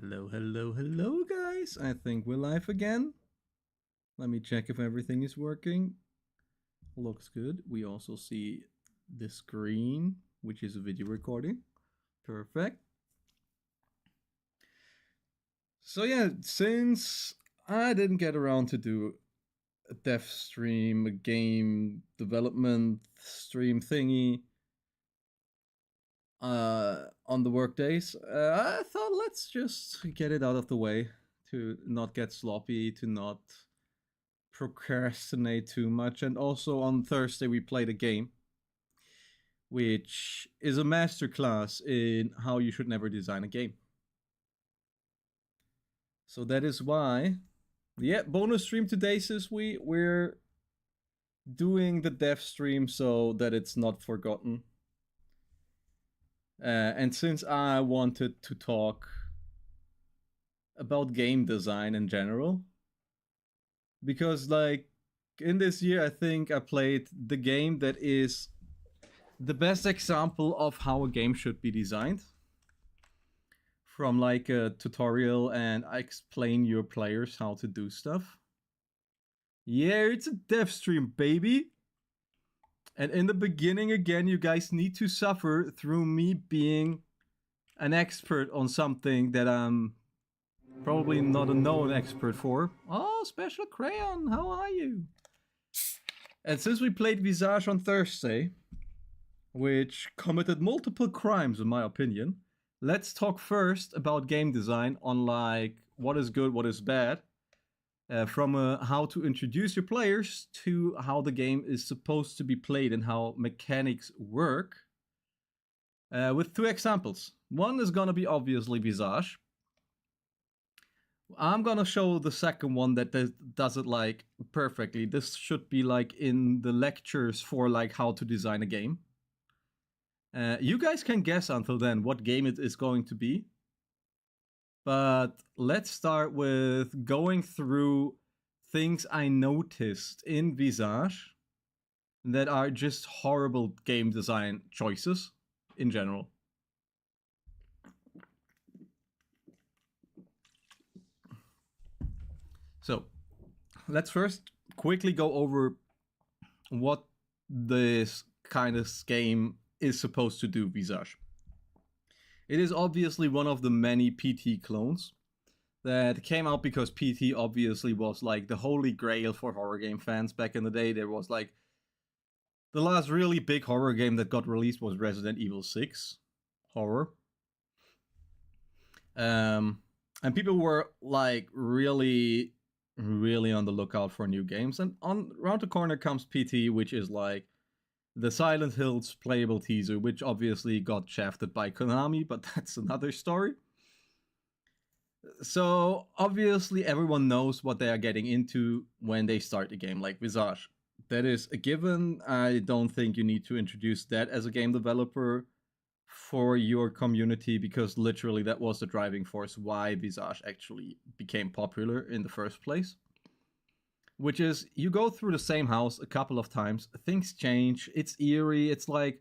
Hello, hello, hello, guys. I think we're live again. Let me check if everything is working. Looks good. We also see the screen, which is a video recording. Perfect. So, yeah, since I didn't get around to do a dev stream, a game development stream thingy on the work days, I thought let's just get it out of the way to not get sloppy, to not procrastinate too much. And also on Thursday we played a game which is a masterclass in how you should never design a game. So that is why, yeah, bonus stream today, says we're doing the dev stream so that it's not forgotten. And since I wanted to talk about game design in general, because like in this year I think I played the game that is the best example of how a game should be designed, from like a tutorial and I explain your players how to do stuff. Yeah, it's a dev stream, baby. And in the beginning, again, you guys need to suffer through me being an expert on something that I'm probably not a known expert for. Oh, Special Crayon, how are you? And since we played Visage on Thursday, which committed multiple crimes in my opinion, let's talk first about game design on like what is good, what is bad, from how to introduce your players to how the game is supposed to be played and how mechanics work. With two examples. One is gonna be obviously Visage. I'm gonna show the second one that does it like perfectly. This should be like in the lectures for like how to design a game. You guys can guess until then what game it is going to be. But let's start with going through things I noticed in Visage that are just horrible game design choices in general. So let's first quickly go over what this kind of game is supposed to do, Visage. It is obviously one of the many PT clones that came out because PT obviously was like the holy grail for horror game fans back in the day. There was like the last really big horror game that got released was Resident Evil 6 horror. And people were like really on the lookout for new games. And on around the corner comes PT, which is like the Silent Hills playable teaser, which obviously got shafted by Konami, but that's another story. So obviously everyone knows what they are getting into when they start a game like Visage. That is a given. I don't think you need to introduce that as a game developer for your community, because literally that was the driving force why Visage actually became popular in the first place. Which is, you go through the same house a couple of times, things change, it's eerie, it's like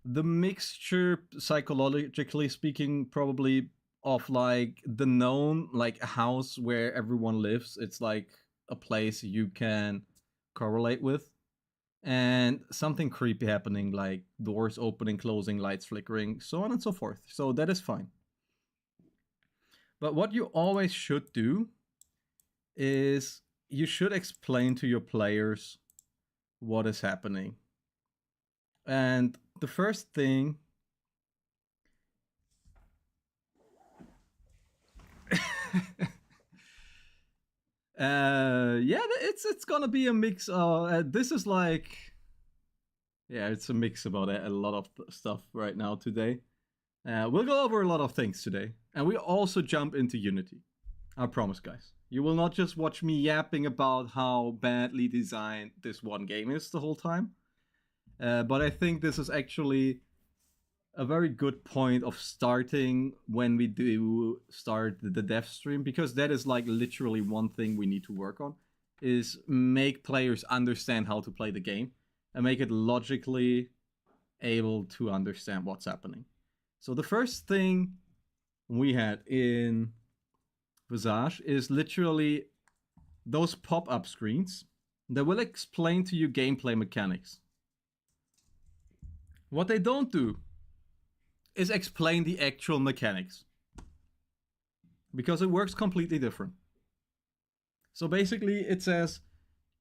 the mixture, psychologically speaking, probably of like the known, like a house where everyone lives. It's like a place you can correlate with, and something creepy happening, like doors opening, closing, lights flickering, so on and so forth. So that is fine. But what you always should do is you should explain to your players what is happening. And the first thing yeah, it's gonna be a mix of this is like, yeah, it's a mix about a lot of stuff right now today. We'll go over a lot of things today, and we also jump into Unity. I promise, guys. You will not just watch me yapping about how badly designed this one game is the whole time. But I think this is actually a very good point of starting when we do start the dev stream, because that is like literally one thing we need to work on, is make players understand how to play the game and make it logically able to understand what's happening. So the first thing we had in Visage is literally those pop-up screens that will explain to you gameplay mechanics. What they don't do is explain the actual mechanics, because it works completely different. So basically it says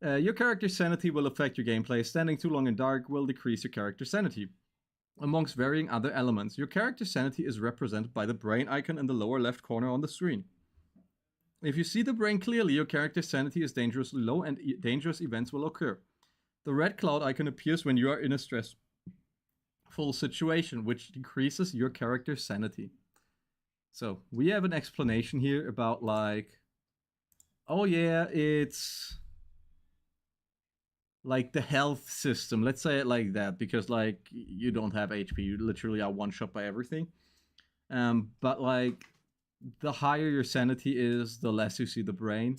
your character's sanity will affect your gameplay. Standing too long in dark will decrease your character's sanity. Amongst varying other elements, your character's sanity is represented by the brain icon in the lower left corner on the screen. If you see the brain clearly, your character's sanity is dangerously low and dangerous events will occur. The red cloud icon appears when you are in a stressful situation, which decreases your character's sanity. So we have an explanation here about like, oh yeah, it's like the health system. Let's say it like that, because like you don't have HP, you literally are one shot by everything. But like the higher your sanity is, the less you see the brain.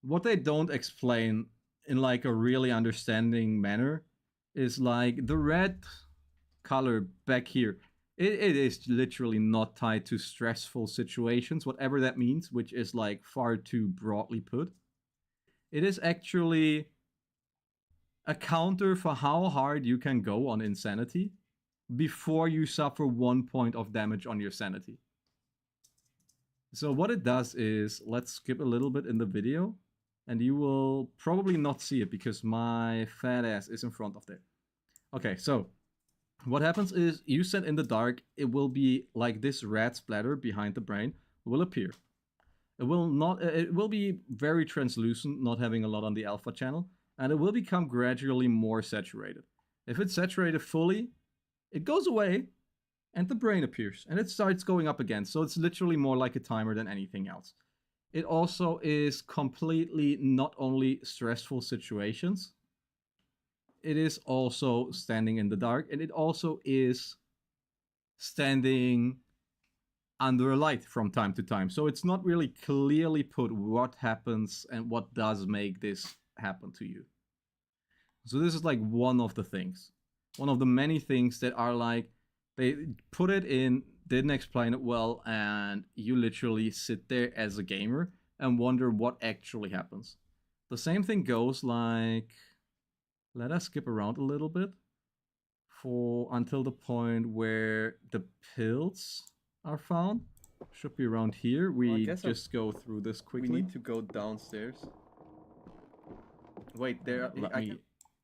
What they don't explain in like a really understanding manner is like the red color back here. It is literally not tied to stressful situations, whatever that means, which is like far too broadly put. It is actually a counter for how hard you can go on insanity before you suffer 1 point of damage on your sanity. So what it does is, let's skip a little bit in the video, and you will probably not see it because my fat ass is in front of there. Okay, so what happens is you set in the dark, it will be like this red splatter behind the brain will appear. It will be very translucent, not having a lot on the alpha channel, and it will become gradually more saturated. If it's saturated fully, it goes away and the brain appears and it starts going up again. So it's literally more like a timer than anything else. It also is completely not only stressful situations, it is also standing in the dark, and it also is standing under a light from time to time. So it's not really clearly put what happens and what does make this happen to you. So this is like one of the things. One of the many things that are like, they put it in, didn't explain it well, and you literally sit there as a gamer and wonder what actually happens. The same thing goes like, let us skip around a little bit for until the point where the pills are found. Should be around here. We just go through this quickly. We need to go downstairs. Wait, there.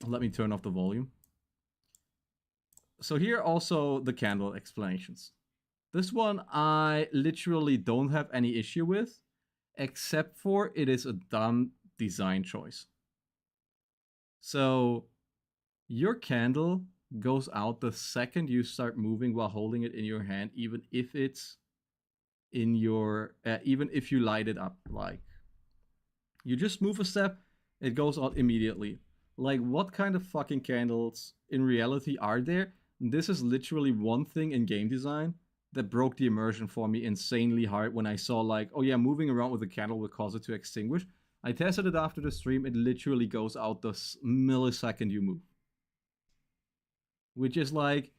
Let me turn off the volume. So here also the candle explanations. This one I literally don't have any issue with, except for it is a dumb design choice. So your candle goes out the second you start moving while holding it in your hand, even if it's in your, even if you light it up. Like, you just move a step, it goes out immediately. Like, what kind of fucking candles in reality are there? This is literally one thing in game design that broke the immersion for me insanely hard when I saw like, oh yeah, moving around with a candle will cause it to extinguish. I tested it after the stream, it literally goes out the millisecond you move. Which is like,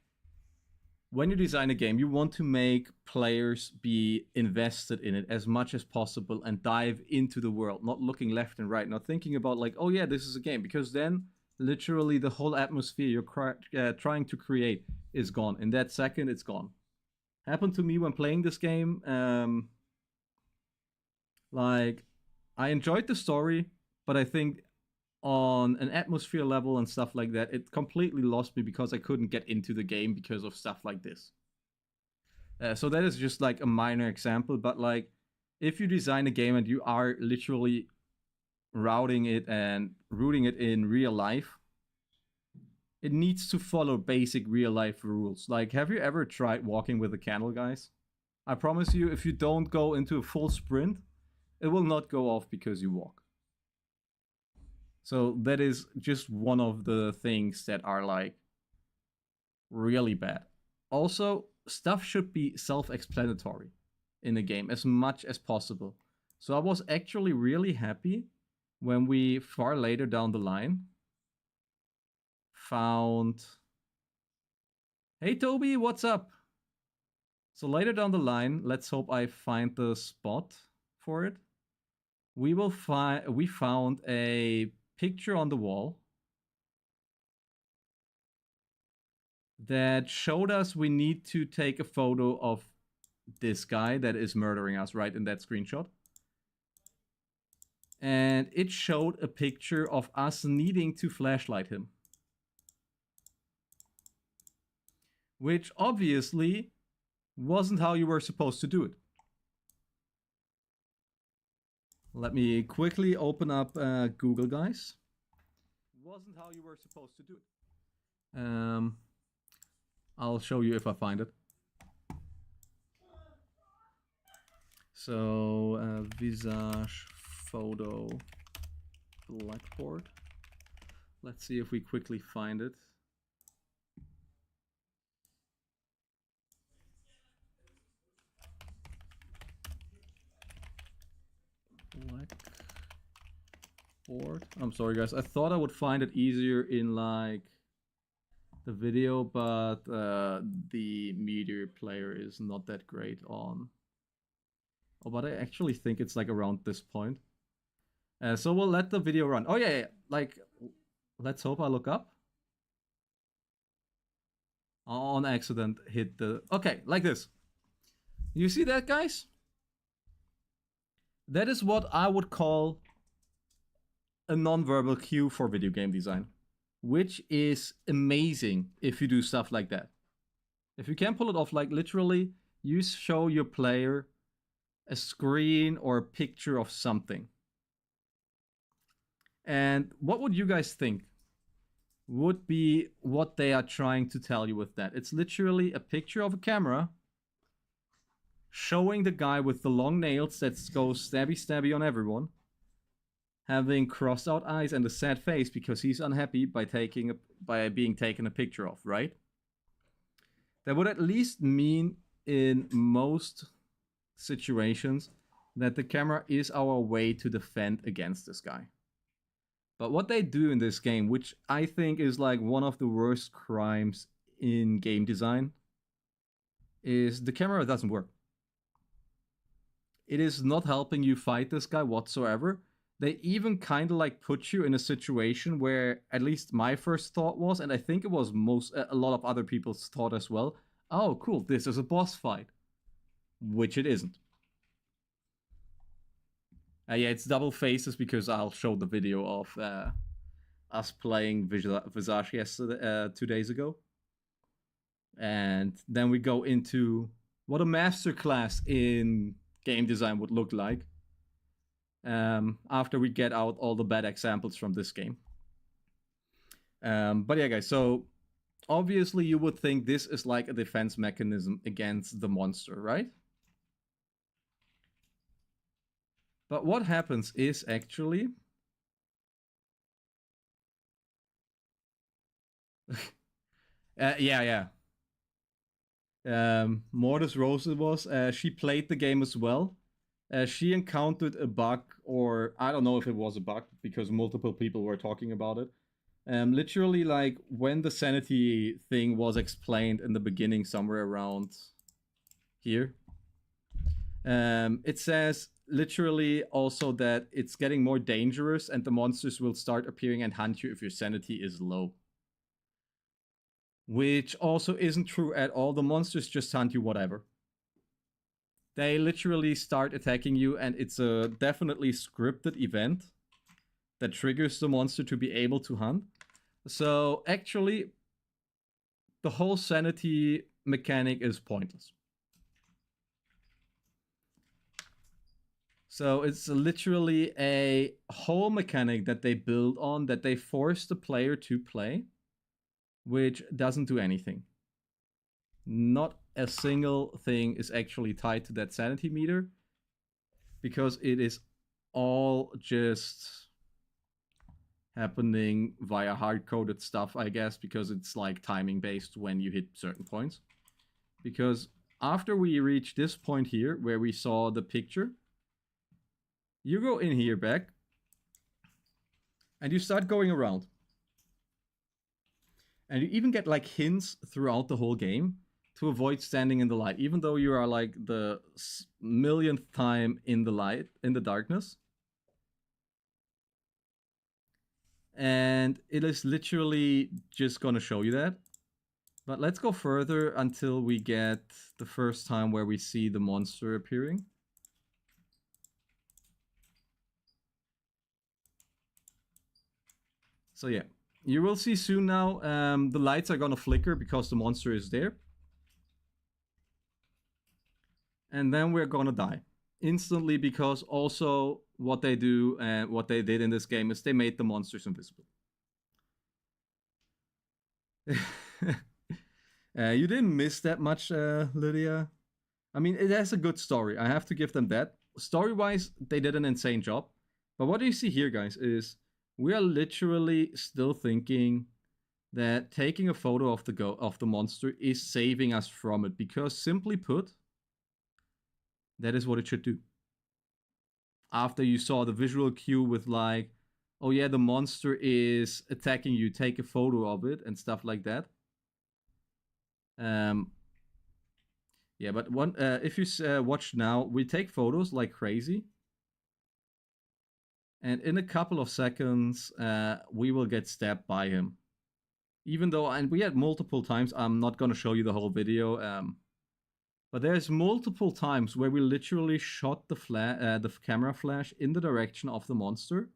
when you design a game, you want to make players be invested in it as much as possible and dive into the world, not looking left and right, not thinking about like, oh yeah, this is a game, because then literally the whole atmosphere you're trying to create is gone. In that second, it's gone. Happened to me when playing this game. Like, I enjoyed the story, but I think on an atmosphere level and stuff like that, it completely lost me because I couldn't get into the game because of stuff like this. So that is just like a minor example, but like, if you design a game and you are literally routing it and rooting it in real life, it needs to follow basic real life rules. Like, have you ever tried walking with a candle, guys? I promise you, if you don't go into a full sprint, it will not go off because you walk. So that is just one of the things that are like really bad. Also, stuff should be self-explanatory in the game as much as possible. So I was actually really happy when we far later down the line found... Hey Toby, what's up? So later down the line, let's hope I find the spot for it. We found a picture on the wall that showed us we need to take a photo of this guy that is murdering us right in that screenshot. And it showed a picture of us needing to flashlight him. Which obviously wasn't how you were supposed to do it. Let me quickly open up Google, guys. Wasn't how you were supposed to do it. I'll show you if I find it. So, Visage photo blackboard. Let's see if we quickly find it. Blackboard. I'm sorry, guys. I thought I would find it easier in like the video, but the media player is not that great on. Oh, but I actually think it's like around this point. So we'll let the video run. Oh yeah, like, let's hope I look up. On accident hit the... Okay, like this. You see that, guys? That is what I would call a non-verbal cue for video game design, which is amazing if you do stuff like that. If you can pull it off, like literally, you show your player a screen or a picture of something. And what would you guys think would be what they are trying to tell you with that? It's literally a picture of a camera showing the guy with the long nails that goes stabby stabby on everyone, having crossed out eyes and a sad face because he's unhappy by being taken a picture of, right? That would at least mean in most situations that the camera is our way to defend against this guy. But what they do in this game, which I think is like one of the worst crimes in game design, is the camera doesn't work. It is not helping you fight this guy whatsoever. They even kind of like put you in a situation where at least my first thought was, and I think it was a lot of other people's thought as well, oh cool, this is a boss fight. Which it isn't. Yeah, it's double faces because I'll show the video of us playing Visage yesterday, 2 days ago. And then we go into what a masterclass in game design would look like after we get out all the bad examples from this game. But yeah, guys, so obviously you would think this is like a defense mechanism against the monster, right? But what happens is actually... yeah. Mortis Rose was, she played the game as well. She encountered a bug, or I don't know if it was a bug, because multiple people were talking about it. Literally, like, when the sanity thing was explained in the beginning, somewhere around here, it says literally also that it's getting more dangerous and the monsters will start appearing and hunt you if your sanity is low. Which also isn't true at all. The monsters just hunt you whatever. They literally start attacking you, and it's a definitely scripted event that triggers the monster to be able to hunt. So actually, the whole sanity mechanic is pointless. So it's literally a whole mechanic that they build on, that they force the player to play, which doesn't do anything. Not a single thing is actually tied to that sanity meter, because it is all just happening via hard-coded stuff, I guess, because it's like timing based when you hit certain points. Because after we reach this point here, where we saw the picture, you go in here back, and you start going around. And you even get like hints throughout the whole game to avoid standing in the light, even though you are like the millionth time in the light, in the darkness. And it is literally just gonna show you that. But let's go further until we get the first time where we see the monster appearing. So yeah, you will see soon now, the lights are gonna flicker because the monster is there. And then we're gonna die instantly, because also what they do and what they did in this game is they made the monsters invisible. You didn't miss that much, Lydia. I mean, it has a good story. I have to give them that. Story-wise, they did an insane job. But what you see here, guys, is we are literally still thinking that taking a photo of the monster is saving us from it, because simply put, that is what it should do. After you saw the visual cue with like, oh yeah, the monster is attacking you, take a photo of it and stuff like that. Yeah, but if you watch now, we take photos like crazy. And in a couple of seconds, we will get stabbed by him. Even though, and we had multiple times, I'm not going to show you the whole video, but there's multiple times where we literally shot the camera flash in the direction of the monster,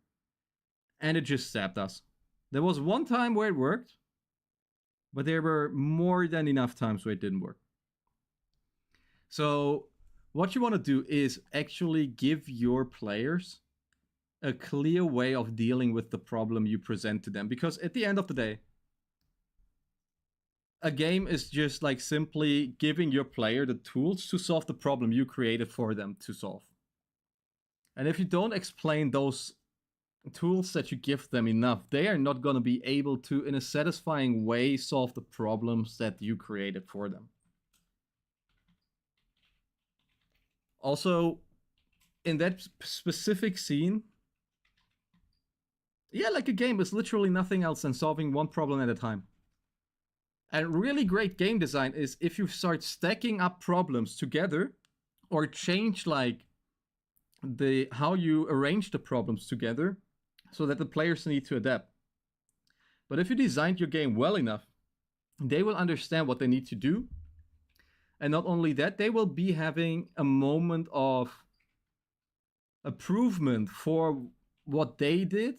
and it just stabbed us. There was one time where it worked, but there were more than enough times where it didn't work. So what you want to do is actually give your players a clear way of dealing with the problem you present to them, because at the end of the day, a game is just like simply giving your player the tools to solve the problem you created for them to solve. And if you don't explain those tools that you give them enough, they are not going to be able to, in a satisfying way, solve the problems that you created for them. Also, in that specific scene, yeah, like a game is literally nothing else than solving one problem at a time. And really great game design is if you start stacking up problems together, or change like how you arrange the problems together so that the players need to adapt. But if you designed your game well enough, they will understand what they need to do. And not only that, they will be having a moment of improvement for what they did,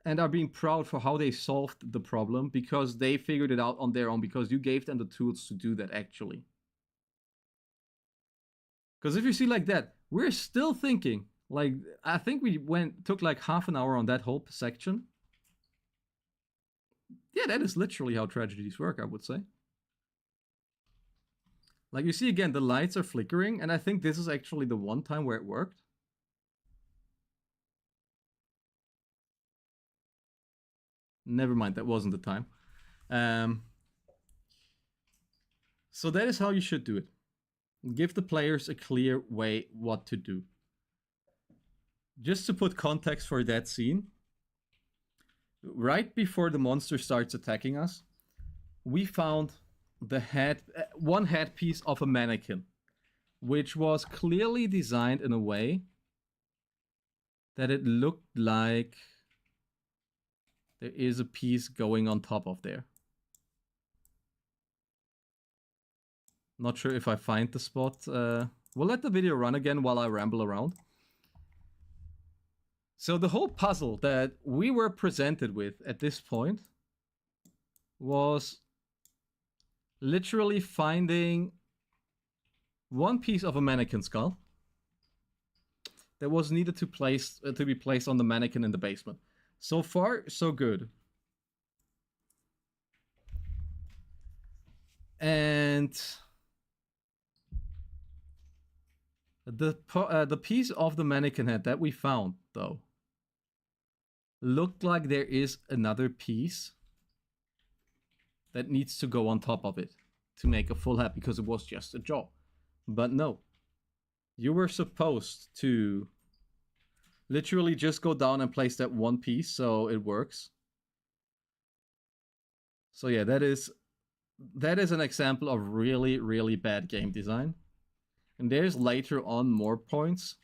and are being proud for how they solved the problem, because they figured it out on their own, because you gave them the tools to do that actually. Because if you see like that, we're still thinking, like, I think we took like half an hour on that whole section. Yeah, that is literally how tragedies work, I would say. Like, you see again, the lights are flickering, and I think this is actually the one time where it worked. Never mind, that wasn't the time. So that is how you should do it. Give the players a clear way what to do. Just to put context for that scene, right before the monster starts attacking us, we found the one headpiece of a mannequin, which was clearly designed in a way that it looked like there is a piece going on top of there. Not sure if I find the spot. We'll let the video run again while I ramble around. So the whole puzzle that we were presented with at this point was literally finding one piece of a mannequin skull that was needed to be placed on the mannequin in the basement. So far, so good. And the piece of the mannequin head that we found, though, looked like there is another piece that needs to go on top of it to make a full head, because it was just a jaw. But no, you were supposed to literally just go down and place that one piece so it works. So yeah, that is that is an example of really, really bad game design. And there's later on more points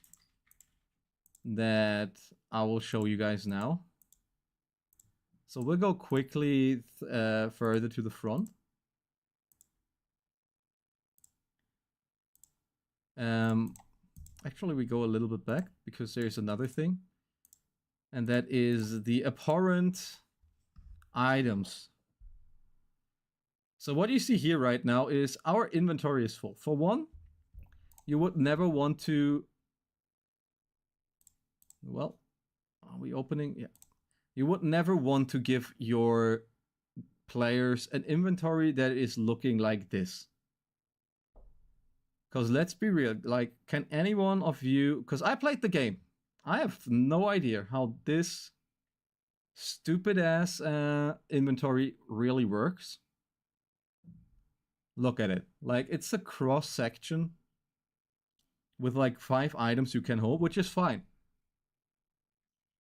that I will show you guys now. So we'll go quickly further to the front. Actually, we go a little bit back because there's another thing. And that is the abhorrent items. So what you see here right now is our inventory is full. For one, you would never want to... Well, are we opening? Yeah. You would never want to give your players an inventory that is looking like this. Because let's be real, like, can any one of you... Because I played the game. I have no idea how this stupid-ass inventory really works. Look at it. Like, it's a cross-section with, like, 5 items you can hold, which is fine.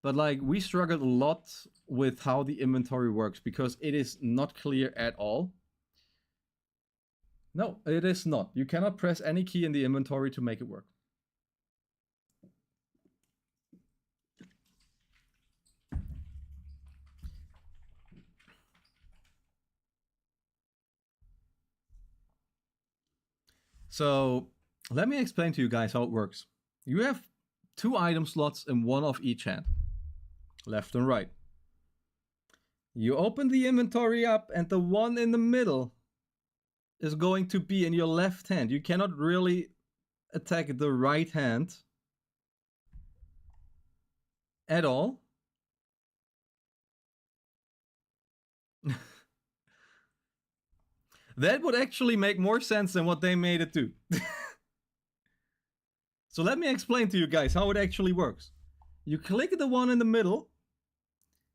But, like, we struggled a lot with how the inventory works because it is not clear at all. No, it is not. You cannot press any key in the inventory to make it work. So let me explain to you guys how it works. You have 2 item slots in one of each hand, left and right. You open the inventory up and the one in the middle is going to be in your left hand. You cannot really attack the right hand at all. That would actually make more sense than what they made it do. So let me explain to you guys how it actually works. You click the one in the middle,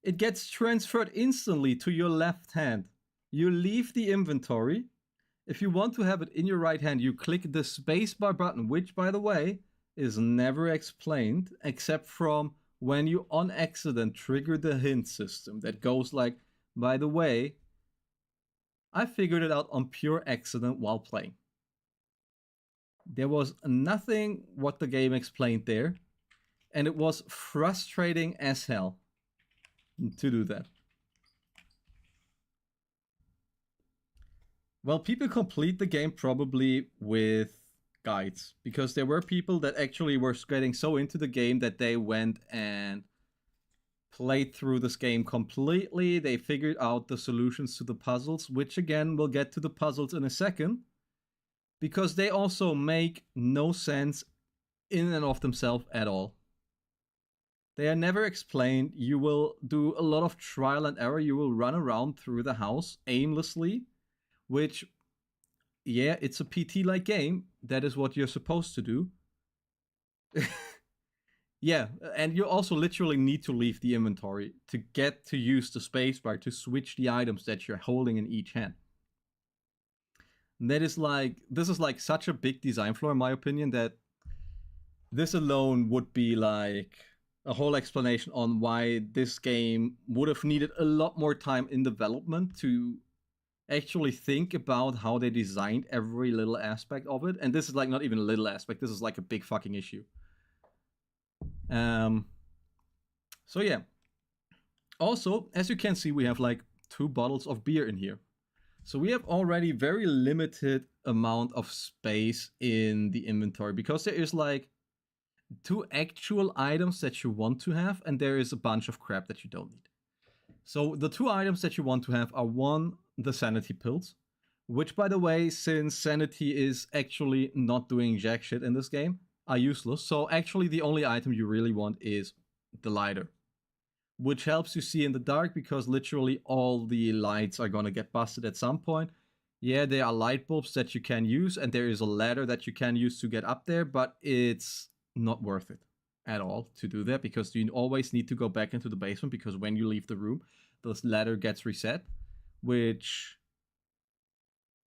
it gets transferred instantly to your left hand. You leave the inventory. If you want to have it in your right hand, you click the spacebar button, which, by the way, is never explained except from when you on accident trigger the hint system that goes like, by the way, I figured it out on pure accident while playing. There was nothing what the game explained there, and it was frustrating as hell to do that. Well, people complete the game probably with guides, because there were people that actually were getting so into the game that they went and played through this game completely. They figured out the solutions to the puzzles, which again, we'll get to the puzzles in a second, because they also make no sense in and of themselves at all. They are never explained. You will do a lot of trial and error. You will run around through the house aimlessly, which, yeah, it's a PT-like game. That is what you're supposed to do. Yeah, and you also literally need to leave the inventory to get to use the spacebar to switch the items that you're holding in each hand. And that is like, this is like such a big design flaw in my opinion that this alone would be like a whole explanation on why this game would have needed a lot more time in development to actually think about how they designed every little aspect of it. And this is like not even a little aspect, this is like a big fucking issue. So yeah. Also, as you can see, we have like 2 bottles of beer in here. So we have already very limited amount of space in the inventory because there is like 2 actual items that you want to have and there is a bunch of crap that you don't need. So the 2 items that you want to have are, one, the sanity pills, which, by the way, since sanity is actually not doing jack shit in this game, are useless. So actually the only item you really want is the lighter, which helps you see in the dark because literally all the lights are gonna get busted at some point. Yeah, there are light bulbs that you can use and there is a ladder that you can use to get up there, but it's not worth it at all to do that because you always need to go back into the basement because when you leave the room, the ladder gets reset, which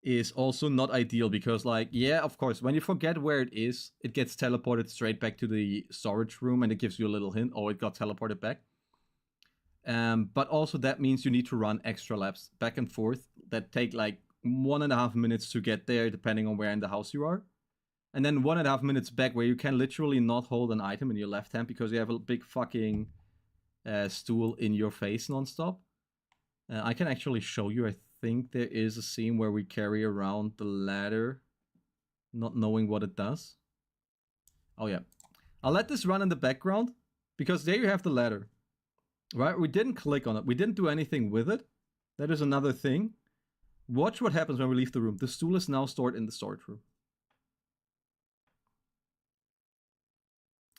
is also not ideal because, like, yeah, of course, when you forget where it is, it gets teleported straight back to the storage room and it gives you a little hint, oh, it got teleported back. But also that means you need to run extra laps back and forth that take like 1.5 minutes to get there, depending on where in the house you are. And then 1.5 minutes back where you can literally not hold an item in your left hand because you have a big fucking stool in your face nonstop. I can actually show you. I think there is a scene where we carry around the ladder, not knowing what it does. Oh yeah. I'll let this run in the background because there you have the ladder. Right? We didn't click on it. We didn't do anything with it. That is another thing. Watch what happens when we leave the room. The stool is now stored in the storage room.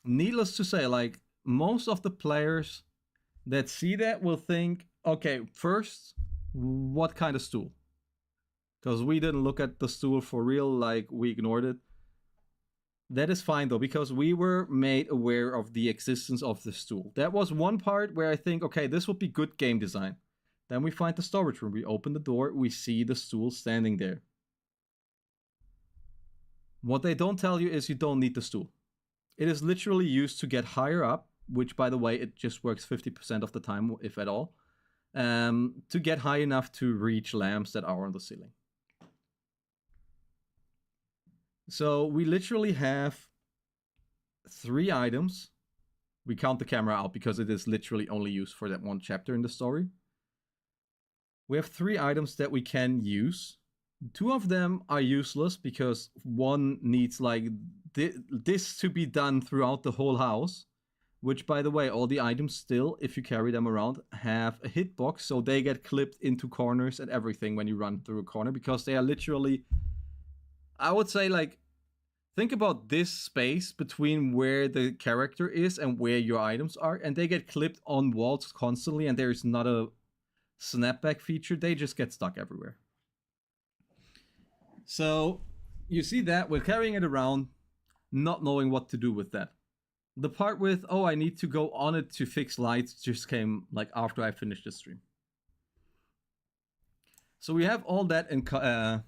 Needless to say, like, most of the players that see that will think, okay, first, what kind of stool? Because we didn't look at the stool for real, like, we ignored it. That is fine though, because we were made aware of the existence of the stool. That was one part where I think, okay, this would be good game design. Then we find the storage room. We open the door, we see the stool standing there. What they don't tell you is you don't need the stool. It is literally used to get higher up, which, by the way, it just works 50% of the time, if at all, to get high enough to reach lamps that are on the ceiling. So we literally have 3 items. We count the camera out because it is literally only used for that one chapter in the story. We have 3 items that we can use. 2 of them are useless because one needs like this to be done throughout the whole house. Which, by the way, all the items still, if you carry them around, have a hitbox, so they get clipped into corners and everything when you run through a corner, because they are literally, I would say, like, think about this space between where the character is and where your items are, and they get clipped on walls constantly, and there is not a snapback feature. They just get stuck everywhere. So, you see that, we're carrying it around, not knowing what to do with that. The part with, oh, I need to go on it to fix lights just came like after I finished the stream. So we have all that in common,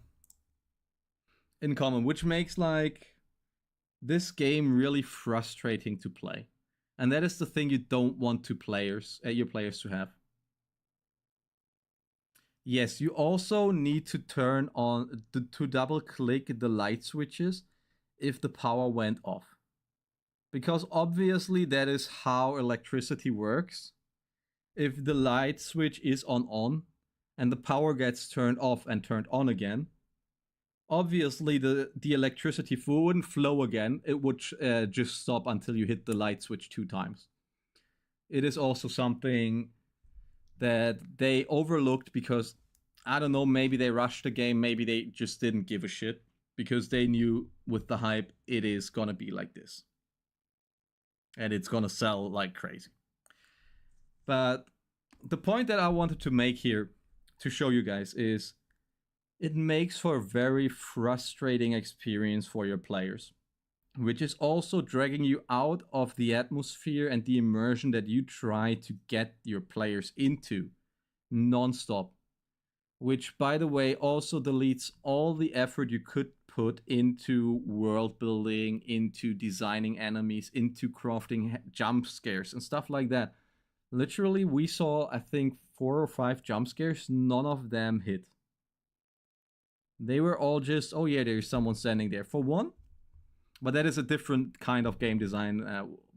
which makes like this game really frustrating to play. And that is the thing you don't want to your players to have. Yes, you also need to turn on, to double click the light switches if the power went off. Because obviously that is how electricity works. If the light switch is on and the power gets turned off and turned on again, obviously the electricity wouldn't flow again. It would just stop until you hit the light switch 2 times. It is also something that they overlooked because, I don't know, maybe they rushed the game, maybe they just didn't give a shit because they knew with the hype it is gonna be like this. And it's gonna sell like crazy. But the point that I wanted to make here to show you guys is it makes for a very frustrating experience for your players, which is also dragging you out of the atmosphere and the immersion that you try to get your players into non-stop. Which, by the way, also deletes all the effort you could put into world building, into designing enemies, into crafting jump scares and stuff like that. Literally, we saw, I think, 4 or 5 jump scares. None of them hit. They were all just, oh yeah, there's someone standing there. For one, but that is a different kind of game design,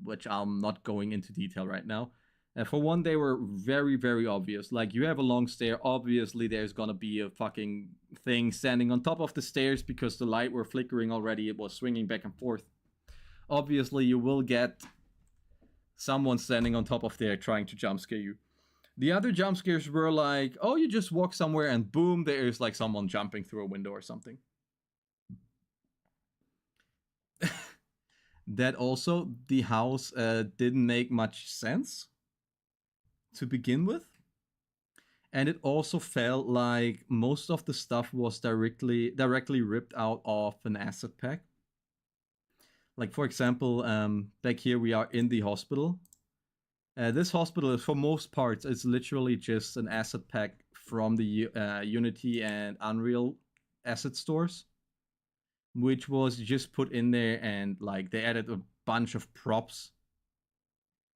which I'm not going into detail right now. For one, they were very, very obvious. Like, you have a long stair, obviously there's gonna be a fucking thing standing on top of the stairs because the light were flickering already, it was swinging back and forth. Obviously, you will get someone standing on top of there trying to jump scare you. The other jump scares were like, oh, you just walk somewhere and boom, there's like someone jumping through a window or something. That also, the house didn't make much sense to begin with. And it also felt like most of the stuff was directly ripped out of an asset pack. Like, for example, back here we are in the hospital. This hospital is, for most parts, it's literally just an asset pack from the Unity and Unreal asset stores, which was just put in there, and like they added a bunch of props,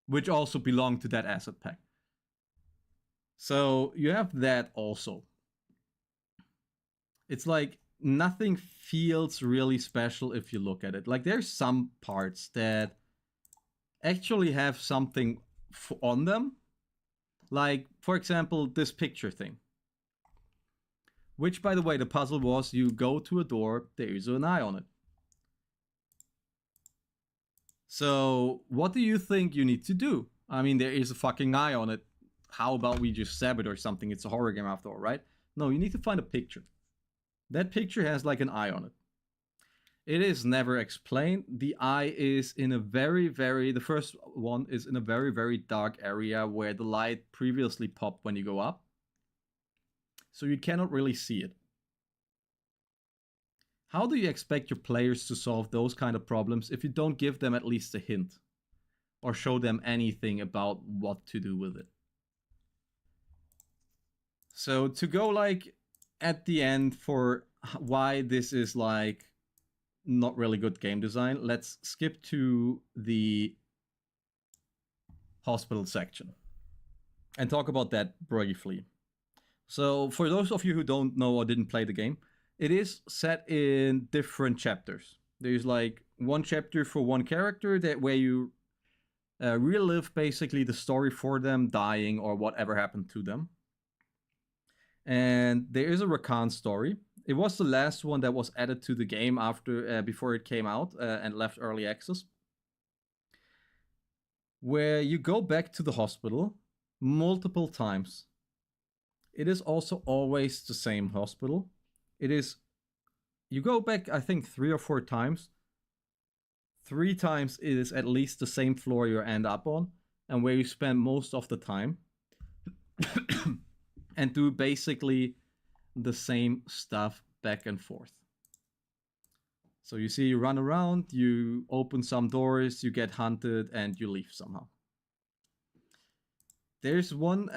which also belong to that asset pack. So you have that also. it's like nothing feels really special if you look at it. Like there's some parts that actually have something on them. Like, for example, this picture thing. Which, by the way, the puzzle was you go to a door, there is an eye on it. So, what do you think you need to do? I mean, there is a fucking eye on it. How about we just stab it or something? It's a horror game after all, right? No, you need to find a picture. That picture has like an eye on it. It is never explained. The eye is in a the first one is in a very dark area where the light previously popped when you go up. So you cannot really see it. How do you expect your players to solve those kind of problems if you don't give them at least a hint? Or show them anything about what to do with it? So to go like at the end for why this is like not really good game design, let's skip to the hospital section and talk about that briefly. So for those of you who don't know or didn't play the game, it is set in different chapters. There's like one chapter for one character that where you relive basically the story for them dying or whatever happened to them. And there is a Rakan story. It was the last one that was added to the game after before it came out and left early access, where you go back to the hospital multiple times. It is also always the same hospital. It is, you go back I think 3 or 4 times. 3 times it is at least the same floor you end up on and where you spend most of the time and do basically the same stuff back and forth. So you see, you run around, you open some doors, you get hunted, and you leave somehow. There's one,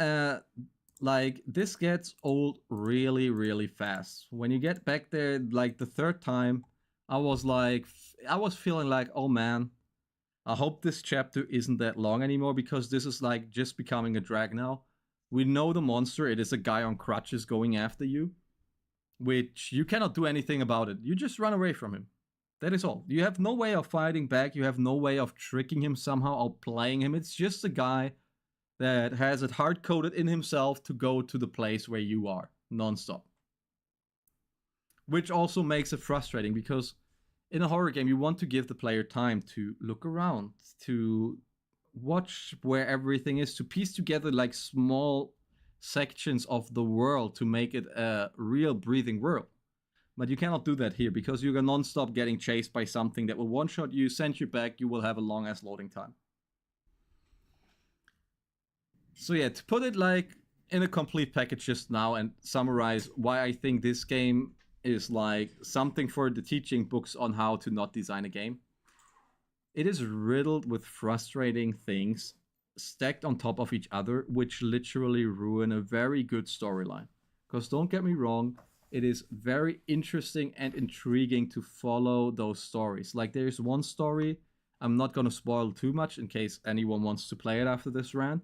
like, this gets old really fast. When you get back there, like, the 3rd time, I was feeling like, oh man, I hope this chapter isn't that long anymore, because this is, like, just becoming a drag now. We know the monster, it is a guy on crutches going after you, which you cannot do anything about it. You just run away from him. That is all. You have no way of fighting back, you have no way of tricking him somehow or playing him. It's just a guy that has it hard-coded in himself to go to the place where you are, non-stop. Which also makes it frustrating, because in a horror game, you want to give the player time to look around, to watch where everything is, to piece together like small sections of the world to make it a real breathing world. But you cannot do that here, because you're non-stop getting chased by something that will one-shot you, send you back, you will have a long-ass loading time. So yeah, to put it like in a complete package just now and summarize why I think this game is like something for the teaching books on how to not design a game. It is riddled with frustrating things stacked on top of each other, which literally ruin a very good storyline. Because don't get me wrong, it is very interesting and intriguing to follow those stories. Like there's one story, I'm not going to spoil too much in case anyone wants to play it after this rant,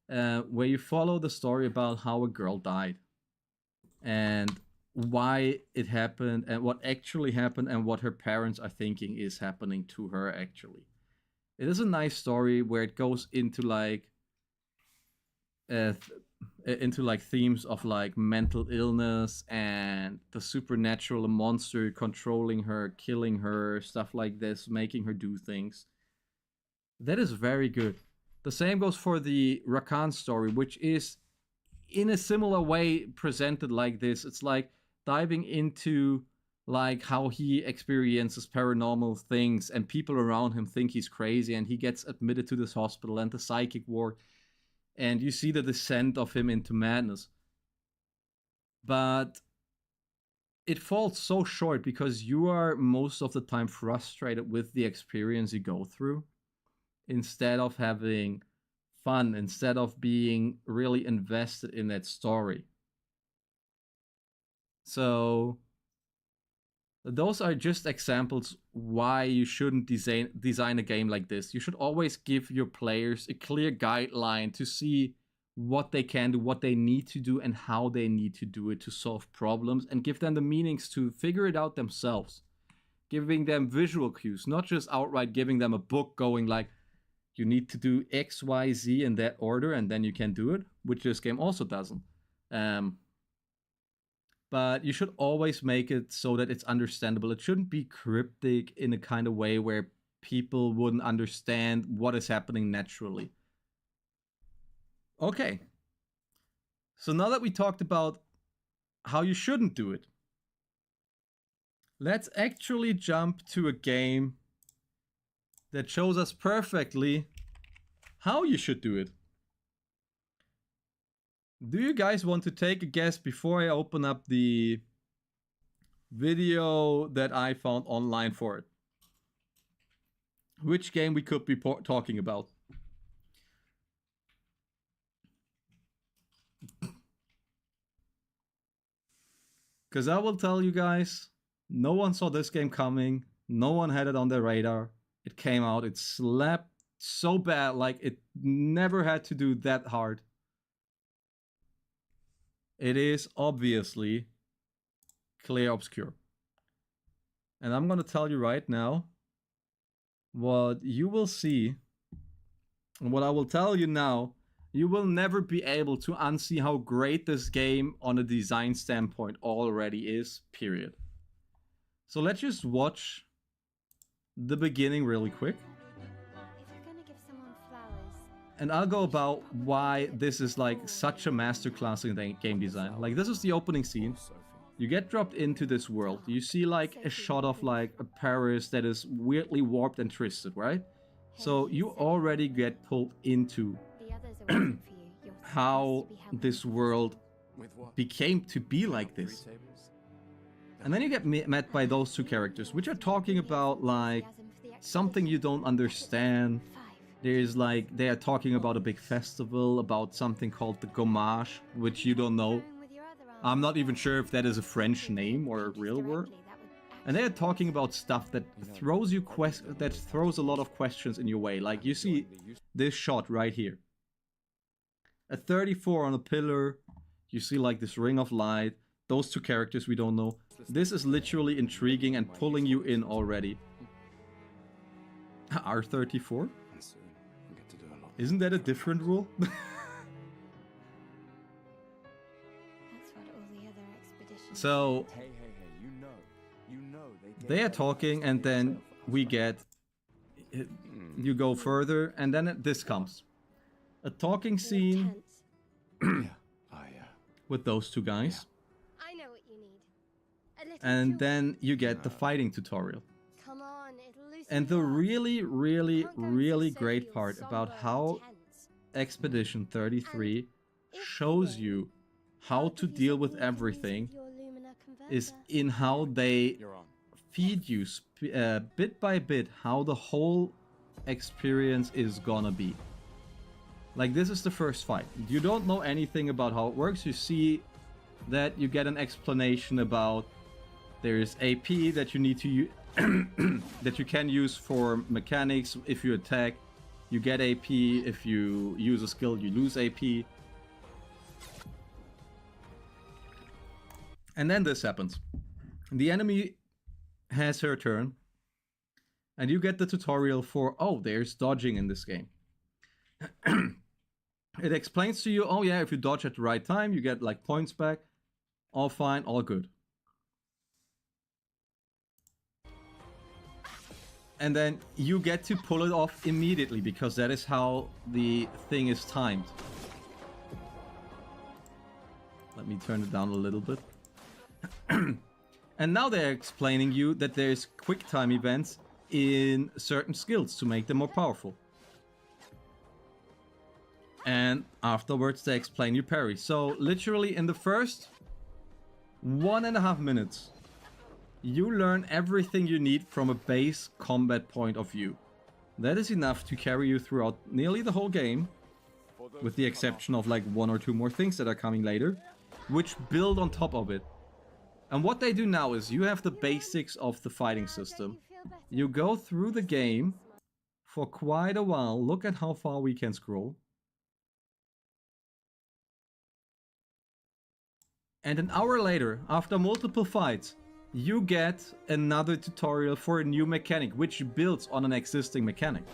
where you follow the story about how a girl died and why it happened and what actually happened and what her parents are thinking is happening to her actually. It is a nice story where it goes into like themes of like mental illness and the supernatural, a monster controlling her, killing her, stuff like this, making her do things. That is very good. The same goes for the Rakan story, which is in a similar way presented like this. It's like diving into like how he experiences paranormal things and people around him think he's crazy, and he gets admitted to this hospital and the psychic ward, and you see the descent of him into madness. But it falls so short because you are most of the time frustrated with the experience you go through instead of having fun, instead of being really invested in that story. So those are just examples why you shouldn't design a game like this. You should always give your players a clear guideline to see what they can do, what they need to do, and how they need to do it to solve problems, and give them the meanings to figure it out themselves. Giving them visual cues, not just outright giving them a book going like, you need to do X, Y, Z in that order, and then you can do it, which this game also doesn't. But you should always make it so that it's understandable. It shouldn't be cryptic in a kind of way where people wouldn't understand what is happening naturally. Okay. So now that we talked about how you shouldn't do it, let's actually jump to a game that shows us perfectly how you should do it. Do you guys want to take a guess before I open up the video that I found online for it? Which game we could be talking about? Because I will tell you guys, no one saw this game coming. No one had it on their radar. It came out, it slapped so bad, like it never had to do that hard. It is obviously Clair Obscur. And I'm gonna tell you right now what you will see, and what I will tell you now, you will never be able to unsee how great this game on a design standpoint already is, period. So let's just watch the beginning really quick. And I'll go about why this is like such a masterclass in game design. Like, this is the opening scene. You get dropped into this world. You see like a shot of like a Paris that is weirdly warped and twisted, right? So you already get pulled into how this world became to be like this. And then you get met by those two characters, which are talking about like something you don't understand. There's like, they are talking about a big festival, about something called the Gommage, which you don't know. I'm not even sure if that is a French name or a real word. And they are talking about stuff that throws you that throws a lot of questions in your way. Like, you see this shot right here. A 34 on a pillar. You see like this ring of light. Those two characters we don't know. This is literally intriguing and pulling you in already. R34? Isn't that a different rule? That's what all the other expeditions. So Hey, you know, they are talking, and then we get, you go further, and then this comes. A talking scene with those two guys. I know what you need. A little And joy. then you get the fighting tutorial. Come on, it'll loosen And the you up. really, Can't go really into great Sophie part all about somber how and tense. Expedition 33 If shows you you how I'll to give you deal with something you can use everything with your Lumina is converter. in how they You're on. feed you bit by bit how the whole experience is gonna be. Like, this is the first fight. You don't know anything about how it works. You see that you get an explanation about there's AP that you need to that you can use for mechanics if you attack. You get AP if you use a skill, you lose AP. And then this happens. The enemy has her turn, and you get the tutorial for, oh, there's dodging in this game. It explains to you, oh yeah, if you dodge at the right time, you get like points back. All fine, all good. And then you get to pull it off immediately, because that is how the thing is timed. Let me turn it down a little bit. And now they're explaining you that there's quick time events in certain skills to make them more powerful. And afterwards they explain you parry. So literally in the first 1.5 minutes, you learn everything you need from a base combat point of view. That is enough to carry you throughout nearly the whole game, with the exception of like 1 or 2 more things that are coming later, which build on top of it. And what they do now is, you have the basics of the fighting system. You go through the game for quite a while. Look at how far we can scroll. And an hour later, after multiple fights, you get another tutorial for a new mechanic, which builds on an existing mechanic,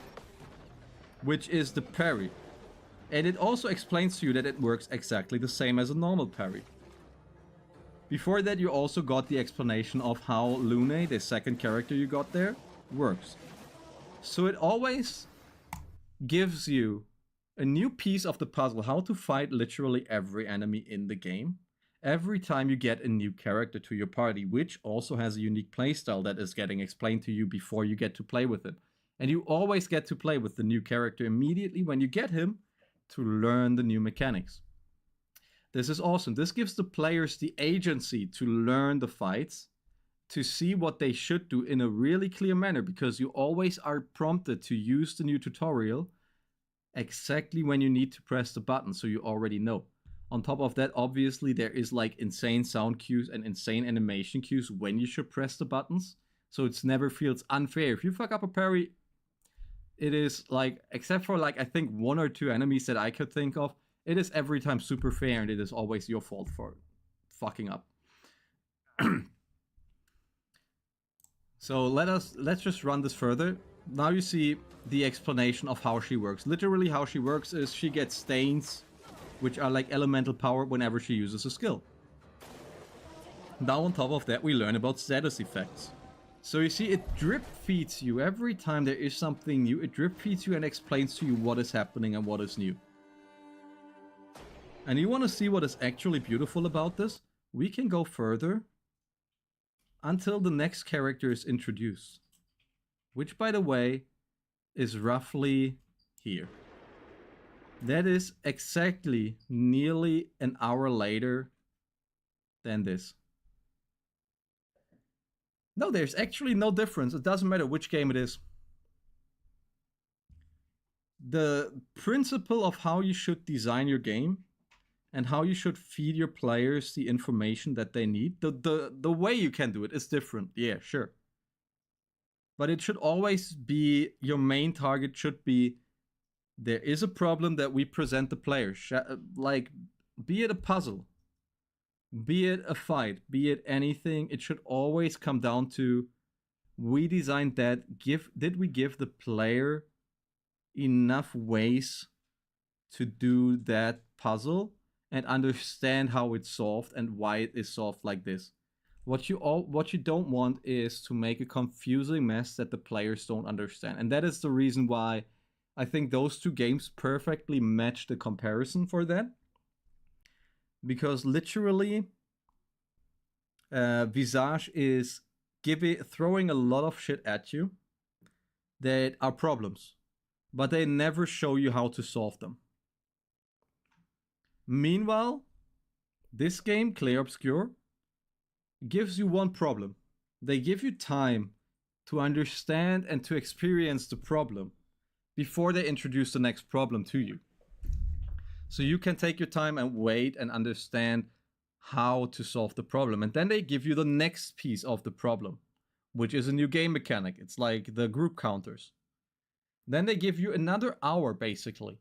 which is the parry. And it also explains to you that it works exactly the same as a normal parry. Before that, you also got the explanation of how Lune, the second character you got there, works. So it always gives you a new piece of the puzzle, how to fight literally every enemy in the game. Every time you get a new character to your party, which also has a unique playstyle that is getting explained to you before you get to play with it. And you always get to play with the new character immediately when you get him to learn the new mechanics. This is awesome. This gives the players the agency to learn the fights, to see what they should do in a really clear manner, because you always are prompted to use the new tutorial exactly when you need to press the button, so you already know. On top of that, obviously, there is like insane sound cues and insane animation cues when you should press the buttons, so it never feels unfair. If you fuck up a parry, it is like, except for like I think 1 or 2 enemies that I could think of, it is every time super fair, and it is always your fault for fucking up. So let's just run this further. Now you see the explanation of how she works. Literally how she works is she gets stains, which are like elemental power whenever she uses a skill. Now on top of that, we learn about status effects. So you see, it drip feeds you every time there is something new. It drip feeds you and explains to you what is happening and what is new. And you want to see what is actually beautiful about this? We can go further until the next character is introduced, which, by the way, is roughly here. That is exactly nearly an hour later than this. No, there's actually no difference. It doesn't matter which game it is. The principle of how you should design your game and how you should feed your players the information that they need, the way you can do it is different. Yeah, sure. But it should always be, your main target should be, there is a problem that we present the players. Like, be it a puzzle, be it a fight, be it anything, it should always come down to, we designed that, did we give the player enough ways to do that puzzle and understand how it's solved and why it is solved like this. What you don't want is to make a confusing mess that the players don't understand. And that is the reason why I think those 2 games perfectly match the comparison for that. Because literally, Visage is throwing a lot of shit at you that are problems, but they never show you how to solve them. Meanwhile, this game, Clair Obscur, gives you one problem. They give you time to understand and to experience the problem before they introduce the next problem to you. So you can take your time and wait and understand how to solve the problem. And then they give you the next piece of the problem, which is a new game mechanic. It's like the group counters. Then they give you another hour, basically,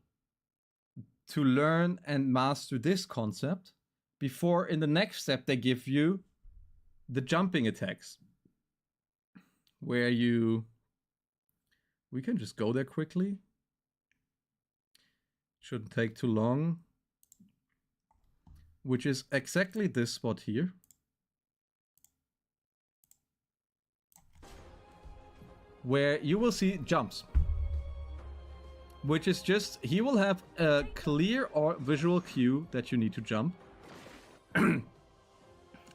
to learn and master this concept before in the next step they give you the jumping attacks, where we can just go there quickly. Shouldn't take too long. Which is exactly this spot here. Where you will see jumps. Which is just, he will have a clear or visual cue that you need to jump.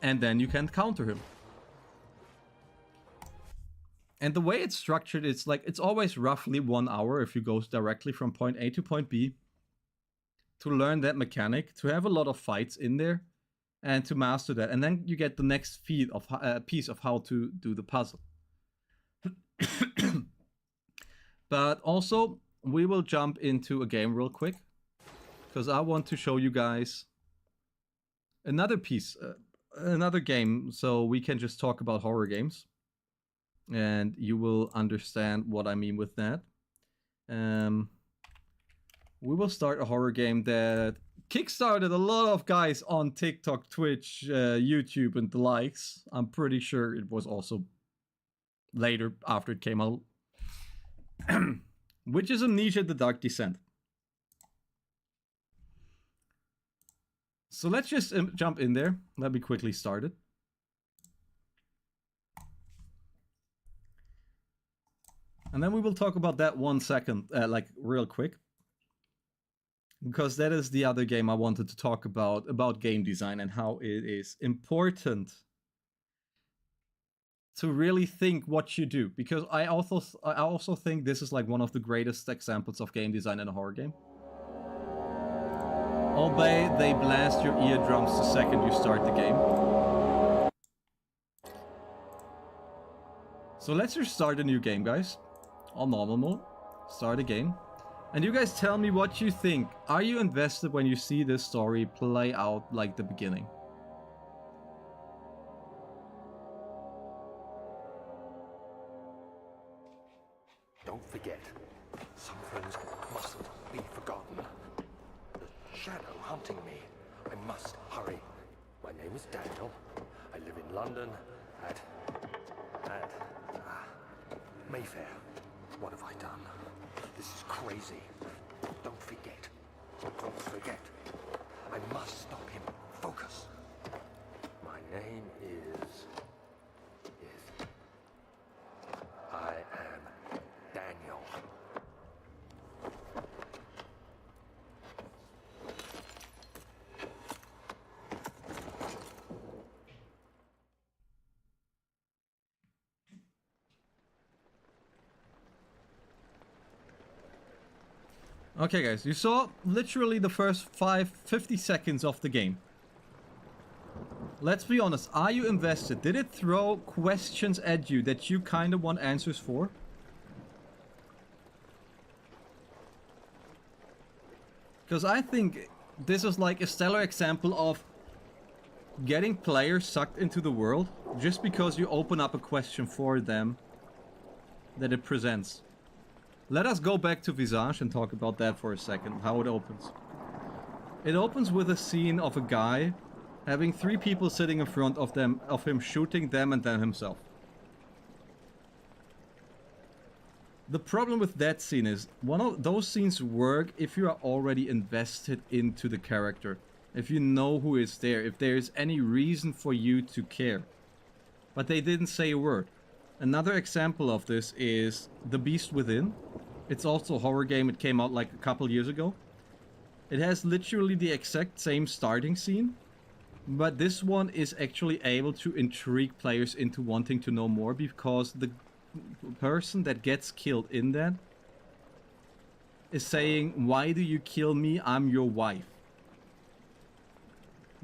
And then you can counter him. And the way it's structured, it's like, it's always roughly 1 hour if you go directly from point A to point B, to learn that mechanic, to have a lot of fights in there, and to master that. And then you get the next piece of how to do the puzzle. But also, we will jump into a game real quick, because I want to show you guys another piece, another game, so we can just talk about horror games. And you will understand what I mean with that. We will start a horror game that kickstarted a lot of guys on TikTok, Twitch, YouTube, and the likes. I'm pretty sure it was also later after it came out. Which is Amnesia: The Dark Descent. So let's just jump in there. Let me quickly start it. And then we will talk about that 1 second, like real quick. Because that is the other game I wanted to talk about game design and how it is important to really think what you do. Because I also think this is like one of the greatest examples of game design in a horror game. Albeit they blast your eardrums the second you start the game. So let's just start a new game, guys. On normal mode. Start a game. And you guys tell me what you think. Are you invested when you see this story play out like the beginning? Don't forget, some things mustn't be forgotten. The shadow hunting me. I must hurry. My name is Daniel. I live in London at Mayfair. What have I done? This is crazy. Don't forget. Don't forget. I must stop him. Focus. My name is... I am Daniel. Okay, guys, you saw literally the first 50 seconds of the game. Let's be honest, are you invested? Did it throw questions at you that you kind of want answers for? Because I think this is like a stellar example of getting players sucked into the world just because you open up a question for them that it presents. Let us go back to Visage and talk about that for a second, how it opens. It opens with a scene of a guy having 3 people sitting in front of him shooting them and then himself. The problem with that scene is, one of those scenes work if you are already invested into the character. If you know who is there, if there is any reason for you to care. But they didn't say a word. Another example of this is The Beast Within. It's also a horror game. It came out like a couple years ago. It has literally the exact same starting scene, but this one is actually able to intrigue players into wanting to know more because the person that gets killed in that is saying, "Why do you kill me? I'm your wife."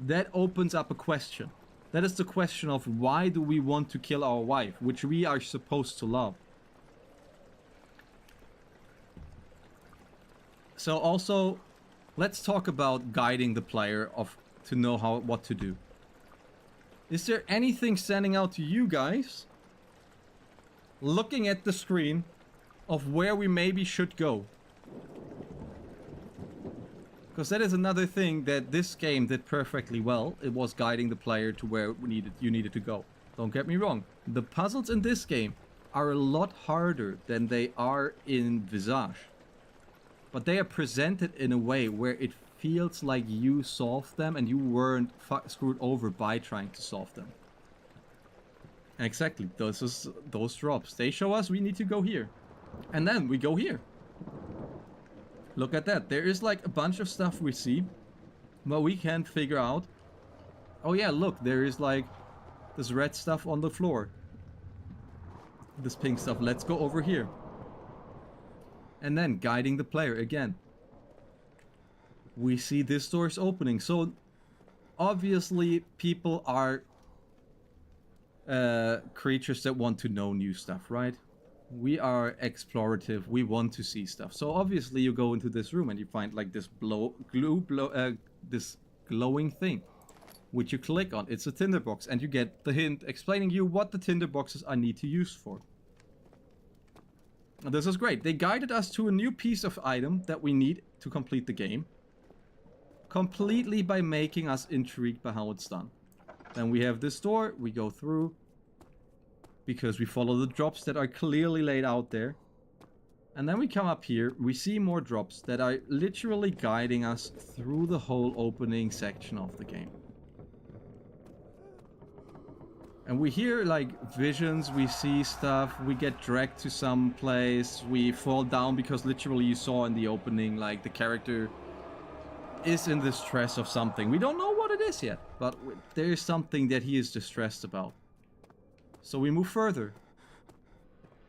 That opens up a question. That is the question of why do we want to kill our wife, which we are supposed to love. So also, let's talk about guiding the player to know what to do. Is there anything standing out to you guys, looking at the screen, of where we maybe should go? Because that is another thing that this game did perfectly well. It was guiding the player to where you needed to go. Don't get me wrong. The puzzles in this game are a lot harder than they are in Visage. But they are presented in a way where it feels like you solved them and you weren't screwed over by trying to solve them. Exactly. Those drops. They show us we need to go here. And then we go here. Look at that. There is like a bunch of stuff we see, but we can't figure out. Oh yeah, look, there is like this red stuff on the floor. This pink stuff. Let's go over here. And then guiding the player again. We see this door is opening. So obviously people are creatures that want to know new stuff, right? We are explorative. We want to see stuff. So obviously you go into this room and you find like this this glowing thing, which you click on. It's a tinderbox, and you get the hint explaining you what the tinderboxes I need to use for. This is great. They guided us to a new piece of item that we need to complete the game. completely by making us intrigued by how it's done. Then we have this door, we go through, because we follow the drops that are clearly laid out there. And then we come up here, we see more drops that are literally guiding us through the whole opening section of the game. And we hear like visions, we see stuff, we get dragged to some place, we fall down because literally you saw in the opening like the character is in distress of something. We don't know what it is yet, but there is something that he is distressed about. So we move further.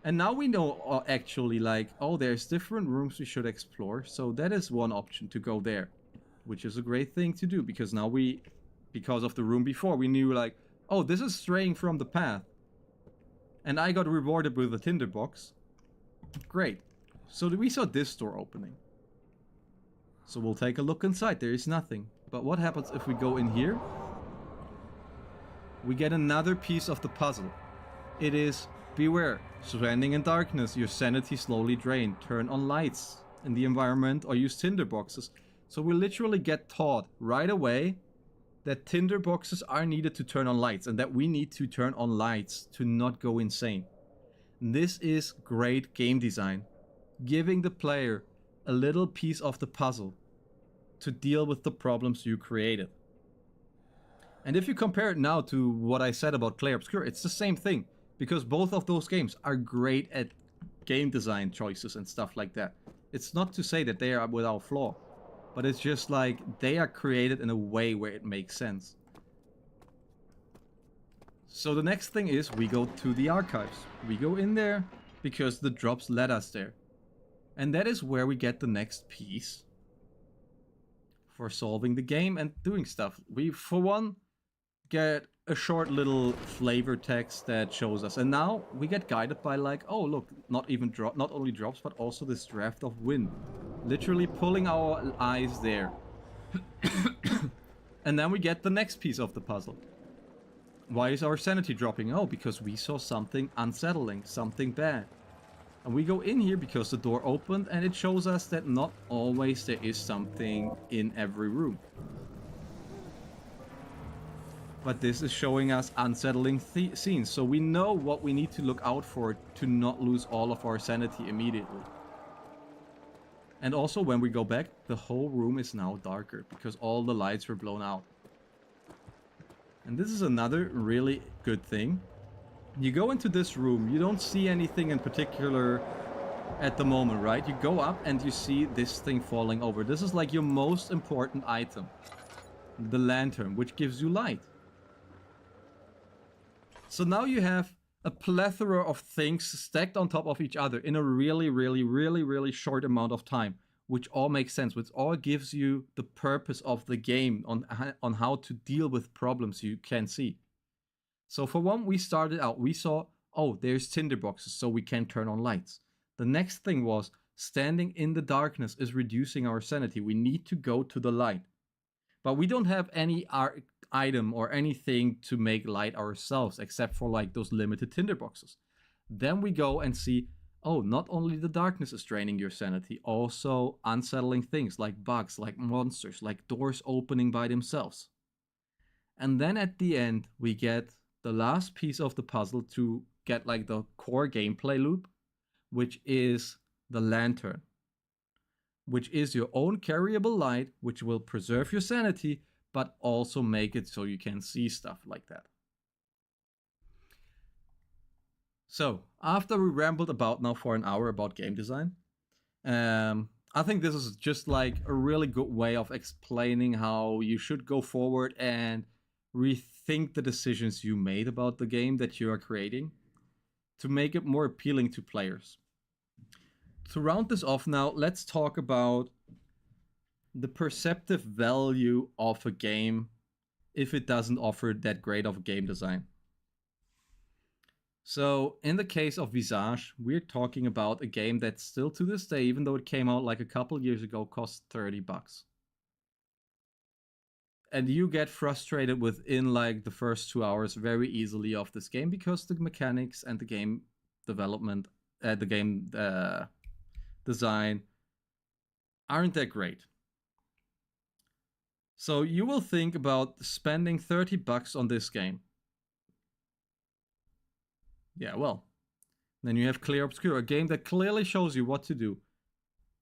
And now we know actually like, oh, there's different rooms we should explore. So that is one option, to go there, which is a great thing to do because now because of the room before, we knew like, oh, this is straying from the path. And I got rewarded with a tinderbox. Great. So we saw this door opening. So we'll take a look inside. There is nothing. But what happens if we go in here? We get another piece of the puzzle. It is, beware, surrounding in darkness, your sanity slowly drained. Turn on lights in the environment or use tinderboxes. So we literally get taught right away that tinderboxes are needed to turn on lights and that we need to turn on lights to not go insane. This is great game design, giving the player a little piece of the puzzle to deal with the problems you created. And if you compare it now to what I said about Clair Obscur, it's the same thing, because both of those games are great at game design choices and stuff like that. It's not to say that they are without flaw, but it's just like they are created in a way where it makes sense. So the next thing is we go to the archives. We go in there because the drops led us there. And that is where we get the next piece for solving the game and doing stuff. We, for one, get a short little flavor text that shows us. And now we get guided by like, oh look, not only drops, but also this draft of wind. Literally pulling our eyes there. And then we get the next piece of the puzzle. Why is our sanity dropping? Oh, because we saw something unsettling, something bad. And we go in here because the door opened and it shows us that not always there is something in every room. But this is showing us unsettling scenes, so we know what we need to look out for to not lose all of our sanity immediately. And also when we go back, the whole room is now darker because all the lights were blown out. And this is another really good thing. You go into this room, you don't see anything in particular at the moment, right? You go up and you see this thing falling over. This is like your most important item. The lantern, which gives you light. So now you have a plethora of things stacked on top of each other in a really short amount of time, which all makes sense, which all gives you the purpose of the game on how to deal with problems you can see. So for one, we started out, we saw, oh, there's tinderboxes, so we can turn on lights. The next thing was, standing in the darkness is reducing our sanity. We need to go to the light. But we don't have any item or anything to make light ourselves, except for like those limited tinderboxes. Then we go and see, oh, not only the darkness is draining your sanity, also unsettling things like bugs, like monsters, like doors opening by themselves. And then at the end, we get the last piece of the puzzle to get like the core gameplay loop, which is the lantern, which is your own carryable light, which will preserve your sanity, but also make it so you can see stuff like that. So, after we rambled about now for an hour about game design, I think this is just like a really good way of explaining how you should go forward and rethink the decisions you made about the game that you are creating to make it more appealing to players. To round this off now, let's talk about the perceptive value of a game if it doesn't offer that great of a game design. So in the case of Visage, we're talking about a game that still to this day, even though it came out like a couple years ago, costs $30. And you get frustrated within like the first 2 hours very easily of this game because the mechanics and the game development, the game design aren't that great. So you will think about spending $30 on this game. Yeah, well, then you have Clear Obscure, a game that clearly shows you what to do,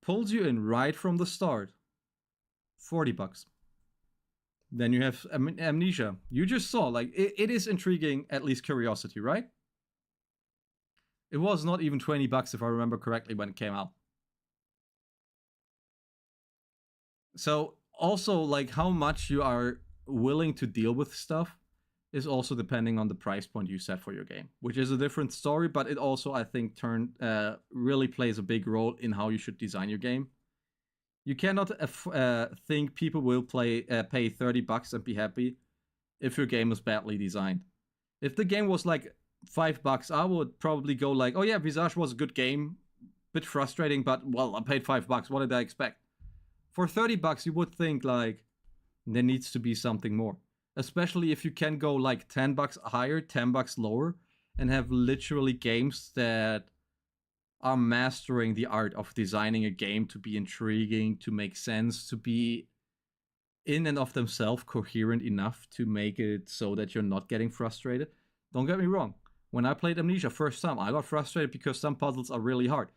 pulls you in right from the start. $40. Then you have Amnesia. You just saw, like, it is intriguing, at least curiosity, right? It was not even $20 if I remember correctly when it came out. So also, like, how much you are willing to deal with stuff is also depending on the price point you set for your game, which is a different story, but it also, I think, really plays a big role in how you should design your game. You cannot think people will pay $30 and be happy if your game is badly designed. If the game was like $5, I would probably go like, oh yeah, Visage was a good game, bit frustrating, but well, I paid $5. What did I expect? For $30, you would think like there needs to be something more, especially if you can go like $10 higher, $10 lower, and have literally games that are mastering the art of designing a game to be intriguing, to make sense, to be in and of themselves coherent enough to make it so that you're not getting frustrated. Don't get me wrong. When I played Amnesia first time, I got frustrated because some puzzles are really hard.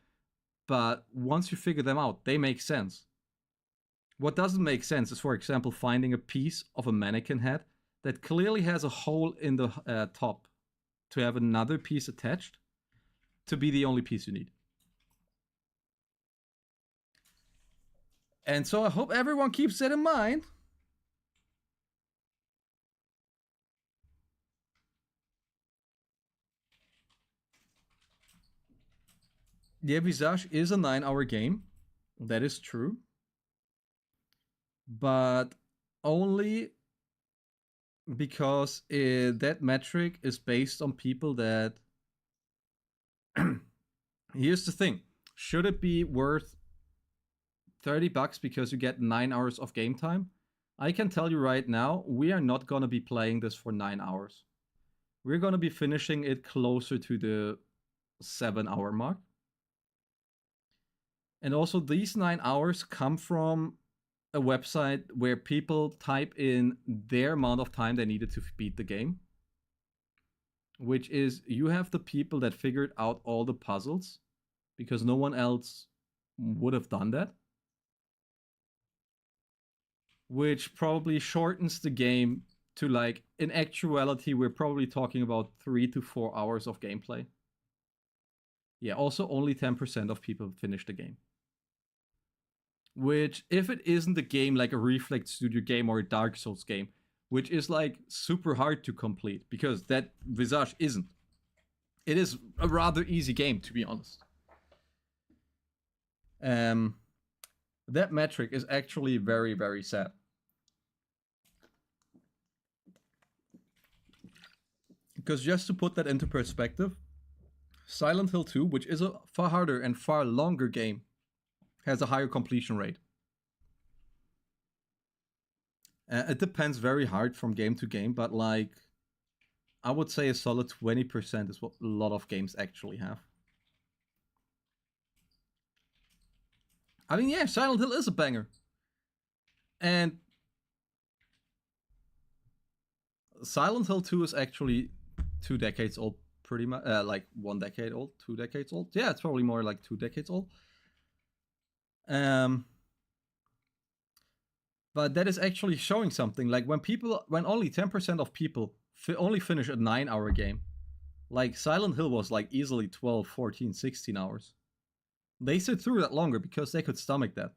But once you figure them out, they make sense. What doesn't make sense is, for example, finding a piece of a mannequin head that clearly has a hole in the top to have another piece attached to be the only piece you need. And so I hope everyone keeps that in mind. Yeah, Visage is a 9-hour game. That is true. But only because that metric is based on people that... Here's the thing. Should it be worth $30 because you get 9 hours of game time? I can tell you right now, we are not going to be playing this for 9 hours. We're going to be finishing it closer to the 7-hour mark. And also, these 9 hours come from a website where people type in their amount of time they needed to beat the game. Which is, you have the people that figured out all the puzzles, because no one else would have done that. Which probably shortens the game to, like, in actuality, we're probably talking about 3 to 4 hours of gameplay. Yeah, also only 10% of people finish the game. Which, if it isn't a game like a Reflect Studio game or a Dark Souls game, which is like super hard to complete, because that Visage isn't. It is a rather easy game, to be honest. That metric is actually very, very sad. Because just to put that into perspective, Silent Hill 2, which is a far harder and far longer game, has a higher completion rate. It depends very hard from game to game, but like, I would say a solid 20% is what a lot of games actually have. I mean, yeah, Silent Hill is a banger. And Silent Hill 2 is actually 2 decades old, pretty much. Like 1 decade old, 2 decades old. Yeah, it's probably more like 2 decades old. But that is actually showing something. Like when only 10% of people only finish a 9-hour game, like Silent Hill was like easily 12, 14, 16 hours. They sit through that longer because they could stomach that.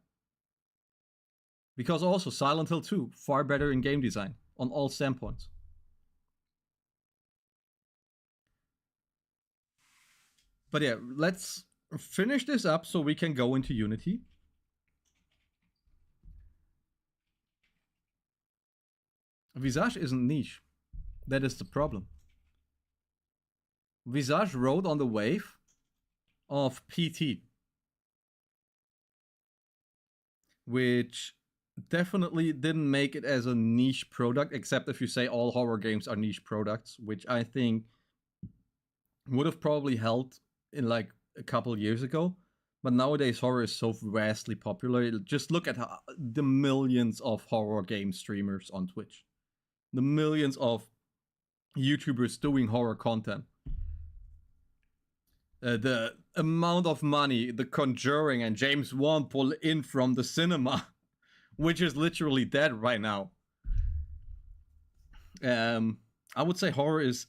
Because also Silent Hill 2, far better in game design on all standpoints. But yeah, let's finish this up so we can go into Unity. Visage isn't niche. That is the problem. Visage rode on the wave of PT, which definitely didn't make it as a niche product, except if you say all horror games are niche products, which I think would have probably helped in like a couple years ago. But nowadays, horror is so vastly popular. Just look at the millions of horror game streamers on Twitch, the millions of YouTubers doing horror content. The amount of money The Conjuring and James Wan pull in from the cinema, which is literally dead right now. I would say horror is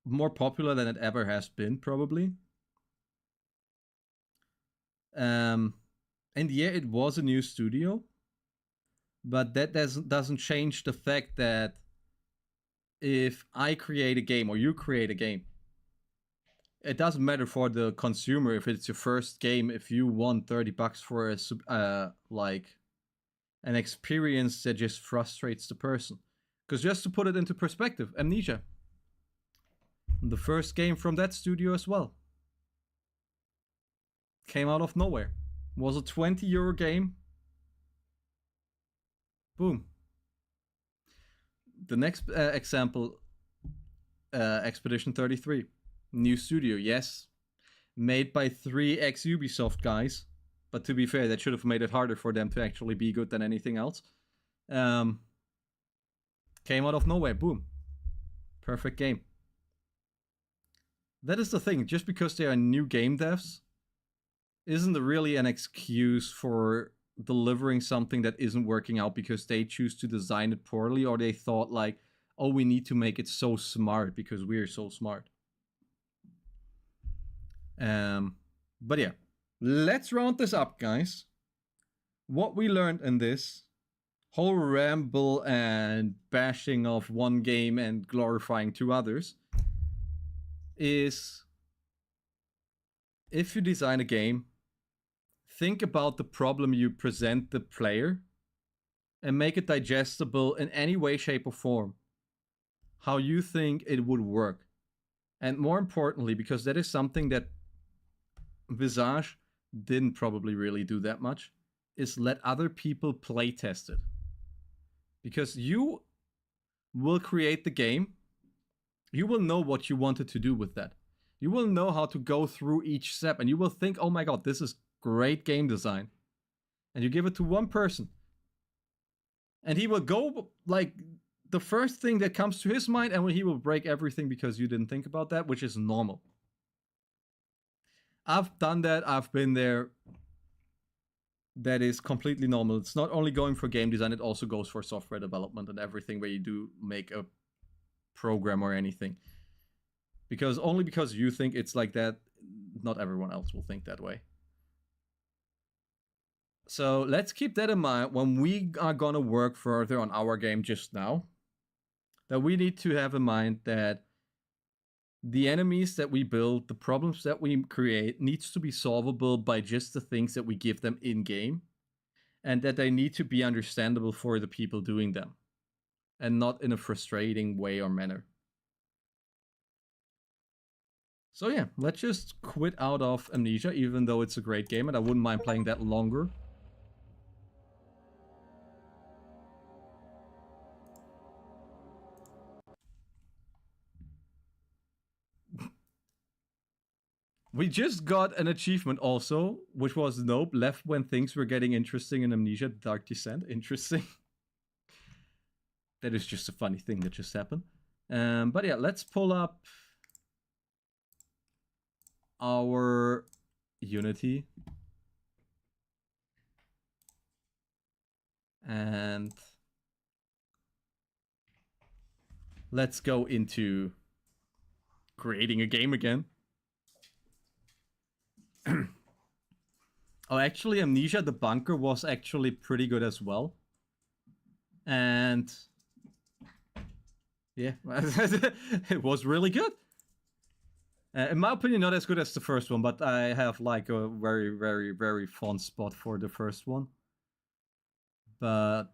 more popular than it ever has been, probably. And yeah, it was a new studio, but that doesn't change the fact that if I create a game or you create a game, it doesn't matter for the consumer if it's your first game. If you want $30 for a like an experience that just frustrates the person, because just to put it into perspective, Amnesia, the first game from that studio as well, came out of nowhere. Was a €20 game. Boom. The next example, Expedition 33. New studio, yes. Made by 3 ex-Ubisoft guys. But to be fair, that should have made it harder for them to actually be good than anything else. Came out of nowhere. Boom. Perfect game. That is the thing. Just because they are new game devs isn't really an excuse for delivering something that isn't working out because they choose to design it poorly, or they thought like, oh, we need to make it so smart because we're so smart. But yeah, let's round this up, guys. What we learned in this whole ramble and bashing of one game and glorifying 2 others is, if you design a game, think about the problem you present the player and make it digestible in any way, shape, or form. How you think it would work. And more importantly, because that is something that Visage didn't probably really do that much, is let other people play test it. Because you will create the game, you will know what you wanted to do with that. You will know how to go through each step, and you will think, oh my god, this is great game design. And you give it to one person, and he will go like the first thing that comes to his mind, and he will break everything because you didn't think about that, which is normal. I've done that, I've been there. That is completely normal. It's not only going for game design, it also goes for software development and everything where you do make a program or anything. Because only because you think it's like that, not everyone else will think that way. So let's keep that in mind when we are gonna work further on our game just now. That we need to have in mind that the enemies that we build, the problems that we create, needs to be solvable by just the things that we give them in-game. And that they need to be understandable for the people doing them. And not in a frustrating way or manner. So yeah, let's just quit out of Amnesia, even though it's a great game and I wouldn't mind playing that longer. We just got an achievement also, which was nope, left when things were getting interesting in Amnesia Dark Descent. Interesting. That is just a funny thing that just happened. But yeah, let's pull up our Unity. And let's go into creating a game again. Oh, actually, Amnesia, the bunker was actually pretty good as well. And yeah, it was really good. In my opinion, not as good as the first one, but I have like a very, very, very fond spot for the first one. But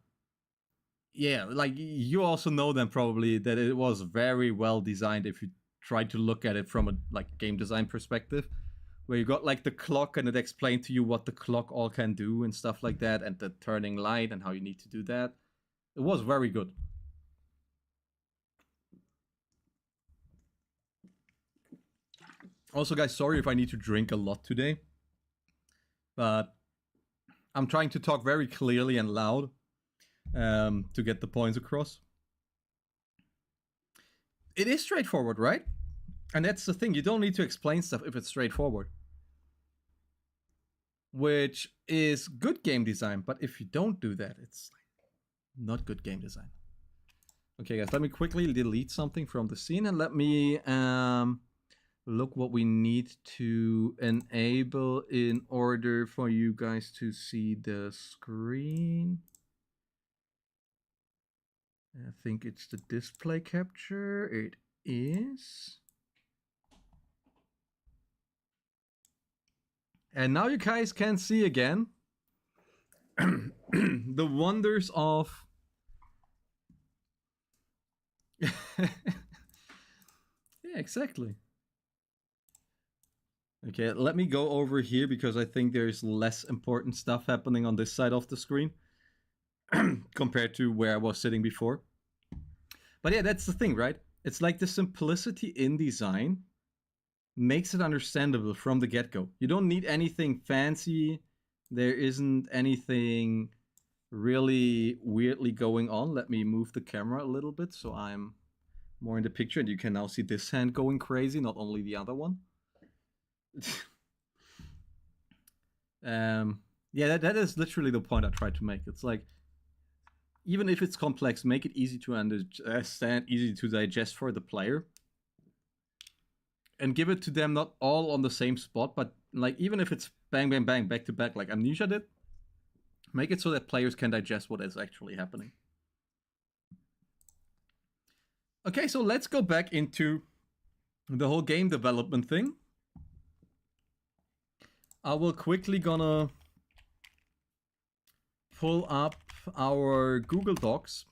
yeah, like you also know then probably that it was very well designed if you try to look at it from a like game design perspective. Where you got like the clock and it explained to you what the clock all can do and stuff like that, and the turning light and how you need to do that. It was very good. Also, guys, sorry if I need to drink a lot today. but I'm trying to talk very clearly and loud to get the points across. It is straightforward, right? And that's the thing. You don't need to explain stuff if it's straightforward. Which is good game design, but if you don't do that, it's not good game design. Okay, guys, let me quickly delete something from the scene and let me look what we need to enable in order for you guys to see the screen. I think it's the display capture. It is. And now you guys can see again the wonders of yeah, exactly. Okay, let me go over here because I think there's less important stuff happening on this side of the screen compared to where I was sitting before. But yeah, that's the thing, right? It's like the simplicity in design makes it understandable from the get-go. You don't need anything fancy. There isn't anything really weirdly going on. Let me move the camera a little bit so I'm more in the picture, and you can now see this hand going crazy, not only the other one. Yeah, that is literally the point I tried to make. It's like, even if it's complex, make it easy to understand, easy to digest for the player. And give it to them not all on the same spot, but like even if it's bang, bang, bang, back to back, like Amnesia did, make it so that players can digest what is actually happening. Okay, so let's go back into the whole game development thing. I will quickly gonna pull up our Google Docs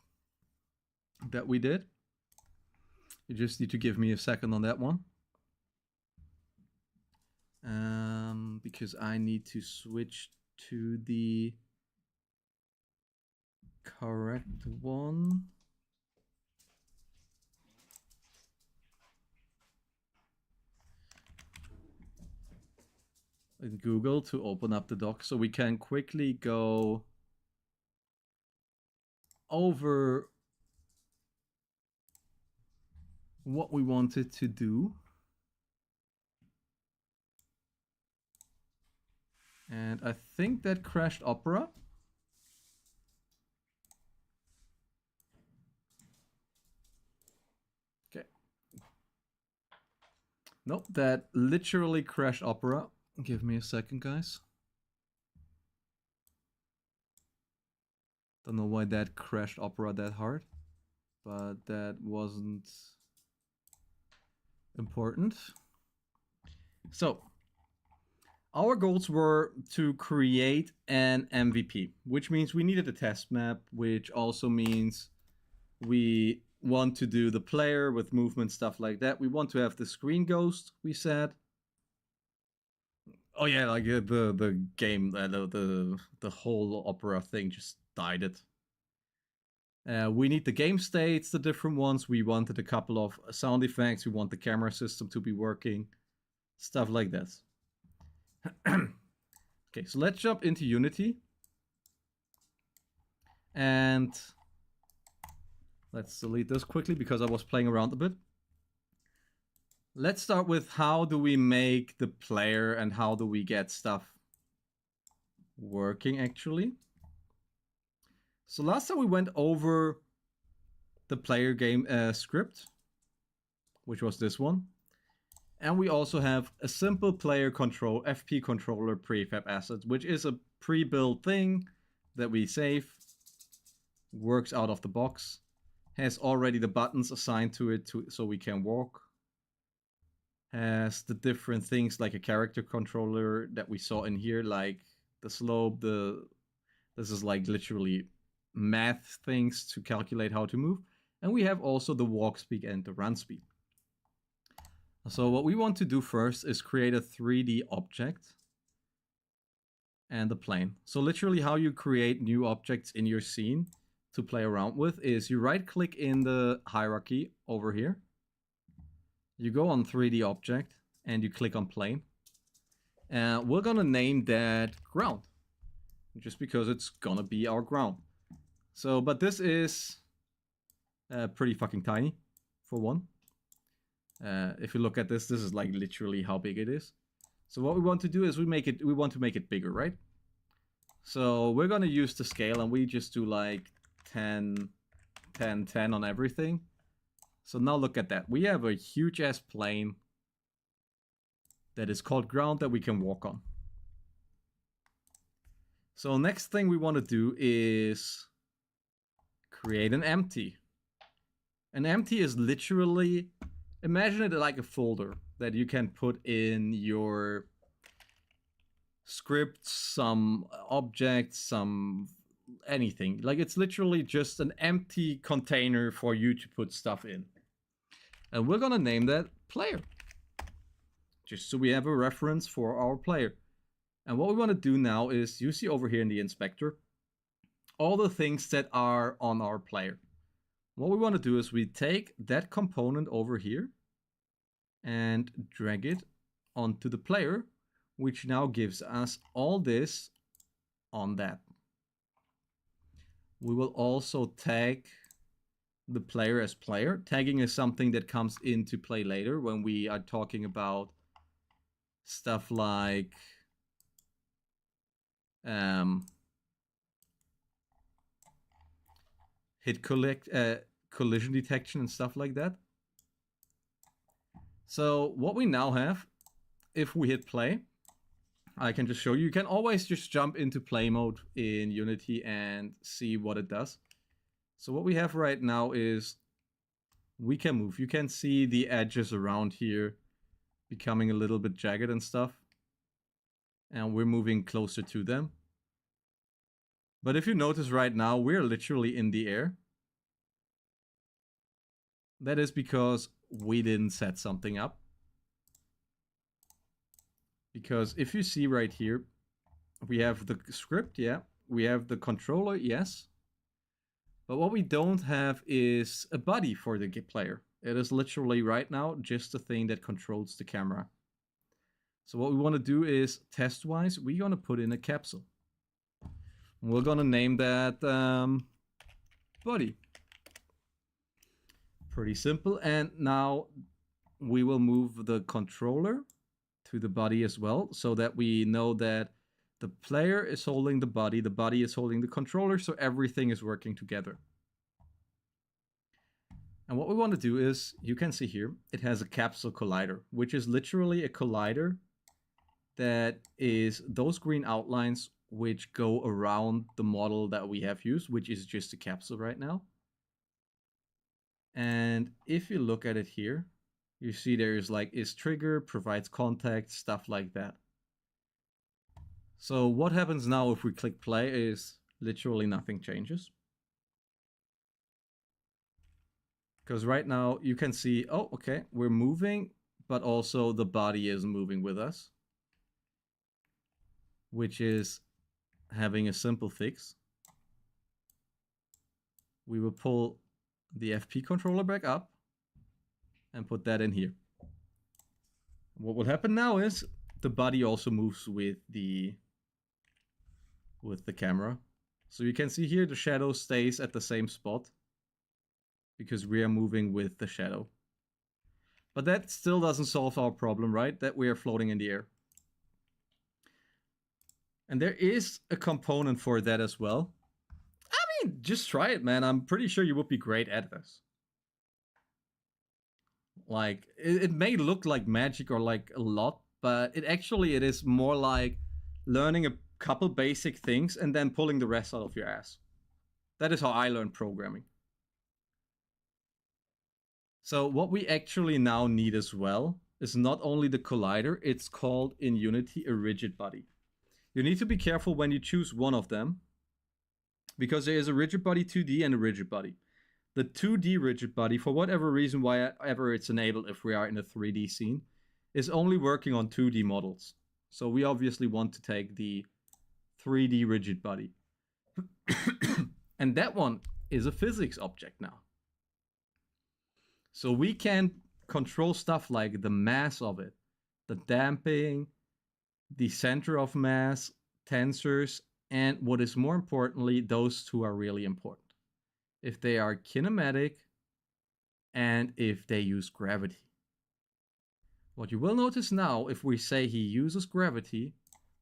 that we did. You just need to give me a second on that one. Because I need to switch to the correct one. In Google to open up the doc so we can quickly go over what we wanted to do. And I think that crashed Opera. Okay. Nope, that literally crashed Opera. Give me a second, guys. Don't know why that crashed Opera that hard, but that wasn't important. So, our goals were to create an MVP, which means we needed a test map, which also means we want to do the player with movement, stuff like that. We want to have the screen ghost, we said. Oh yeah, like the game, the whole Opera thing just died it. We need the game states, the different ones. We wanted a couple of sound effects. We want the camera system to be working. Stuff like this. Okay, so let's jump into Unity. And let's delete this quickly because I was playing around a bit. Let's start with how do we make the player and how do we get stuff working actually. So last time we went over the player game script, which was this one. And we also have a simple player control, FP controller prefab asset, which is a pre-built thing that we save, works out of the box, has already the buttons assigned to it so we can walk, has the different things like a character controller that we saw in here, like the slope, this is like literally math things to calculate how to move. And we have also the walk speed and the run speed. So what we want to do first is create a 3D object and the plane. So literally how you create new objects in your scene to play around with is you right click in the hierarchy over here. You go on 3D object and you click on plane. We're gonna name that ground, just because it's gonna be our ground. So, but this is pretty fucking tiny, for one. If you look at this is like literally how big it is. So what we want to do is we want to make it bigger, right? So we're gonna use the scale and we just do like 10, 10, 10 on everything. So now look at that. We have a huge ass plane that is called ground that we can walk on. So next thing we want to do is create an empty. An empty is literally, imagine it like a folder that you can put in your scripts, some objects, some anything. Like it's literally just an empty container for you to put stuff in. And we're gonna name that player. Just so we have a reference for our player. And what we want to do now is, you see over here in the inspector, all the things that are on our player. What we want to do is we take that component over here and drag it onto the player, which now gives us all this on that. We will also tag the player as player. Tagging is something that comes into play later when we are talking about stuff like hit collision detection and stuff like that. So what we now have, if we hit play, I can just show you. You can always just jump into play mode in Unity and see what it does. So what we have right now is we can move. You can see the edges around here becoming a little bit jagged and stuff. And we're moving closer to them. But if you notice right now, we're literally in the air. That is because we didn't set something up. Because if you see right here, we have the script, yeah. We have the controller, yes. But what we don't have is a body for the player. It is literally right now just the thing that controls the camera. So what we want to do is, test-wise, we're going to put in a capsule. We're going to name that body. Pretty simple. And now we will move the controller to the body as well, so that we know that the player is holding the body is holding the controller, so everything is working together. And what we want to do is, you can see here, it has a capsule collider, which is literally a collider that is those green outlines which go around the model that we have used, which is just a capsule right now. And if you look at it here, you see there's like is trigger, provides contact, stuff like that. So what happens now if we click play is literally nothing changes. Because right now you can see, oh, okay, we're moving, but also the body is moving with us, which is having a simple fix. We will pull the FP controller back up and put that in here. What will happen now is the body also moves with the camera. So you can see here the shadow stays at the same spot because we are moving with the shadow. But that still doesn't solve our problem, right? That we are floating in the air. And there is a component for that as well. I mean, just try it, man. I'm pretty sure you would be great at this. Like, it may look like magic or like a lot, but it is more like learning a couple basic things and then pulling the rest out of your ass. That is how I learned programming. So what we actually now need as well is not only the collider, it's called in Unity a rigid body. You need to be careful when you choose one of them, because there is a rigid body 2D and a rigid body. The 2D rigid body, for whatever reason, whenever it's enabled if we are in a 3D scene, is only working on 2D models. So we obviously want to take the 3D rigid body. And that one is a physics object now. So we can control stuff like the mass of it, the damping, the center of mass, tensors, and what is more importantly, those two are really important. If they are kinematic and if they use gravity. What you will notice now, if we say he uses gravity,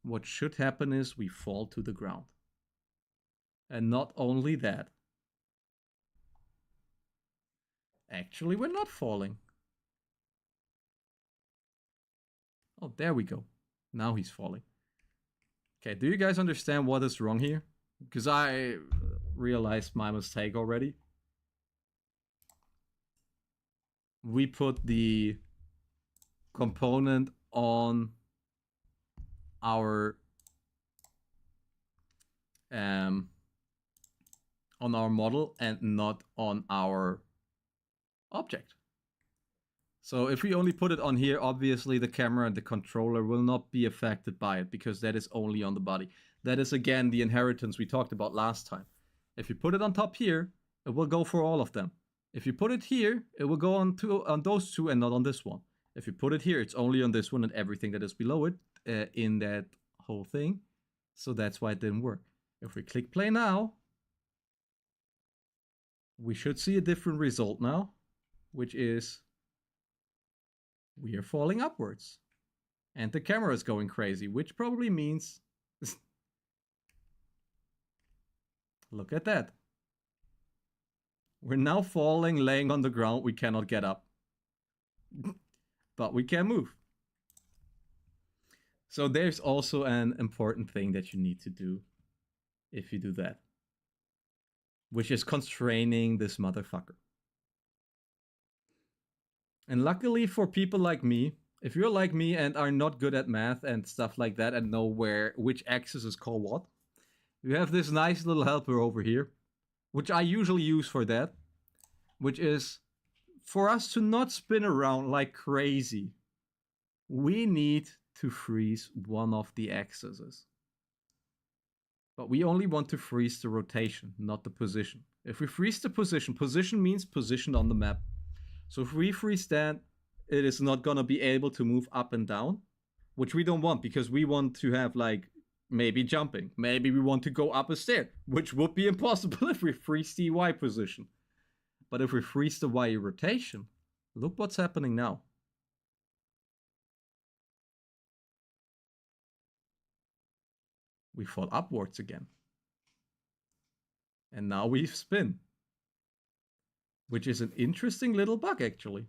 what should happen is we fall to the ground. And not only that, actually we're not falling. Oh, there we go. Now he's falling. Okay, do you guys understand what is wrong here? Because I realized my mistake already. We put the component on our model and not on our object. So if we only put it on here, obviously the camera and the controller will not be affected by it because that is only on the body. That is again the inheritance we talked about last time. If you put it on top here, it will go for all of them. If you put it here, it will go on those two and not on this one. If you put it here, it's only on this one and everything that is below it in that whole thing. So that's why it didn't work. If we click play now, we should see a different result now, which is we are falling upwards. And the camera is going crazy, which probably means... Look at that. We're now falling, laying on the ground. We cannot get up. But we can move. So there's also an important thing that you need to do if you do that, which is constraining this motherfucker. And luckily for people like me, if you're like me and are not good at math and stuff like that and know which axis is called what, you have this nice little helper over here, which I usually use for that, which is for us to not spin around like crazy. We need to freeze one of the axes. But we only want to freeze the rotation, not the position. If we freeze the position means positioned on the map. So if we freeze that, it is not gonna be able to move up and down, which we don't want because we want to have like maybe jumping. Maybe we want to go up a stair, which would be impossible if we freeze the Y position. But if we freeze the Y rotation, look what's happening now. We fall upwards again. And now we spin. Which is an interesting little bug, actually.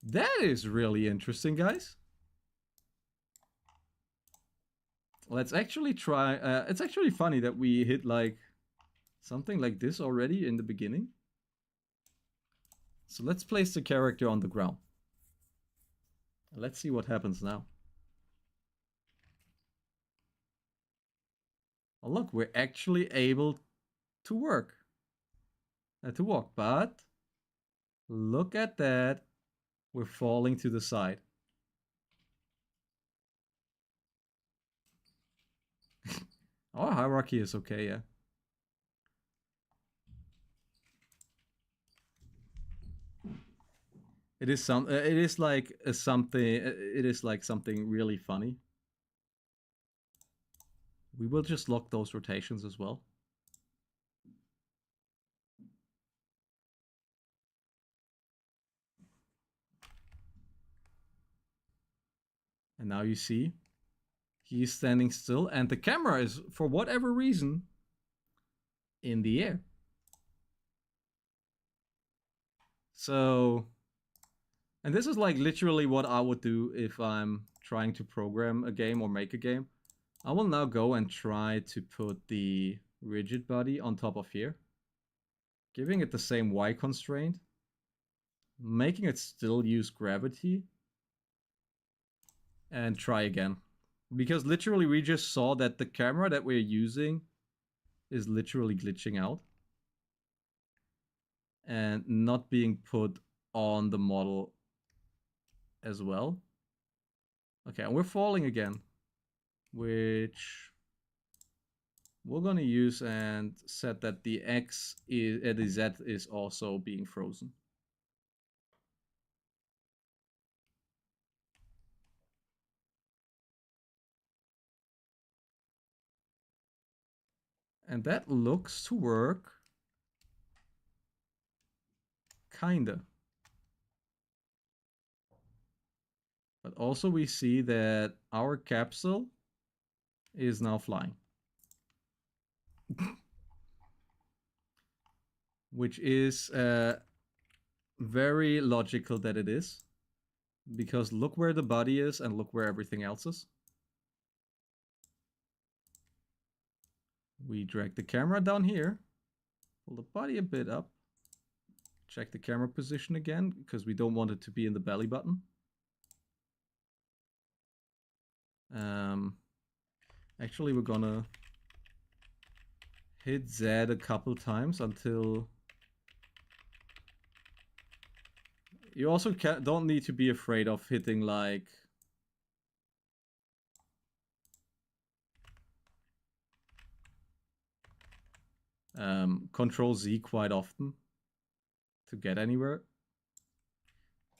That is really interesting, guys. Let's actually try... it's actually funny that we hit like something like this already in the beginning. So let's place the character on the ground. Let's see what happens now. Oh, look, we're actually able to walk, but look at that. We're falling to the side. Our hierarchy is okay, yeah. It is like something really funny. We will just lock those rotations as well. And now you see, he's standing still and the camera is, for whatever reason, in the air. So, and this is like literally what I would do if I'm trying to program a game or make a game. I will now go and try to put the rigid body on top of here, giving it the same Y constraint, making it still use gravity, and try again. Because literally we just saw that the camera that we're using is literally glitching out and not being put on the model as well. Okay, and we're falling again, which we're gonna use and set that the X is the Z is also being frozen. And that looks to work. Kinda. But also we see that our capsule is now flying. Which is very logical that it is. Because look where the body is and look where everything else is. We drag the camera down here. Pull the body a bit up. Check the camera position again, because we don't want it to be in the belly button. Actually, we're gonna hit Z a couple times until... You also don't need to be afraid of hitting like... Control Z quite often to get anywhere.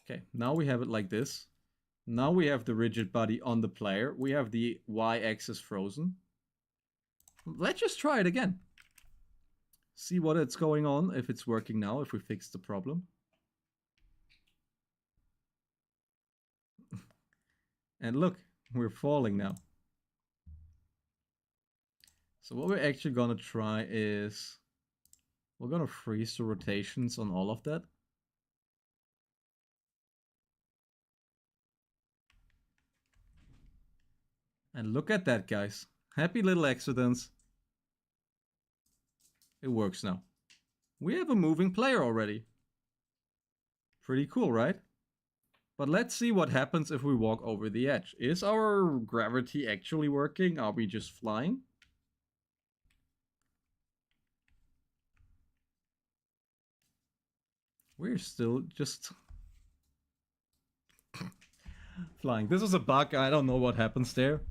Okay, now we have it like this. Now we have the rigid body on the player. We have the Y-axis frozen. Let's just try it again. See what it's going on, if it's working now, if we fix the problem. And look, we're falling now. So what we're actually gonna try is... We're gonna freeze the rotations on all of that. And look at that, guys. Happy little accidents. It works now. We have a moving player already. Pretty cool, right? But let's see what happens if we walk over the edge. Is our gravity actually working? Are we just flying? We're still just flying. This is a bug. I don't know what happens there.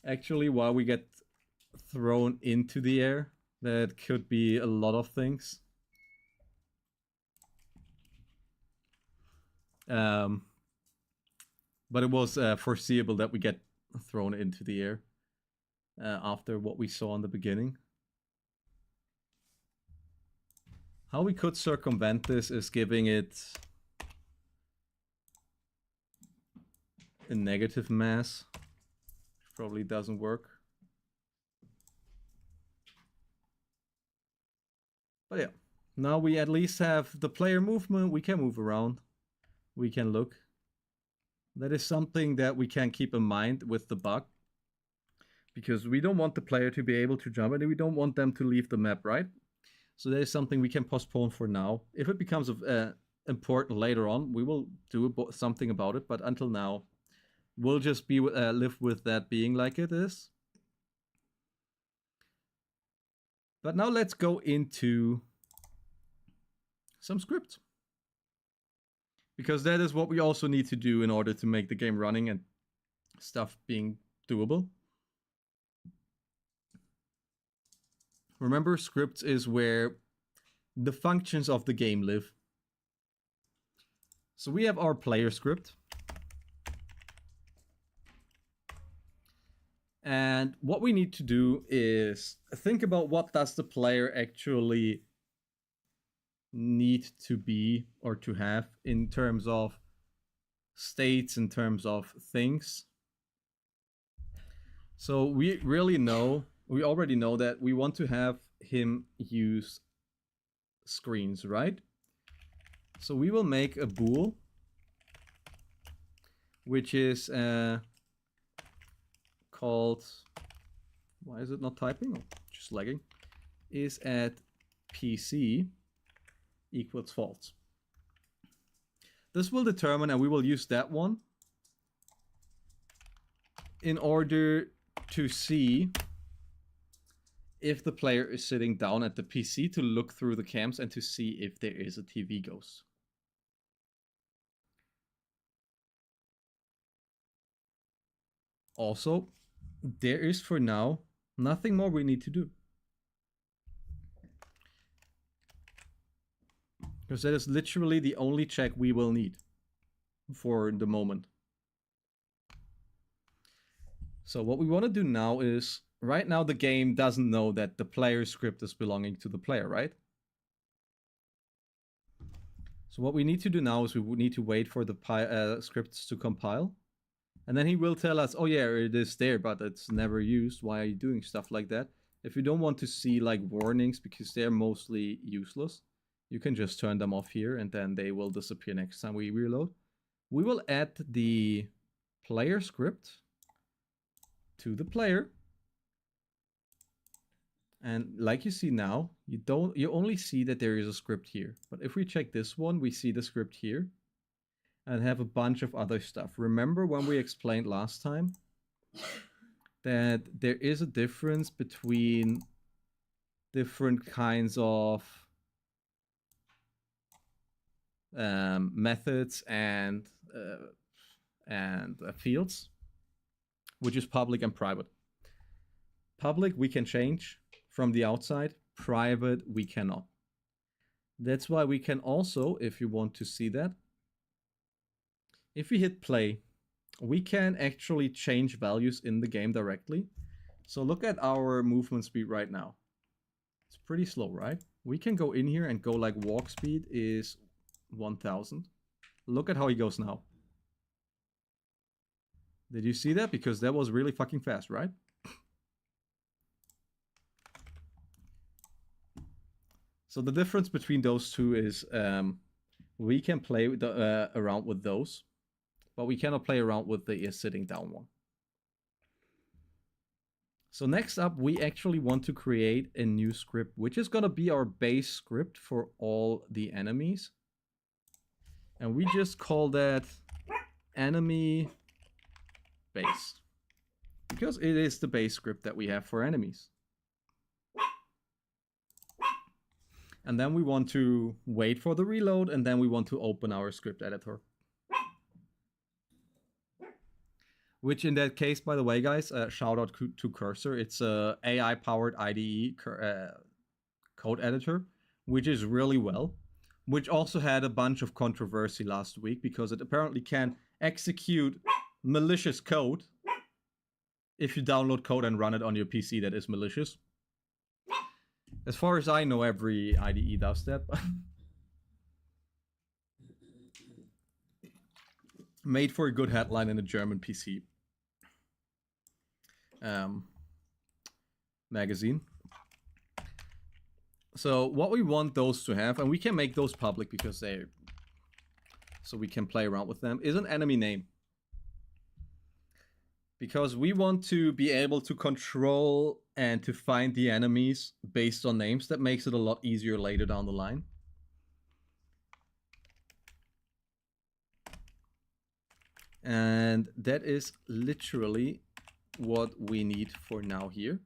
Actually, while we get thrown into the air, that could be a lot of things. But it was foreseeable that we get thrown into the air after what we saw in the beginning. How we could circumvent this is giving it a negative mass. Which probably doesn't work. But yeah, now we at least have the player movement. We can move around. We can look. That is something that we can keep in mind with the bug. Because we don't want the player to be able to jump and we don't want them to leave the map, right? So that is something we can postpone for now. If it becomes important later on, we will do something about it. But until now, we'll just be live with that being like it is. But now let's go into some script. Because that is what we also need to do in order to make the game running and stuff being doable. Remember, scripts is where the functions of the game live. So we have our player script. And what we need to do is think about what does the player actually need to be or to have in terms of states, in terms of things. So we already know that we want to have him use screens, right? So we will make a bool, which is called, why is it not typing? Oh, just lagging. Is at PC equals false. This will determine, and we will use that one in order to see if the player is sitting down at the PC to look through the cams and to see if there is a TV ghost. Also, there is for now nothing more we need to do. Because that is literally the only check we will need for the moment. So what we want to do now is right now the game doesn't know that the player script is belonging to the player, right? So what we need to do now is we need to wait for the scripts to compile. And then he will tell us, oh yeah, it is there, but it's never used. Why are you doing stuff like that? If you don't want to see like warnings because they're mostly useless, you can just turn them off here and then they will disappear next time we reload. We will add the player script to the player. And like you see now, you only see that there is a script here. But if we check this one, we see the script here and have a bunch of other stuff. Remember when we explained last time that there is a difference between different kinds of methods and fields, which is public and private. Public we can change from the outside, private we cannot. That's why we can also, if you want to see that, if we hit play, we can actually change values in the game directly. So look at our movement speed right now. It's pretty slow, right? We can go in here and go like walk speed is 1000. Look at how he goes now. Did you see that? Because that was really fucking fast, right? So the difference between those two is we can play with around with those, but we cannot play around with the sitting down one. So next up, we actually want to create a new script, which is going to be our base script for all the enemies. And we just call that enemy base, because it is the base script that we have for enemies. And then we want to wait for the reload, and then we want to open our script editor. Which in that case, by the way, guys, shout out to Cursor. It's a AI-powered IDE code editor, which is really well. Which also had a bunch of controversy last week because it apparently can execute malicious code if you download code and run it on your PC that is malicious. As far as I know, every IDE does that. Made for a good headline in a German PC magazine. So what we want those to have, and we can make those public because so we can play around with them, is an enemy name. Because we want to be able to control and to find the enemies based on names. That makes it a lot easier later down the line. And that is literally what we need for now here.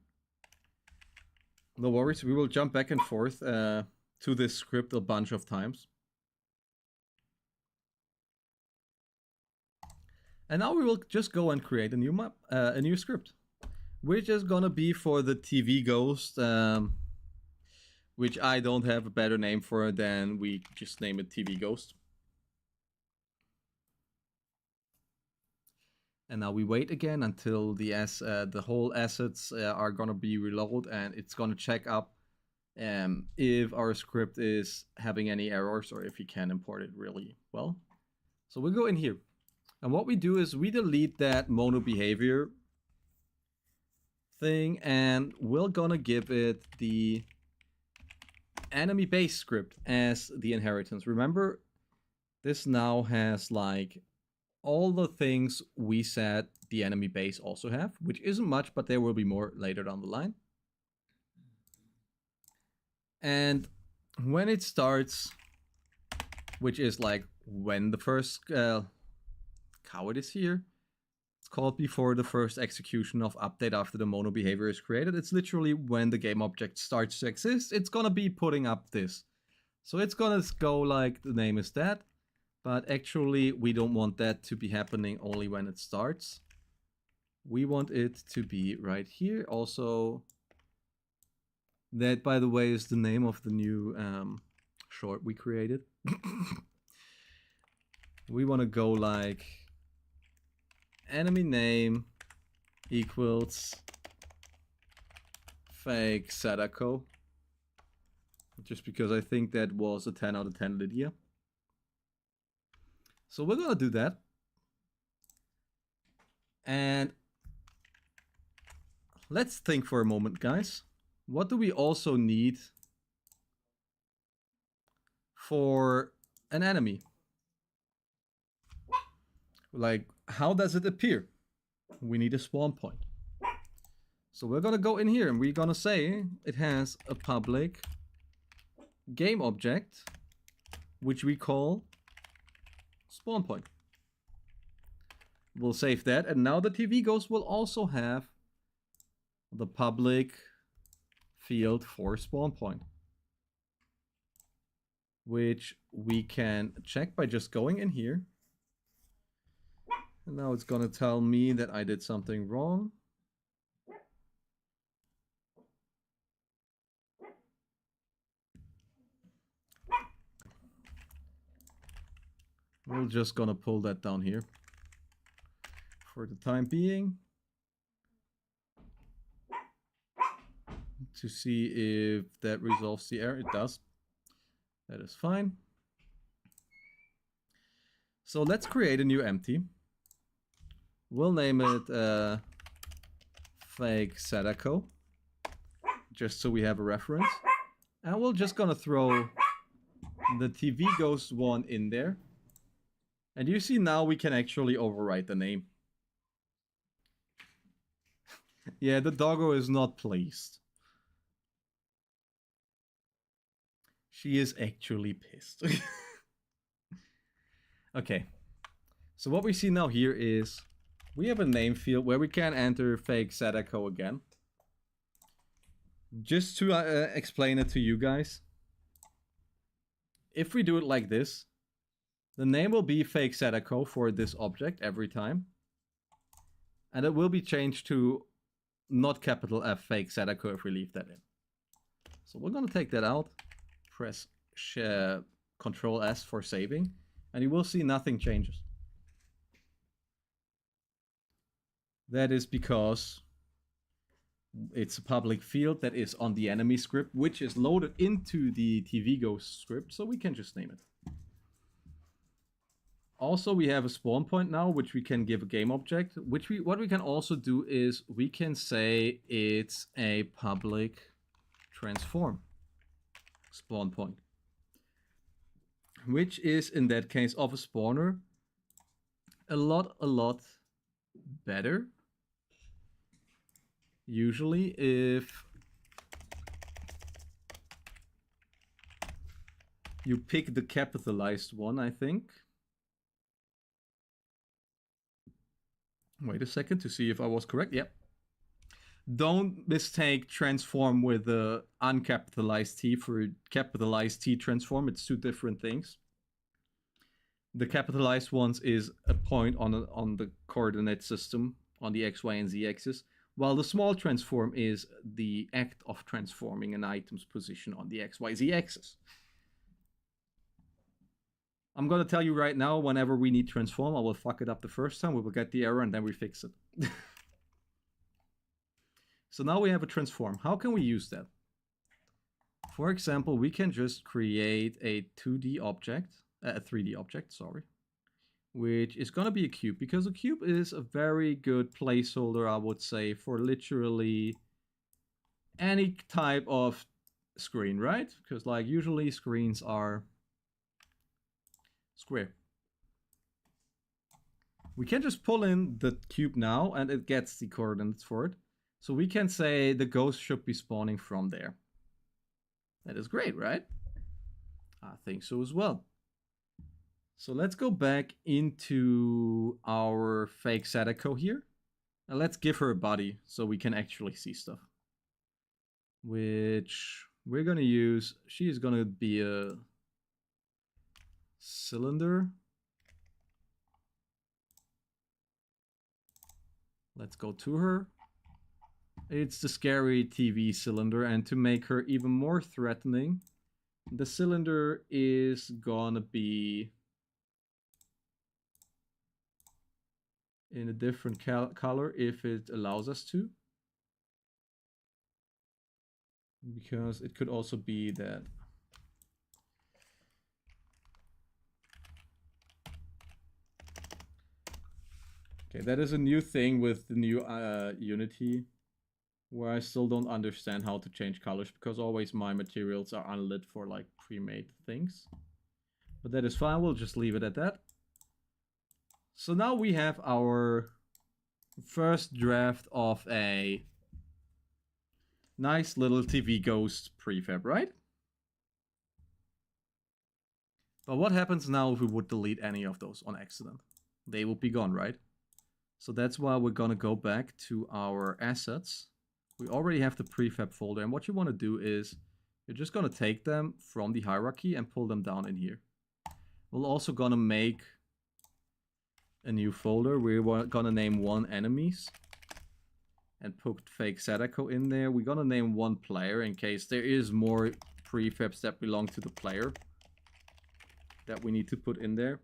No worries, we will jump back and forth to this script a bunch of times. And now we will just go and create a new map, a new script, which is gonna be for the TV Ghost, which I don't have a better name for than we just name it TV Ghost. And now we wait again until the whole assets are gonna be reloaded, and it's gonna check up if our script is having any errors or if we can import it really well. So we'll go in here. And what we do is we delete that mono behavior thing, and we're gonna give it the enemy base script as the inheritance. Remember, this now has like all the things we said the enemy base also have, which isn't much, but there will be more later down the line. And when it starts, which is like when the first coward is here, it's called before the first execution of update after the mono behavior is created. It's literally when the game object starts to exist, it's gonna be putting up this. So it's gonna go like the name is that, but actually we don't want that to be happening only when it starts. We want it to be right here. Also, that, by the way, is the name of the new short we created. We want to go like enemy name equals fake Sadako. Just because I think that was a 10 out of 10 Lydia. So we're gonna do that. And let's think for a moment, guys. What do we also need for an enemy? Like, how does it appear? We need a spawn point. So we're gonna go in here and we're gonna say it has a public game object, which we call spawn point. We'll save that, and now the TV Ghost will also have the public field for spawn point, which we can check by just going in here. And now it's gonna tell me that I did something wrong. We're just gonna pull that down here for the time being to see if that resolves the error. It does. That is fine. So let's create a new empty. We'll name it fake Sadako, just so we have a reference. And we're just gonna throw the TV Ghost one in there. And you see now we can actually overwrite the name. Yeah, the doggo is not pleased. She is actually pissed. Okay. So what we see now here is we have a name field where we can enter fake Sadako again. Just to explain it to you guys. If we do it like this, the name will be fake Sadako for this object every time. And it will be changed to not capital F fake Sadako if we leave that in. So we're going to take that out. Press Control S for saving. And you will see nothing changes. That is because it's a public field that is on the enemy script, which is loaded into the TV Ghost script, so we can just name it. Also, we have a spawn point now, which we can give a game object. What we can also do is we can say it's a public transform spawn point, which is in that case of a spawner a lot better. Usually, if you pick the capitalized one, I think. Wait a second to see if I was correct. Yep. Don't mistake transform with the uncapitalized T for capitalized T transform. It's two different things. The capitalized ones is a point on the coordinate system on the X, Y, and Z axis, while the small transform is the act of transforming an item's position on the X, Y, Z axis. I'm going to tell you right now, whenever we need transform, I will fuck it up the first time. We will get the error and then we fix it. So now we have a transform. How can we use that? For example, we can just create a 2D object, a 3D object, sorry, which is going to be a cube, because a cube is a very good placeholder, I would say, for literally any type of screen, right? Because like usually screens are square. We can just pull in the cube now and it gets the coordinates for it. So we can say the ghost should be spawning from there. That is great, right? I think so as well. So let's go back into our fake Sadako here. And let's give her a body so we can actually see stuff. Which we're going to use. She is going to be a cylinder. Let's go to her. It's the scary TV cylinder, and to make her even more threatening, the cylinder is gonna be in a different color if it allows us to. Because it could also be that... Okay, that is a new thing with the new Unity, where I still don't understand how to change colors, because always my materials are unlit for like pre-made things. But that is fine, we'll just leave it at that. So now we have our first draft of a nice little TV Ghost prefab, right? But what happens now if we would delete any of those on accident? They will be gone, right? So that's why we're gonna go back to our assets. We already have the prefab folder, and what you want to do is you're just gonna take them from the hierarchy and pull them down in here. We're also gonna make a new folder. We're gonna name one enemies and put fake Sadako in there. We're gonna name one player in case there is more prefabs that belong to the player that we need to put in there.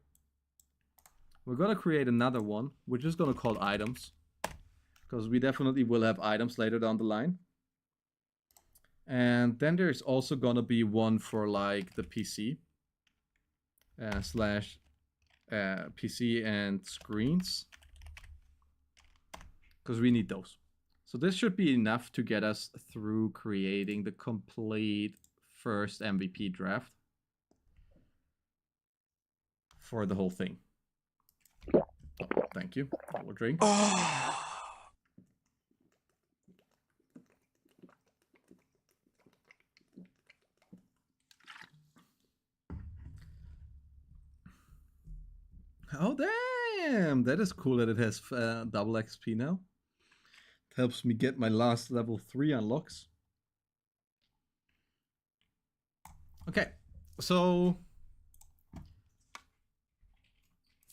We're gonna create another one. We're just gonna call items, because we definitely will have items later down the line. And then there's also gonna be one for like the PC slash PC and screens, because we need those. So this should be enough to get us through creating the complete first MVP draft for the whole thing. Oh, thank you. We'll drink. Oh, damn! That is cool that it has double XP now. It helps me get my last level 3 unlocks. Okay, so...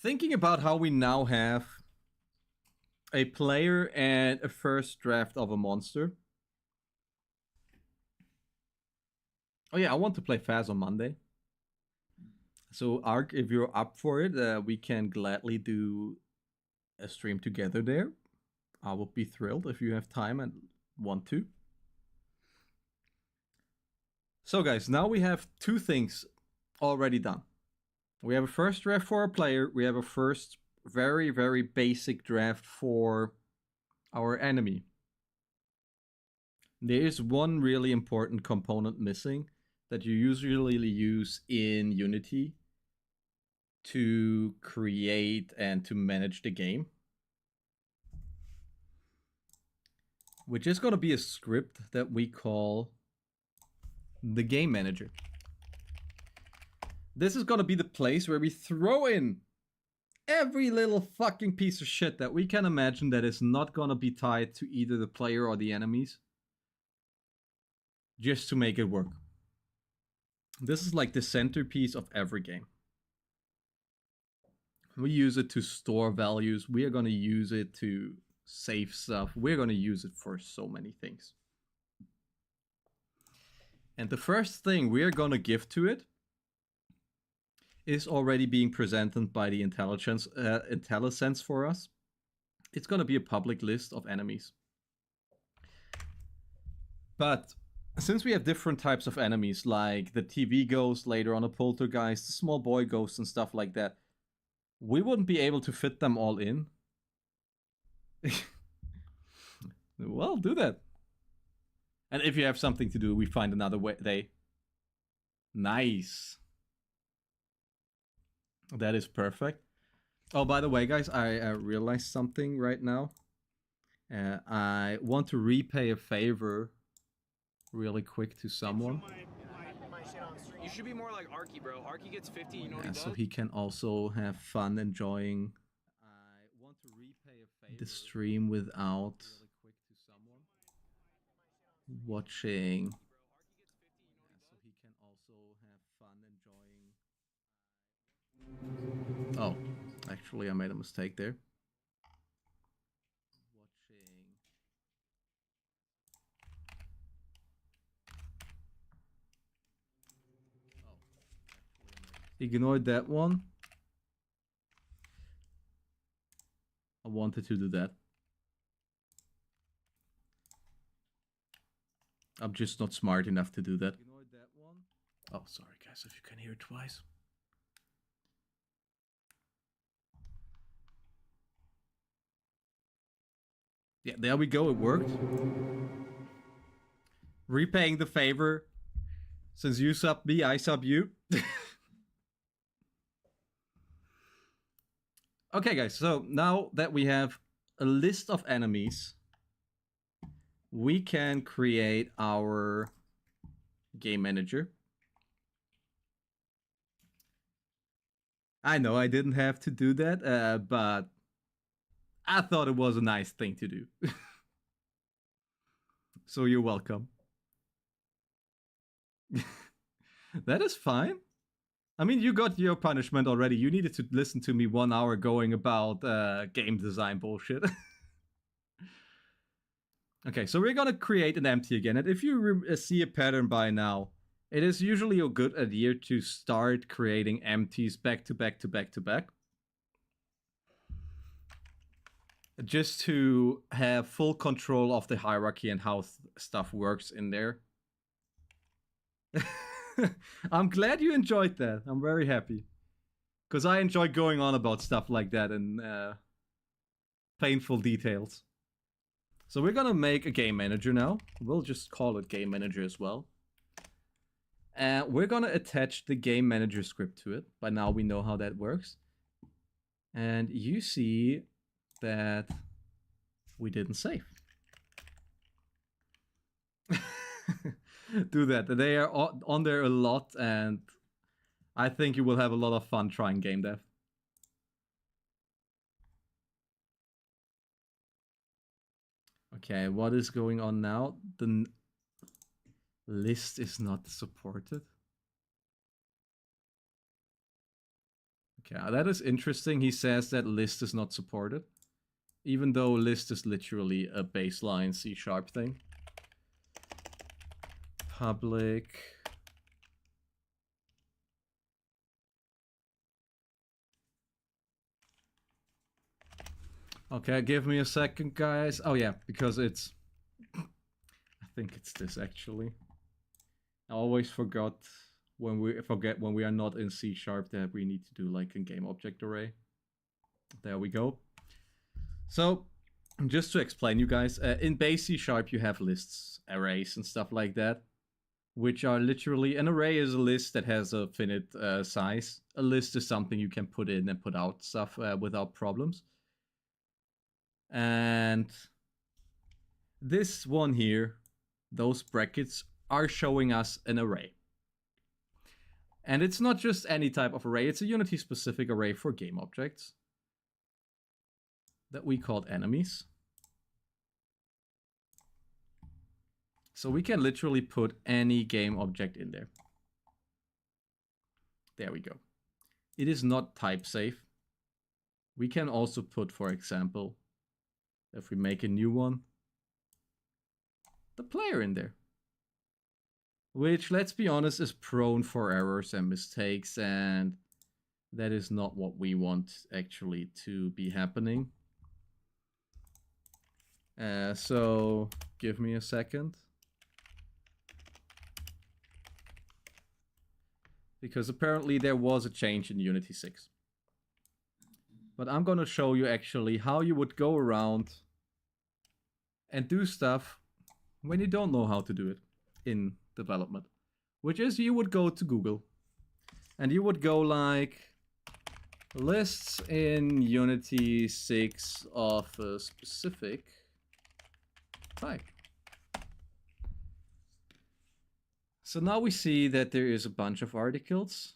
thinking about how we now have a player and a first draft of a monster. Oh yeah, I want to play Faz on Monday. So Ark, if you're up for it, we can gladly do a stream together there. I will be thrilled if you have time and want to. So guys, now we have two things already done. We have a first draft for our player. We have a first very, very basic draft for our enemy. There is one really important component missing that you usually use in Unity to create and to manage the game, which is going to be a script that we call the Game Manager. This is going to be the place where we throw in every little fucking piece of shit that we can imagine that is not going to be tied to either the player or the enemies, just to make it work. This is like the centerpiece of every game. We use it to store values. We are going to use it to save stuff. We're going to use it for so many things. And the first thing we are going to give to it is already being presented by the IntelliSense for us. It's going to be a public list of enemies. But since we have different types of enemies, like the TV ghost, later on a poltergeist, the small boy ghost and stuff like that, we wouldn't be able to fit them all in. Well, do that. And if you have something to do, we find another way. Nice. That is perfect. Oh, by the way, guys, I realized something right now. I want to repay a favor really quick to someone. You should be more like Arky, bro. Arky gets 50, you know what he does? So he can also have fun enjoying the stream without watching. So he can also have fun enjoying. Oh, actually I made a mistake there. Ignored that one. I wanted to do that. I'm just not smart enough to do that. Ignore that one. Oh, sorry guys, if you can hear it twice. Yeah, there we go, it worked. Repaying the favor. Since you sub me, I sub you. Okay, guys, so now that we have a list of enemies, we can create our game manager. I know I didn't have to do that, but I thought it was a nice thing to do. So you're welcome. That is fine. I mean, you got your punishment already. You needed to listen to me 1 hour going about game design bullshit. Okay, so we're gonna create an empty again. And if you see a pattern by now, it is usually a good idea to start creating empties back to back to back to back. Just to have full control of the hierarchy and how stuff works in there. I'm glad you enjoyed that. I'm very happy. Because I enjoy going on about stuff like that in painful details. So we're gonna make a game manager now. We'll just call it game manager as well. And we're gonna attach the game manager script to it. By now we know how that works. And you see that we didn't save. Do that. They are on there a lot, and I think you will have a lot of fun trying game dev. Okay, what is going on now? The list is not supported. Okay, that is interesting. He says that list is not supported, even though list is literally a baseline C# thing. Public. Okay, give me a second, guys. Oh yeah, because it's... I think it's this, actually. I always forget when we are not in C# that we need to do like a game object array. There we go. So, just to explain you guys, in base C# you have lists, arrays, and stuff like that, which are literally... An array is a list that has a finite size. A list is something you can put in and put out stuff without problems. And this one here, those brackets, are showing us an array. And it's not just any type of array, it's a Unity specific array for game objects that we called enemies. So we can literally put any game object in there. There we go. It is not type safe. We can also put, for example, if we make a new one, the player in there. Which, let's be honest, is prone for errors and mistakes, and that is not what we want actually to be happening. So, give me a second. Because apparently there was a change in Unity 6. But I'm going to show you actually how you would go around and do stuff when you don't know how to do it in development. Which is, you would go to Google and you would go like lists in Unity 6 of a specific type. So now we see that there is a bunch of articles,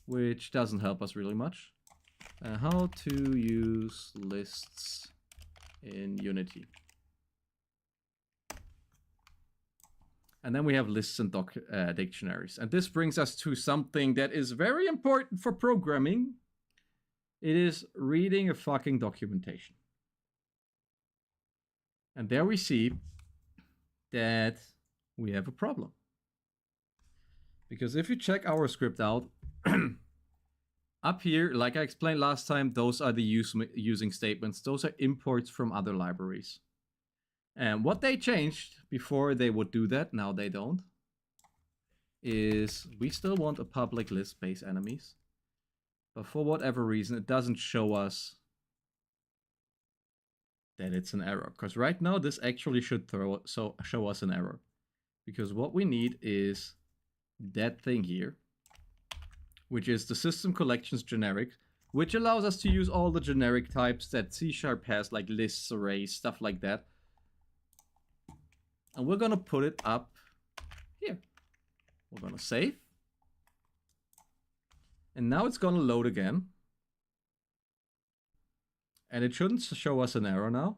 which doesn't help us really much. How to use lists in Unity. And then we have lists and dictionaries. And this brings us to something that is very important for programming. It is reading a fucking documentation. And there we see that we have a problem. Because if you check our script out, up here, like I explained last time, those are the using statements. Those are imports from other libraries. And what they changed before they would do that, now they don't, is we still want a public list base enemies. But for whatever reason, it doesn't show us that it's an error. Because right now, this actually should show us an error. Because what we need is that thing here, which is the system collections generic, which allows us to use all the generic types that C# has, like lists, arrays, stuff like that. And we're gonna put it up here. We're gonna save. And now it's gonna load again. And it shouldn't show us an error now.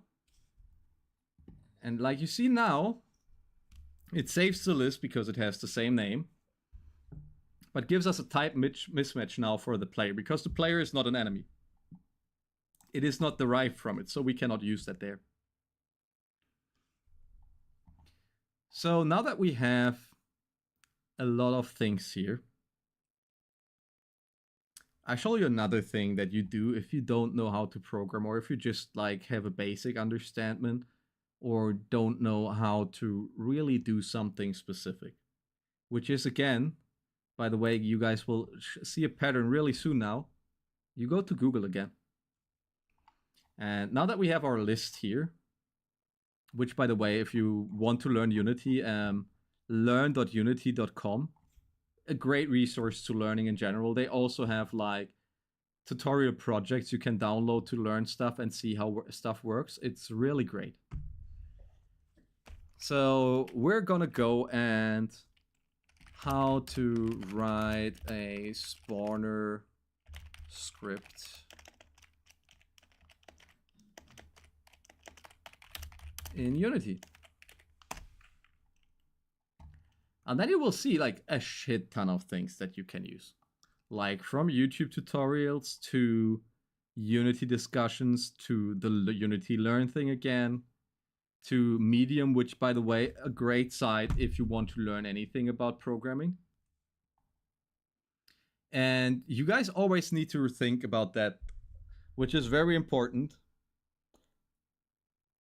And like you see now, it saves the list because it has the same name. But gives us a type mismatch now for the player, because the player is not an enemy. It is not derived from it, so we cannot use that there. So now that we have a lot of things here, I show you another thing that you do if you don't know how to program, or if you just like have a basic understanding or don't know how to really do something specific, which is, again, by the way, you guys will see a pattern really soon now. You go to Google again. And now that we have our list here, which, by the way, if you want to learn Unity, learn.unity.com, a great resource to learning in general. They also have like tutorial projects you can download to learn stuff and see how stuff works. It's really great. So we're gonna go and how to write a spawner script in Unity. And then you will see like a shit ton of things that you can use. Like from YouTube tutorials to Unity discussions to the Unity Learn thing again, to Medium, which, by the way, a great site if you want to learn anything about programming. And you guys always need to think about that, which is very important.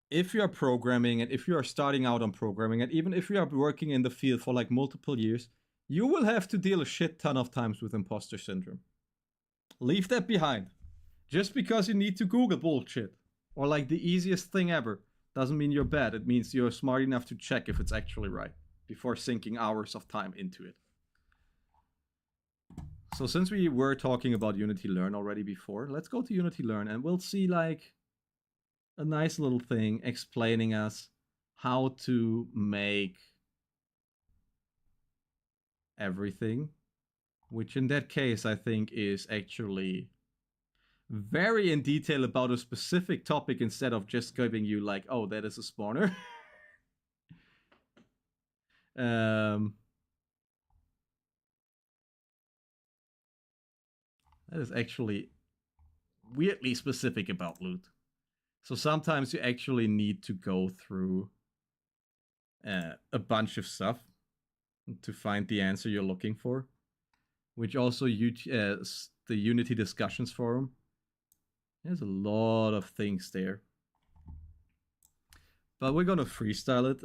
If you are programming, and if you are starting out on programming, and even if you are working in the field for like multiple years, you will have to deal a shit ton of times with imposter syndrome. Leave that behind. Just because you need to Google bullshit, or like the easiest thing ever, doesn't mean you're bad. It means you're smart enough to check if it's actually right before sinking hours of time into it. So since we were talking about Unity Learn already before, let's go to Unity Learn and we'll see like a nice little thing explaining us how to make everything, which in that case I think is actually very in detail about a specific topic instead of just giving you like, oh, that is a spawner. That is actually weirdly specific about loot. So sometimes you actually need to go through a bunch of stuff to find the answer you're looking for, which also the Unity discussions forum. There's a lot of things there. But we're going to freestyle it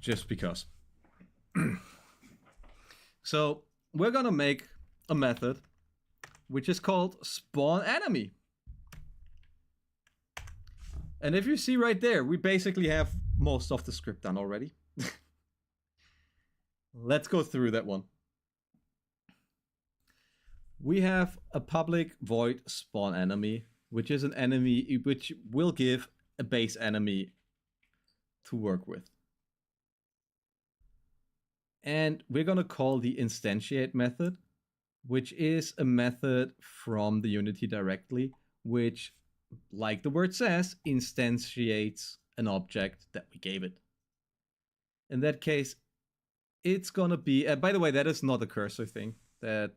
just because. So we're going to make a method which is called spawn enemy. And if you see right there, we basically have most of the script done already. Let's go through that one. We have a public void spawn enemy, which is an enemy which will give a base enemy to work with. And we're going to call the instantiate method, which is a method from the Unity directly, which, like the word says, instantiates an object that we gave it. In that case, it's going to be... by the way, that is not a cursor thing. That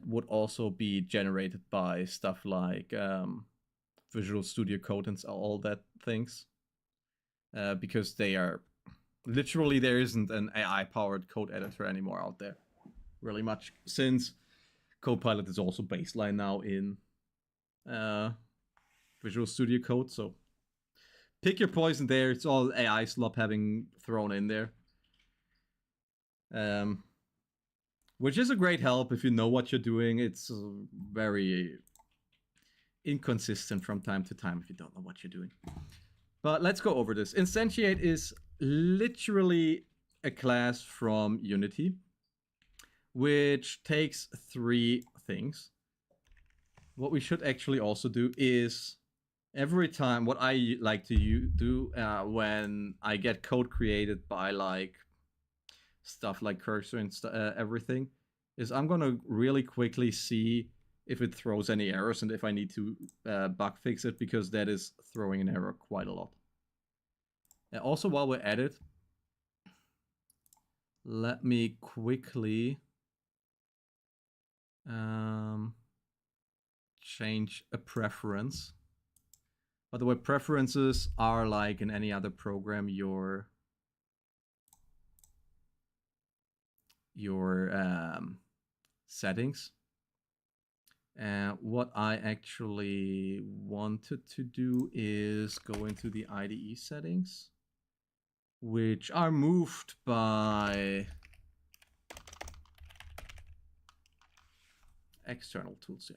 would also be generated by stuff like Visual Studio Code and all that things. Because they are... Literally, there isn't an AI-powered code editor anymore out there. Really much. Since Copilot is also baseline now in Visual Studio Code. So pick your poison there. It's all AI slop having thrown in there. Which is a great help if you know what you're doing. It's very inconsistent from time to time if you don't know what you're doing. But let's go over this. Instantiate is literally a class from Unity, which takes 3 things. What we should actually also do is every time, what I like to do when I get code created by like stuff like cursor and everything, is I'm gonna really quickly see if it throws any errors and if I need to bug fix it, because that is throwing an error quite a lot. And also, while we're at it, let me quickly change a preference. By the way, preferences are like in any other program, your settings. And what I actually wanted to do is go into the IDE settings, which are moved by external tools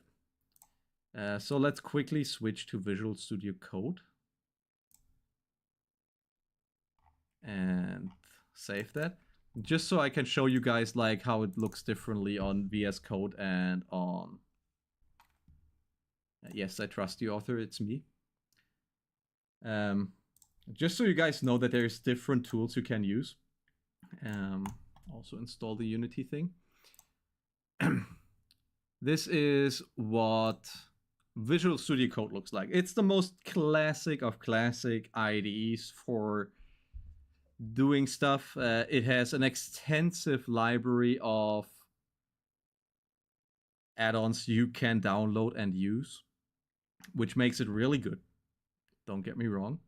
here. So let's quickly switch to Visual Studio Code and save that, just so I can show you guys like how it looks differently on VS Code and on Yes, I Trust You Author, it's me. Just so you guys know that there's different tools you can use. Also install the Unity thing. This is what Visual Studio Code looks like. It's the most classic of classic IDEs for doing stuff. It has an extensive library of add-ons you can download and use, which makes it really good. Don't get me wrong.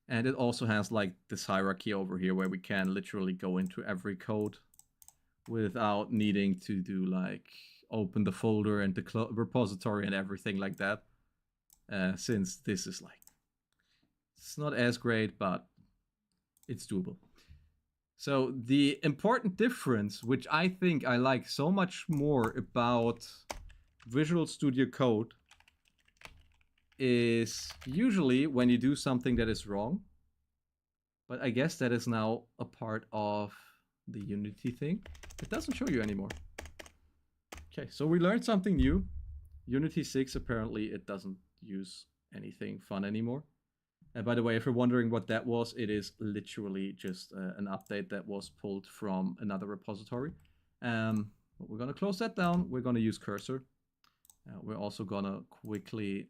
And it also has like this hierarchy over here where we can literally go into every code without needing to do like open the folder and the repository and everything like that. Since this is like, it's not as great, but it's doable. So the important difference, which I think I like so much more about Visual Studio Code, is usually when you do something that is wrong. But I guess that is now a part of the Unity thing. It doesn't show you anymore. Okay, so we learned something new. Unity 6, apparently it doesn't use anything fun anymore. And by the way, if you're wondering what that was, it is literally just an update that was pulled from another repository. But we're going to close that down. We're going to use cursor. We're also going to quickly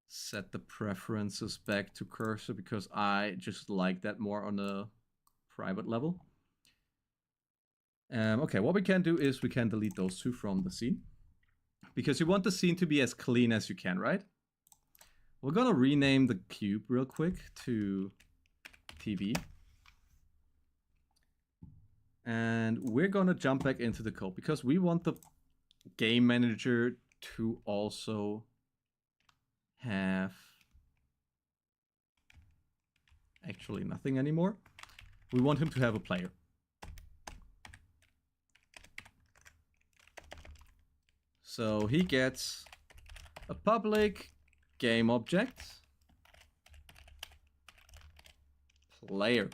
set the preferences back to cursor because I just like that more on a private level. Okay, what we can do is we can delete those 2 from the scene, because you want the scene to be as clean as you can, right? We're gonna rename the cube real quick to TV. And we're gonna jump back into the code because we want the game manager to also have actually nothing anymore. We want him to have a player. So he gets a public game object player.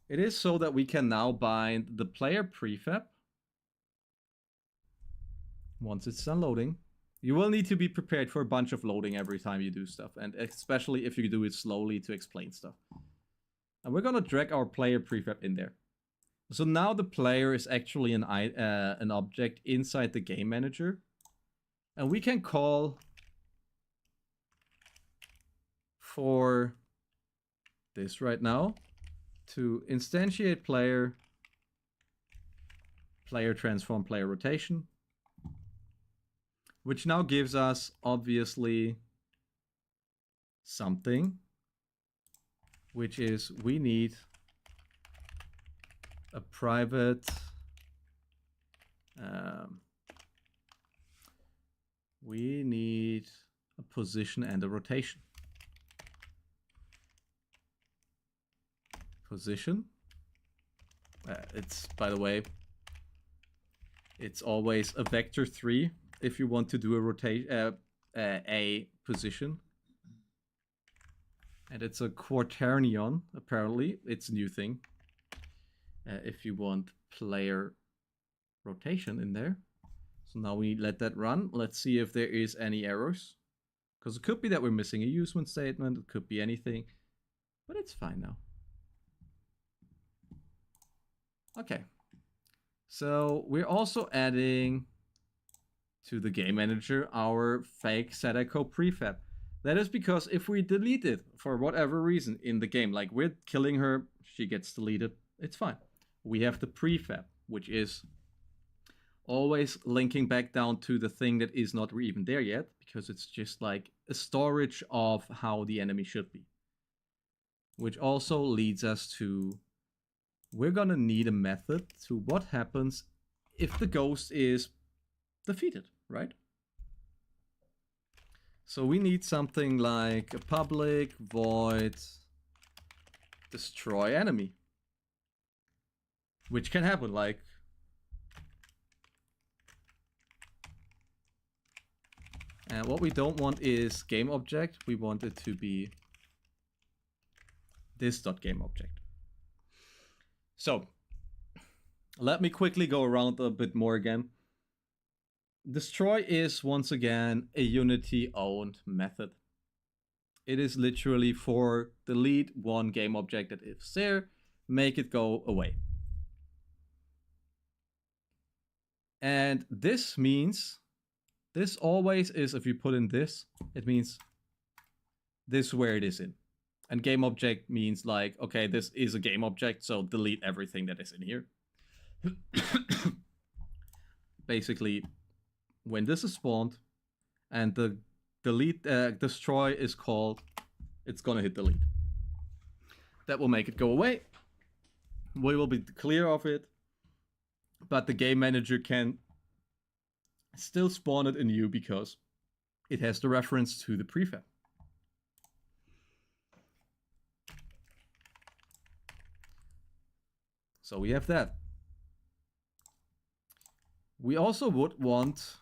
It is so that we can now bind the player prefab once it's done loading. You will need to be prepared for a bunch of loading every time you do stuff, and especially if you do it slowly to explain stuff. And we're gonna drag our player prefab in there. So now the player is actually an object inside the game manager. And we can call for this right now to instantiate player, player transform, player rotation, which now gives us obviously something, which is we need a private position and a rotation. Position. It's, by the way, it's always a vector 3 if you want to do a rotation, a position. And it's a quaternion, apparently. It's a new thing. If you want player rotation in there. So now we let that run. Let's see if there is any errors. Because it could be that we're missing a use when statement. It could be anything. But it's fine now. Okay. So we're also adding to the game manager our fake Sadako prefab. That is because if we delete it for whatever reason in the game, like we're killing her, she gets deleted, it's fine. We have the prefab, which is always linking back down to the thing that is not even there yet, because it's just like a storage of how the enemy should be. Which also leads us to, we're gonna need a method to what happens if the ghost is defeated, right? So we need something like a public void destroy enemy. Which can happen, like... And what we don't want is game object. We want it to be this.gameObject. So, let me quickly go around a bit more again. Destroy is, once again, a Unity-owned method. It is literally for delete one game object that is there, make it go away. And this means, this always is, if you put in this, it means this where it is in. And game object means like, okay, this is a game object, so delete everything that is in here. Basically, when this is spawned and the delete destroy is called, it's gonna hit delete. That will make it go away. We will be clear of it, but the game manager can still spawn it anew because it has the reference to the prefab. So we have that. We also would want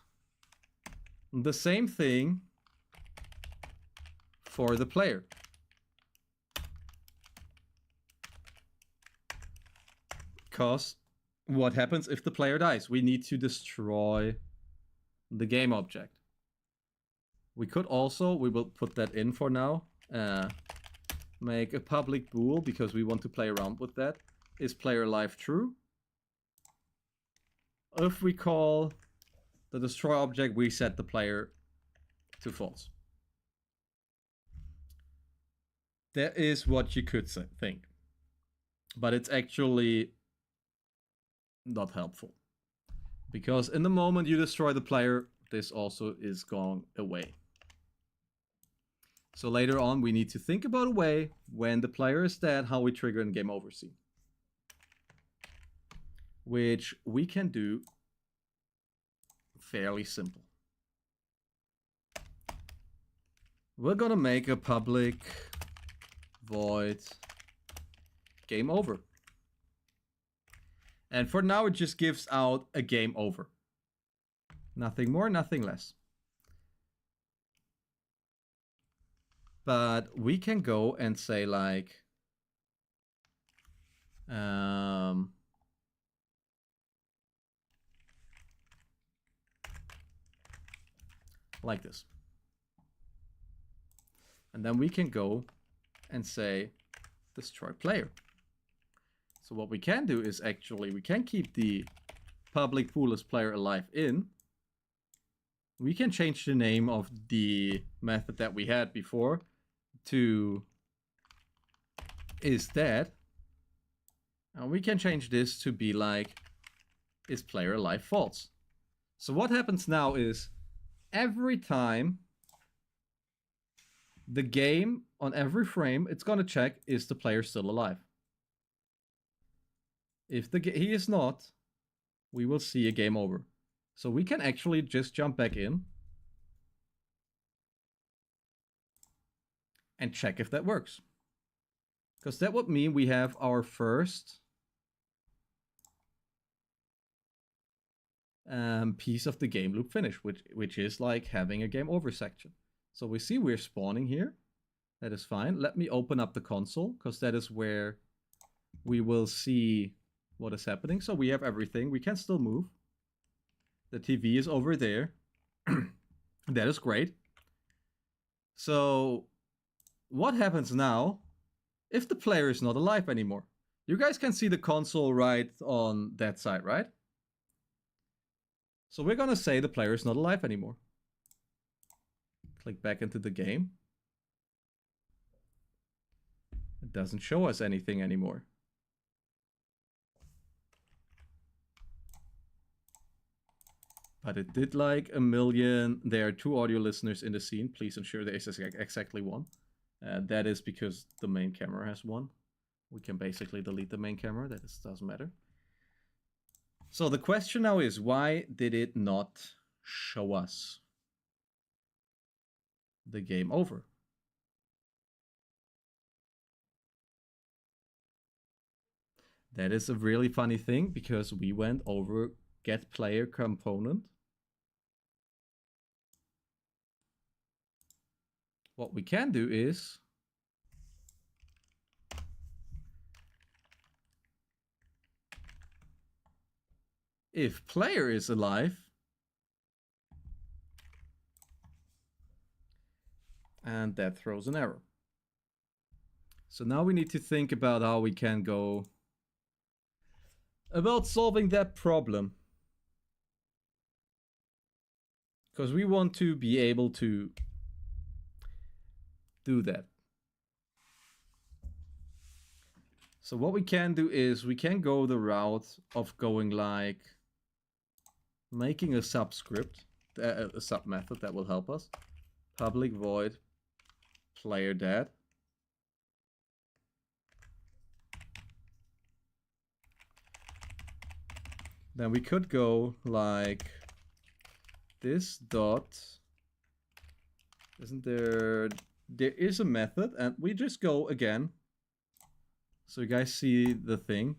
the same thing for the player. Because what happens if the player dies? We need to destroy the game object. We could also, we will put that in for now, make a public bool because we want to play around with that. Is player alive true? If we call the destroy object, we set the player to false. That is what you could think. But it's actually not helpful. Because in the moment you destroy the player, this also is gone away. So later on we need to think about a way, when the player is dead, how we trigger in game over scene. Which we can do fairly simple. We're gonna make a public void game over. And for now it just gives out a game over. Nothing more, nothing less. But we can go and say like like this. And then we can go and say destroy player. So what we can do is actually, we can keep the public pool as player alive in. We can change the name of the method that we had before to is dead. And we can change this to be like is player alive false. So what happens now is every time the game on every frame, it's gonna check is the player still alive. If he is not, we will see a game over. So we can actually just jump back in and check if that works. Because that would mean we have our first piece of the game loop finished, which is like having a game over section. So we see we're spawning here. That is fine. Let me open up the console, because that is where we will see what is happening. So we have everything. We can still move. The TV is over there. That is great. So what happens now if the player is not alive anymore? You guys can see the console right on that side, right? So we're gonna say the player is not alive anymore. Click back into the game. It doesn't show us anything anymore. But it did like a million. There are 2 audio listeners in the scene. Please ensure there is exactly 1. That is because the main camera has 1. We can basically delete the main camera. That doesn't matter. So the question now is, why did it not show us the game over? That is a really funny thing, because we went over get player component. What we can do is if player is alive, and that throws an error. So now we need to think about how we can go about solving that problem. Because we want to be able to do that. So what we can do is we can go the route of going like making a subscript, a sub method that will help us. Public void player dead. Then we could go like this dot. Isn't there? There is a method, and we just go again. So you guys see the thing.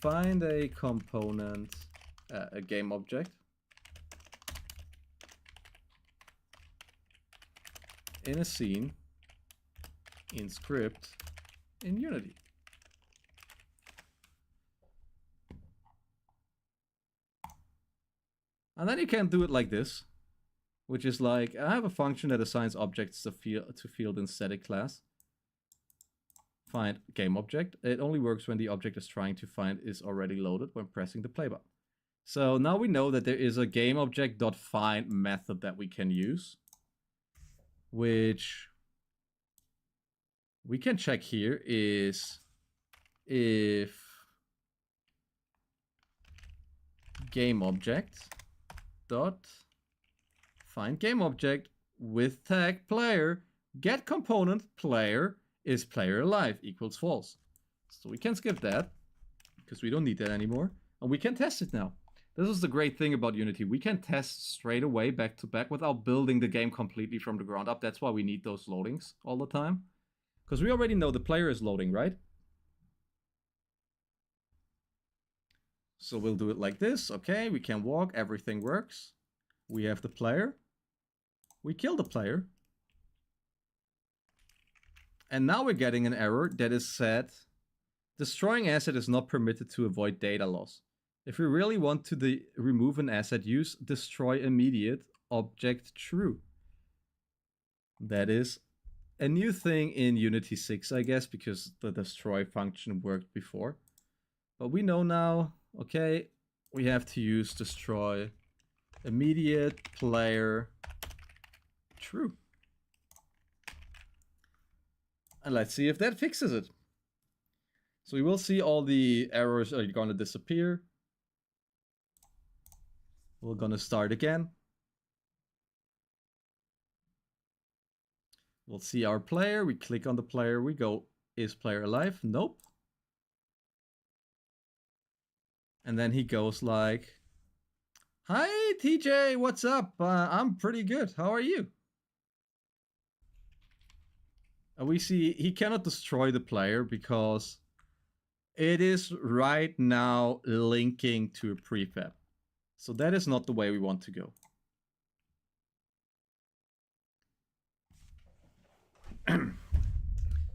Find a component, a game object. In a scene, in script, in Unity. And then you can do it like this, which is like, I have a function that assigns objects to field in static class. Find game object. It only works when the object is trying to find is already loaded when pressing the play button. So now we know that there is a game object.find method that we can use, which we can check here is if game object dot find game object with tag player get component player is player alive equals false. So we can skip that because we don't need that anymore, and we can test it now. This is the great thing about Unity. We can test straight away back to back without building the game completely from the ground up. That's why we need those loadings all the time, because we already know the player is loading, right? So we'll do it like this. Okay, we can walk, everything works. We have the player. We kill the player. And now we're getting an error that is said, destroying asset is not permitted to avoid data loss. If we really want to remove an asset, use destroy immediate object true. That is a new thing in Unity 6, I guess, because the destroy function worked before. But we know now, okay, we have to use destroy immediate player true. And let's see if that fixes it. So we will see all the errors are going to disappear. We're going to start again. We'll see our player. We click on the player. We go, is player alive? Nope. And then he goes like, hi TJ, what's up? I'm pretty good. How are you? We see he cannot destroy the player because it is right now linking to a prefab. So that is not the way we want to go.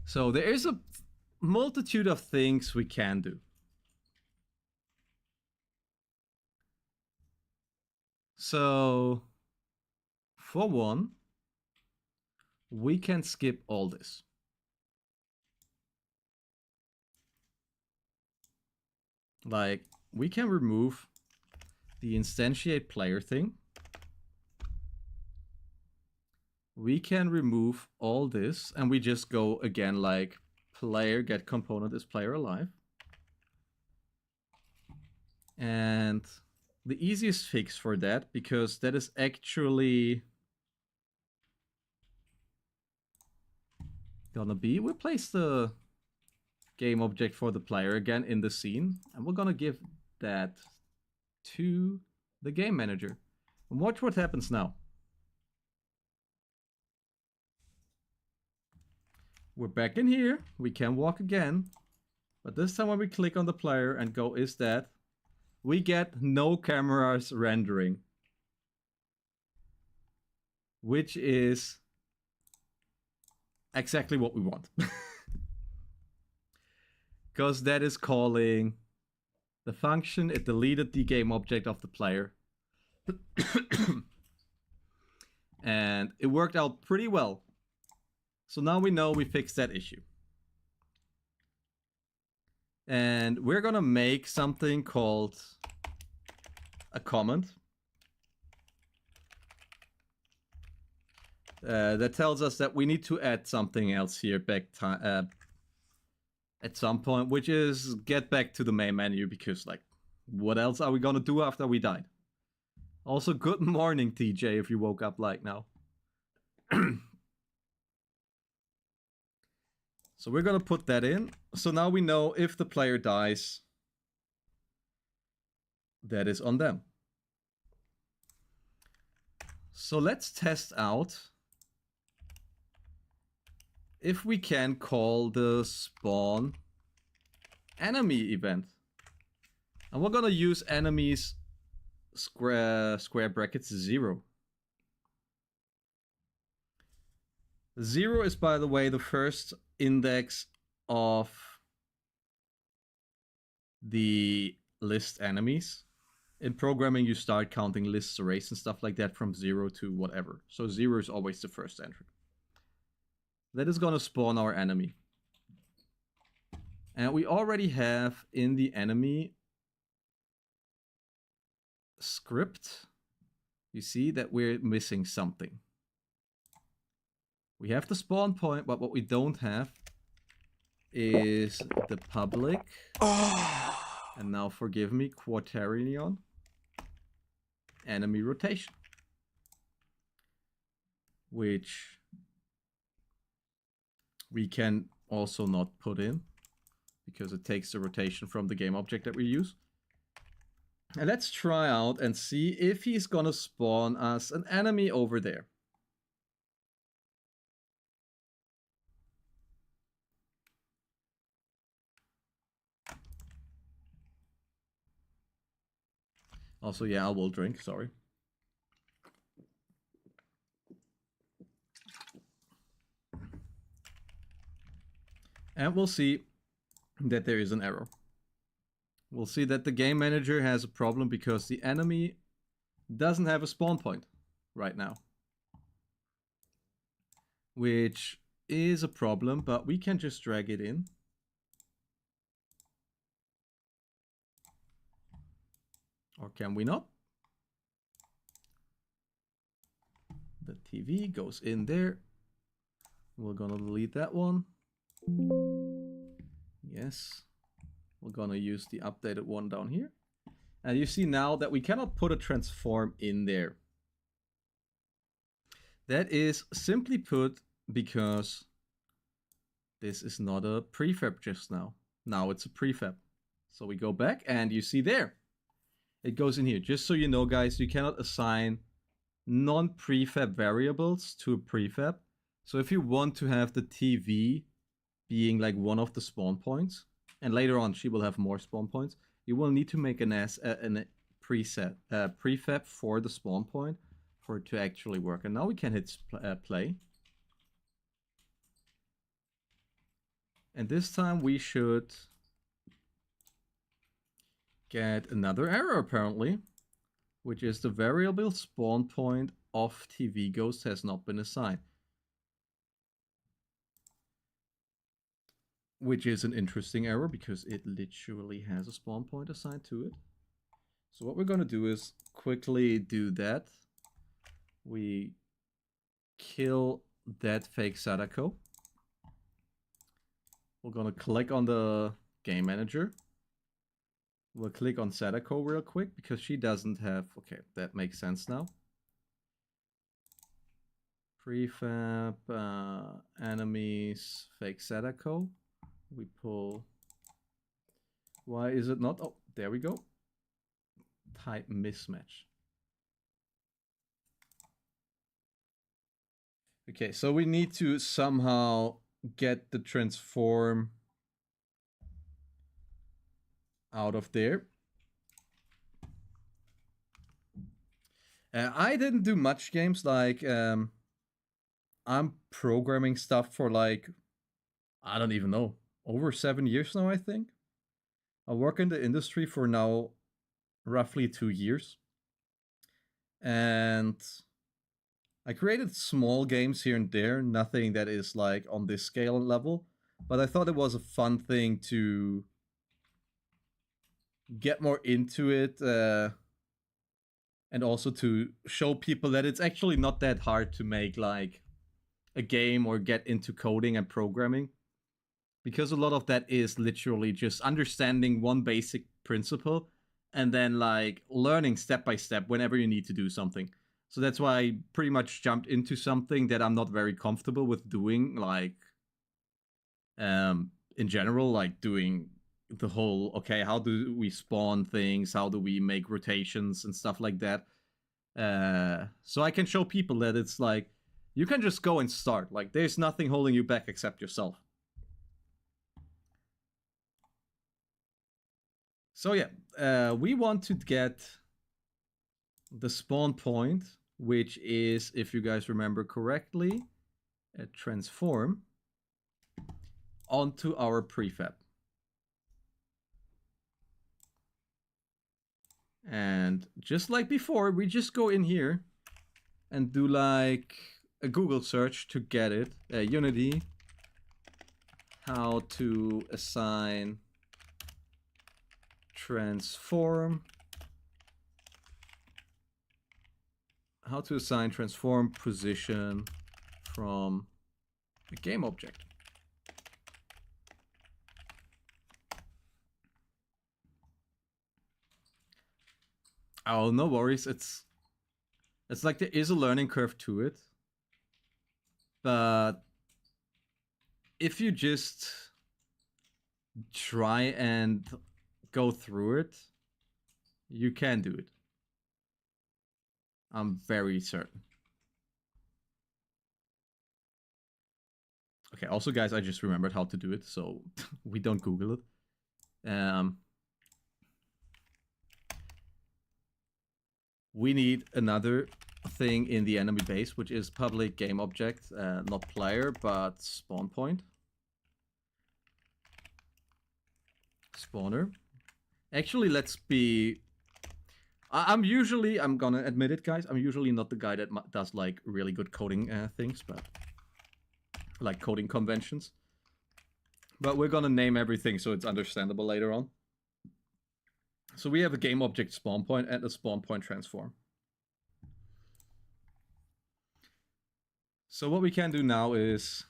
So there is a multitude of things we can do. So for one, we can skip all this. Like, we can remove the instantiate player thing. We can remove all this, and we just go again like player get component is player alive. And the easiest fix for that, because that is actually gonna be, we place the game object for the player again in the scene, and we're gonna give that to the game manager. And watch what happens now. We're back in here. We can walk again. But this time when we click on the player and go is that, we get no cameras rendering. Which is exactly what we want. Because that is calling the function. It deleted the game object of the player. And it worked out pretty well. So now we know we fixed that issue. And we're gonna make something called a comment. That tells us that we need to add something else here back at some point, which is get back to the main menu, because like, what else are we gonna do after we died? Also, good morning, TJ, if you woke up like now. So we're gonna put that in. So now we know if the player dies, that is on them. So let's test out if we can call the spawn enemy event. And we're gonna use enemies square brackets 0. 0 is, by the way, the first index of the list enemies. In programming, you start counting lists, arrays, and stuff like that from 0 to whatever. So 0 is always the first entry. That is going to spawn our enemy. And we already have in the enemy script, you see that we're missing something. We have the spawn point, but what we don't have is the public. And now forgive me, quaternion. Enemy rotation. Which we can also not put in, because it takes the rotation from the game object that we use. And let's try out and see if he's gonna spawn us an enemy over there. Also, yeah, I will drink, sorry. And we'll see that there is an error. We'll see that the game manager has a problem because the enemy doesn't have a spawn point right now. Which is a problem, but we can just drag it in. Or can we not? The TV goes in there. We're gonna delete that one. Yes. We're gonna use the updated one down here. And you see now that we cannot put a transform in there. That is simply put because this is not a prefab just now. Now it's a prefab. So we go back and you see there. It goes in here. Just so you know, guys, you cannot assign non-prefab variables to a prefab. So if you want to have the TV being like one of the spawn points, and later on she will have more spawn points, you will need to make an prefab for the spawn point for it to actually work. And now we can hit play. And this time we should get another error apparently, which is the variable spawn point of TV Ghost has not been assigned. Which is an interesting error because it literally has a spawn point assigned to it. So what we're going to do is quickly do that. We kill that fake Sadako. We're going to click on the game manager. We'll click on Sadako real quick because she doesn't have... Okay, that makes sense now. Prefab, enemies, fake Sadako. We pull... Why is it not... Oh, there we go. Type mismatch. Okay, so we need to somehow get the transform out of there. I didn't do much games, like I'm programming stuff for like, I don't even know, over 7 years now, I think. I work in the industry for now roughly 2 years. And I created small games here and there, nothing that is like on this scale and level. But I thought it was a fun thing to get more into it. And also to show people that it's actually not that hard to make like a game or get into coding and programming. Because a lot of that is literally just understanding one basic principle and then like learning step by step whenever you need to do something. So that's why I pretty much jumped into something that I'm not very comfortable with doing, like in general, like doing the whole, okay, how do we spawn things? How do we make rotations and stuff like that? So I can show people that it's like, you can just go and start. Like, there's nothing holding you back except yourself. So yeah, we want to get the spawn point, which is, if you guys remember correctly, a transform onto our prefab. And just like before, we just go in here and do like a Google search to get it. Unity, how to assign transform. How to assign transform position from a game object. Oh, no worries. It's like there is a learning curve to it. But if you just try and go through it, you can do it. I'm very certain. Okay, also guys, I just remembered how to do it, so we don't Google it. We need another thing in the enemy base, which is public game object, not player, but spawn point. Spawner. Actually, let's be... I'm gonna admit it, guys, I'm usually not the guy that does like really good coding things, but like coding conventions. But we're gonna name everything so it's understandable later on. So we have a game object spawn point and a spawn point transform. So what we can do now is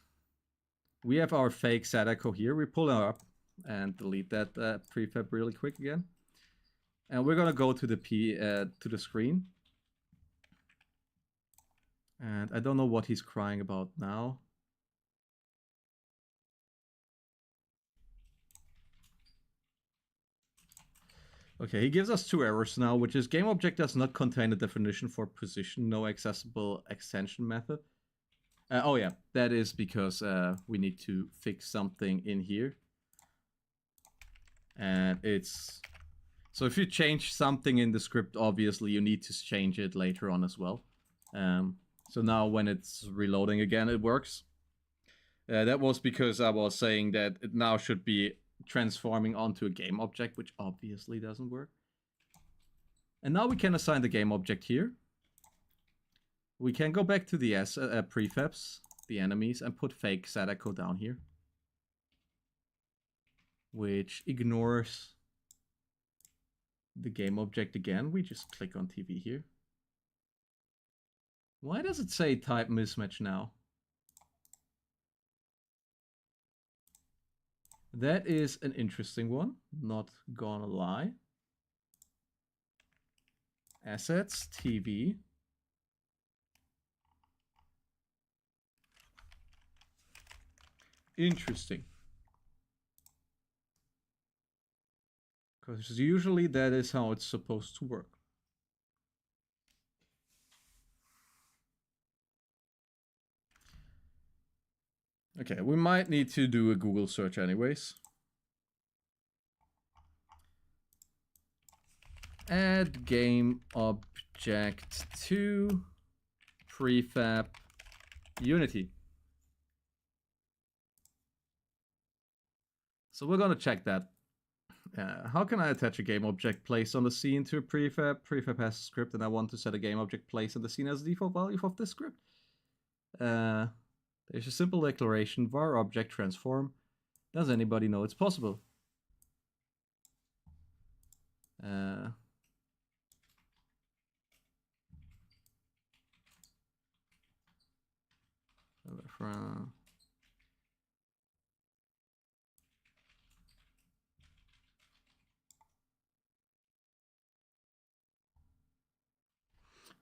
we have our fake Sadako here. We pull her up and delete that prefab really quick again. And we're gonna go to the screen. And I don't know what he's crying about now. Okay, he gives us 2 errors now, which is game object does not contain a definition for position, no accessible extension method. Oh yeah, that is because we need to fix something in here. And it's... So if you change something in the script, obviously you need to change it later on as well. So now when it's reloading again, it works. That was because I was saying that it now should be transforming onto a game object, which obviously doesn't work. And now we can assign the game object here. We can go back to the prefabs, the enemies, and put fake Sadako down here, which ignores the game object again. We just click on TV here. Why does it say type mismatch now? That is an interesting one, not gonna lie. Assets, TV. Interesting. Because usually that is how it's supposed to work. Okay, we might need to do a Google search anyways. Add game object to prefab Unity. So we're gonna check that. How can I attach a game object placed on the scene to a prefab? Prefab has a script and I want to set a game object placed on the scene as the default value of this script. There's a simple declaration, var object transform. Does anybody know it's possible?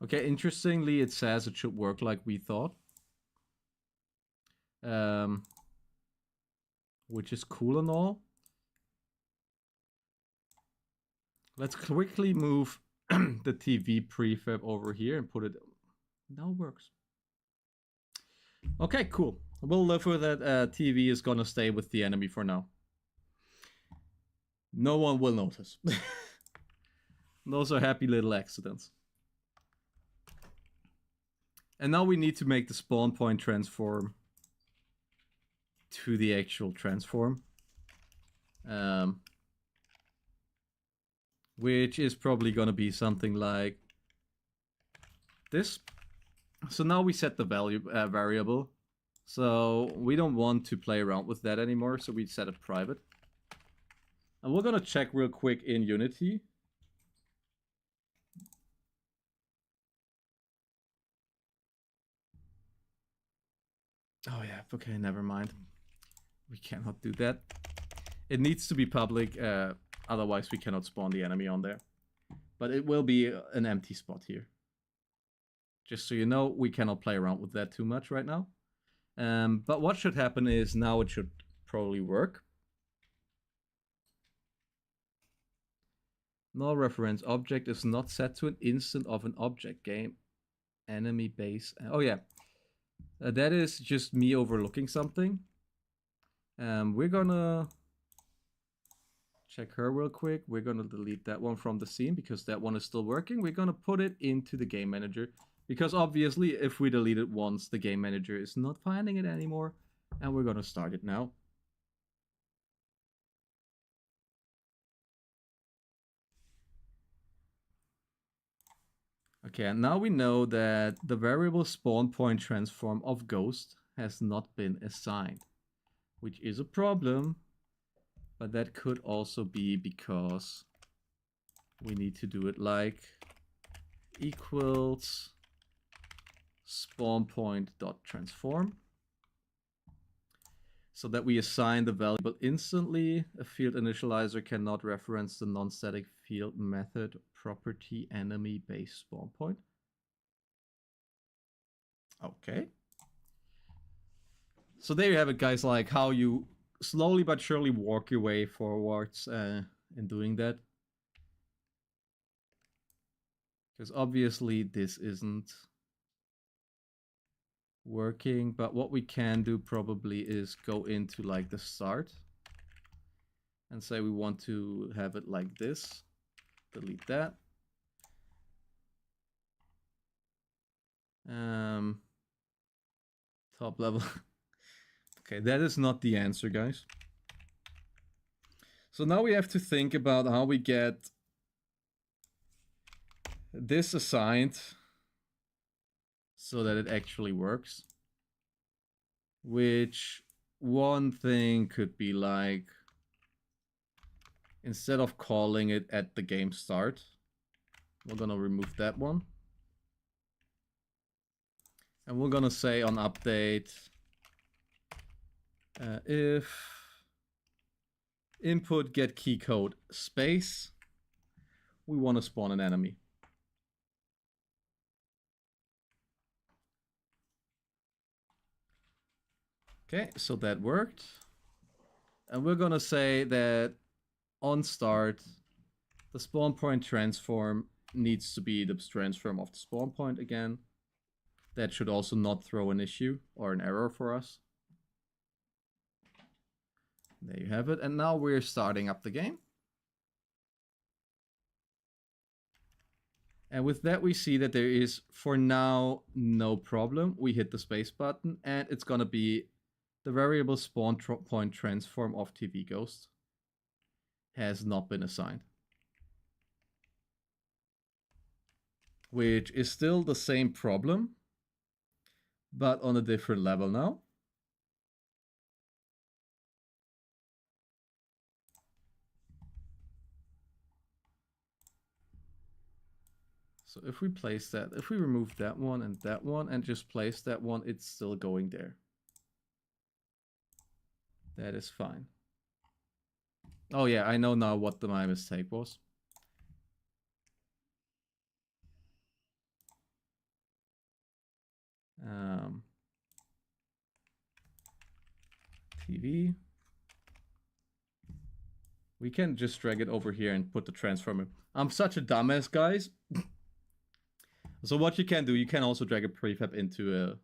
Okay, interestingly, it says it should work like we thought. Which is cool and all. Let's quickly move the TV prefab over here and put it... Now it works. Okay, cool. We'll live with that. TV is gonna stay with the enemy for now. No one will notice. Those are happy little accidents. And now we need to make the spawn point transform to the actual transform. Which is probably gonna be something like this. So now we set the value variable. So we don't want to play around with that anymore, so we set it private. And we're gonna check real quick in Unity. Oh yeah, okay, never mind. We cannot do that. It needs to be public, otherwise we cannot spawn the enemy on there. But it will be an empty spot here. Just so you know, we cannot play around with that too much right now. But what should happen is now it should probably work. Null reference object is not set to an instant of an object game. Enemy base. Oh yeah. That is just me overlooking something. We're gonna check her real quick. We're gonna delete that one from the scene because that one is still working. We're gonna put it into the game manager because obviously if we delete it once, the game manager is not finding it anymore. And we're gonna start it now. Okay, and now we know that the variable spawn point transform of Ghost has not been assigned, which is a problem, but that could also be because we need to do it like equals spawn point dot transform, so that we assign the variable instantly. A field initializer cannot reference the non-static field method property enemy base spawn point. Okay. So there you have it, guys, like how you slowly but surely walk your way forwards in doing that. Because obviously this isn't working, but what we can do probably is go into like the start and say we want to have it like this. Delete that. Top level. Okay, that is not the answer, guys. So now we have to think about how we get this assigned so that it actually works. Which one thing could be like, instead of calling it at the game start, we're gonna remove that one. And we're gonna say on update, if input get key code space, we want to spawn an enemy. Okay, so that worked. And we're gonna say that on start, the spawn point transform needs to be the transform of the spawn point again. That should also not throw an issue or an error for us. There you have it. And now we're starting up the game. And with that, we see that there is, for now, no problem. We hit the space button, and it's going to be the variable spawn point transform of TV Ghost has not been assigned. Which is still the same problem, but on a different level now. So if we place that, if we remove that one and just place that one, it's still going there. That is fine. Oh yeah, I know now what my mistake was. TV. We can just drag it over here and put the transformer. I'm such a dumbass, guys. So what you can do, you can also drag a prefab into a...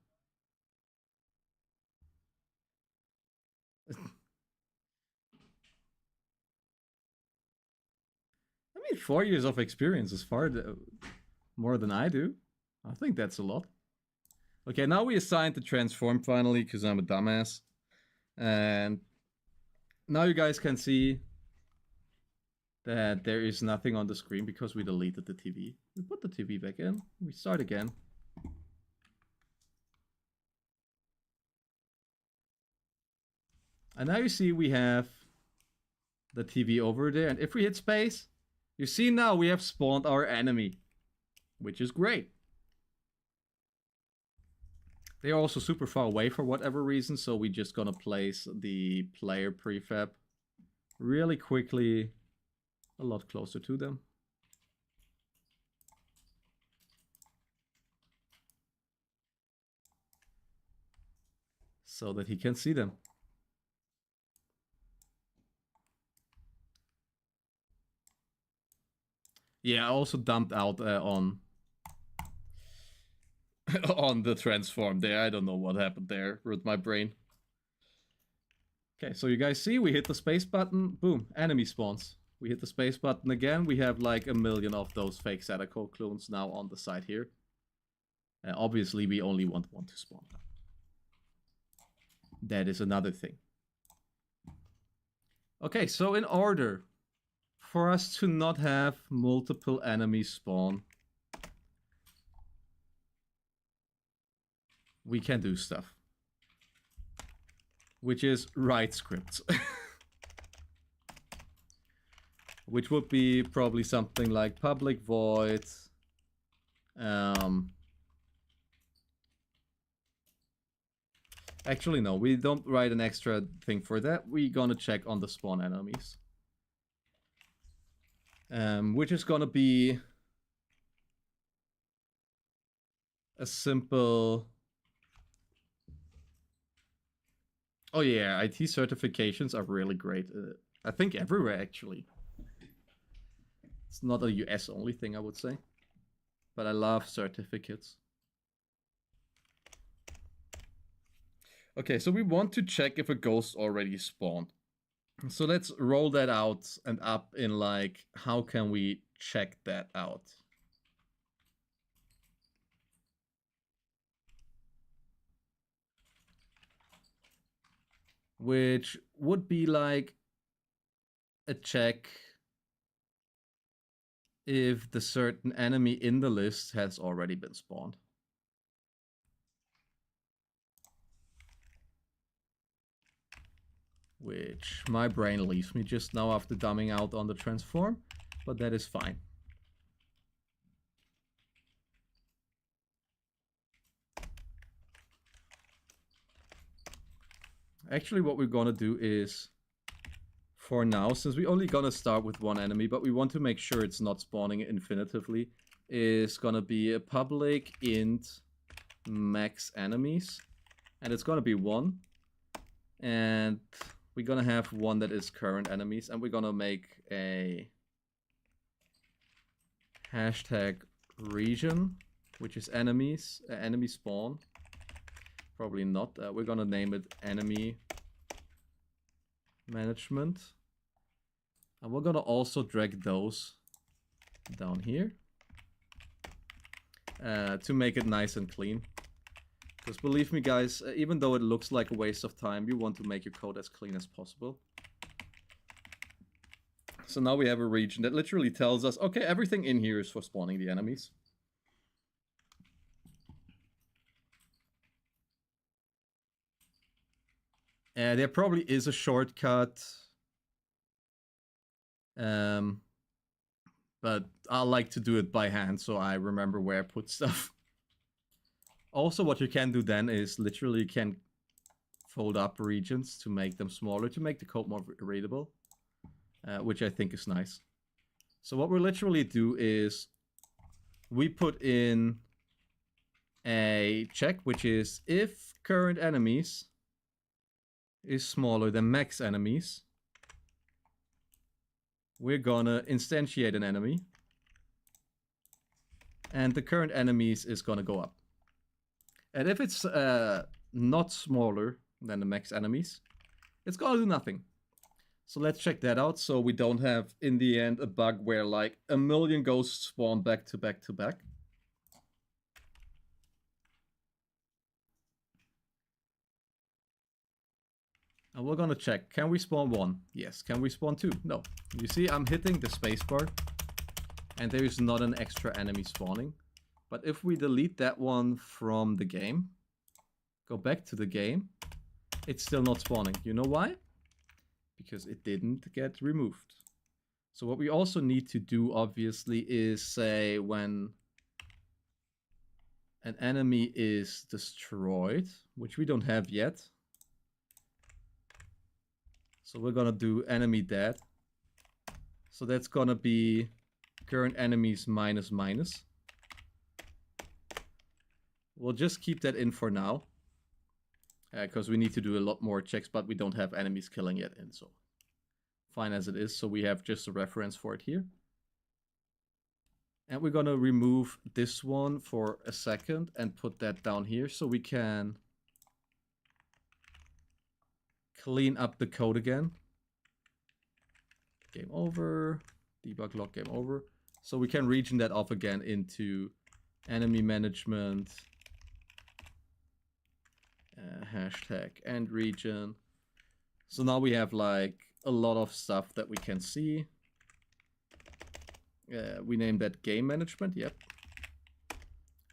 I mean, 4 years of experience is far more than I do. I think that's a lot. Okay, now we assigned the transform finally, because I'm a dumbass. And now you guys can see that there is nothing on the screen because we deleted the TV. We put the TV back in. We start again. And now you see we have the TV over there. And if we hit space, you see now we have spawned our enemy, which is great. They are also super far away for whatever reason, so we're just gonna place the player prefab really quickly a lot closer to them. So that he can see them. Yeah, I also dumped out on on the transform there. I don't know what happened there with my brain. Okay, so you guys see, we hit the space button, boom, enemy spawns. We hit the space button again, we have like 1 million of those fake Sadako clones now on the side here. Obviously, we only want one to spawn. That is another thing. Okay, so in order for us to not have multiple enemies spawn, we can do stuff. Which is write scripts. Which would be probably something like public void. Actually, no, we don't write an extra thing for that. We're gonna check on the spawn enemies. Which is gonna be a simple... Oh yeah, IT certifications are really great. I think everywhere, actually. It's not a US only thing, I would say. But I love certificates. Okay, so we want to check if a ghost already spawned. So let's roll that out and up in like, how can we check that out? Which would be like a check if the certain enemy in the list has already been spawned. Which my brain leaves me just now after dumbing out on the transform, but that is fine. Actually, what we're gonna do is, for now, since we're only gonna start with one enemy, but we want to make sure it's not spawning infinitively, is gonna be a public int max enemies, and it's gonna be 1. And we're gonna have one that is current enemies, and we're gonna make a hashtag region, which is enemies, enemy spawn. Probably not. We're gonna name it enemy management. And we're gonna also drag those down here to make it nice and clean. Because believe me guys, even though it looks like a waste of time, you want to make your code as clean as possible. So now we have a region that literally tells us, okay, everything in here is for spawning the enemies. There probably is a shortcut. But I like to do it by hand so I remember where I put stuff. Also, what you can do then is literally you can fold up regions to make them smaller, to make the code more readable, which I think is nice. So what we literally do is we put in a check, which is if current enemies is smaller than max enemies, we're gonna instantiate an enemy, and the current enemies is gonna go up. And if it's not smaller than the max enemies, it's gonna do nothing. So let's check that out so we don't have, in the end, a bug where like a million ghosts spawn back to back to back. And we're gonna check, can we spawn 1? Yes. Can we spawn 2? No. You see, I'm hitting the spacebar, and there is not an extra enemy spawning. But if we delete that one from the game, go back to the game, it's still not spawning. You know why? Because it didn't get removed. So what we also need to do, obviously, is say when an enemy is destroyed, which we don't have yet. So we're gonna do enemy dead. So that's gonna be current enemies minus minus. We'll just keep that in for now. Because we need to do a lot more checks, but we don't have enemies killing yet. And so fine as it is. So we have just a reference for it here. And we're gonna remove this one for a second and put that down here so we can clean up the code again. Game over. Debug log game over. So we can region that off again into enemy management. Hashtag end region. So now we have like a lot of stuff that we can see. We named that game management. Yep.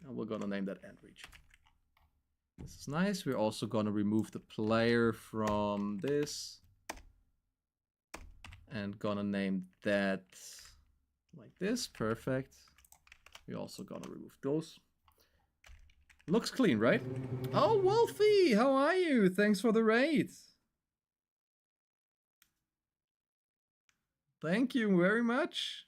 And we're gonna name that end region. This is nice. We're also gonna remove the player from this. And gonna name that like this. Perfect. We're also gonna remove those. Looks clean, right? Oh, Wolfie, how are you? Thanks for the raid. Thank you very much.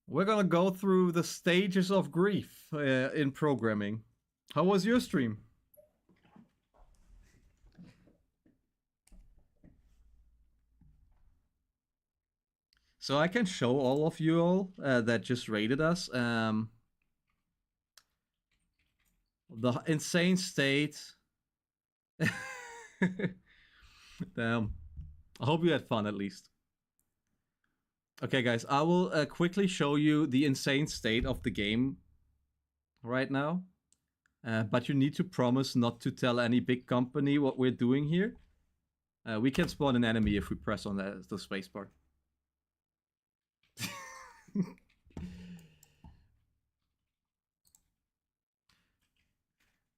We're gonna go through the stages of grief in programming. How was your stream? So I can show all of you all that just rated us. The insane state. Damn. I hope you had fun at least. Okay, guys, I will quickly show you the insane state of the game right now. But you need to promise not to tell any big company what we're doing here. We can spawn an enemy if we press on the spacebar.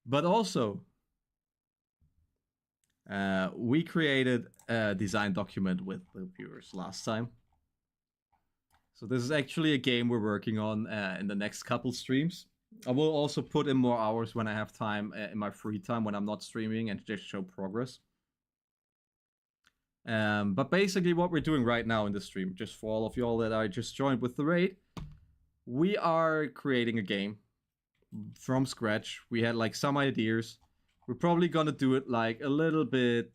But also, we created a design document with the viewers last time. So this is actually a game we're working on in the next couple streams. I will also put in more hours when I have time in my free time when I'm not streaming and just show progress. But basically what we're doing right now in the stream, just for all of y'all that I just joined with the raid, we are creating a game from scratch. We had like some ideas. We're probably gonna do it like a little bit.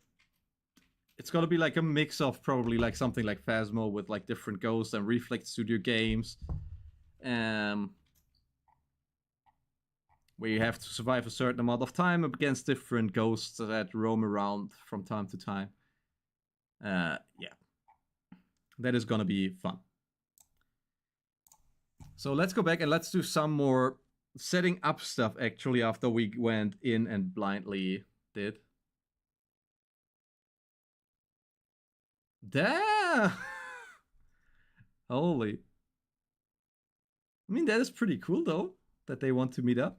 It's gonna be like a mix of probably like something like Phasmo with like different ghosts and Reflect Studio games. Where you have to survive a certain amount of time against different ghosts that roam around from time to time. Yeah. That is gonna be fun. So let's go back and let's do some more setting up stuff actually after we went in and blindly did. Damn! Holy. I mean, that is pretty cool though, that they want to meet up.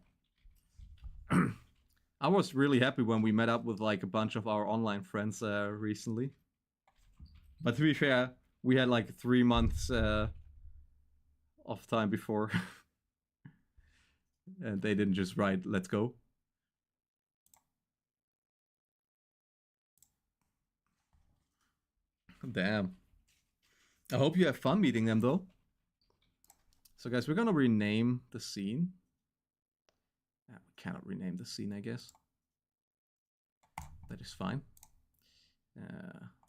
I was really happy when we met up with like a bunch of our online friends recently. But to be fair, we had like 3 months of time before. And they didn't just write, let's go. Damn. I hope you have fun meeting them though. So guys, we're gonna rename the scene. We cannot rename the scene, I guess. That is fine.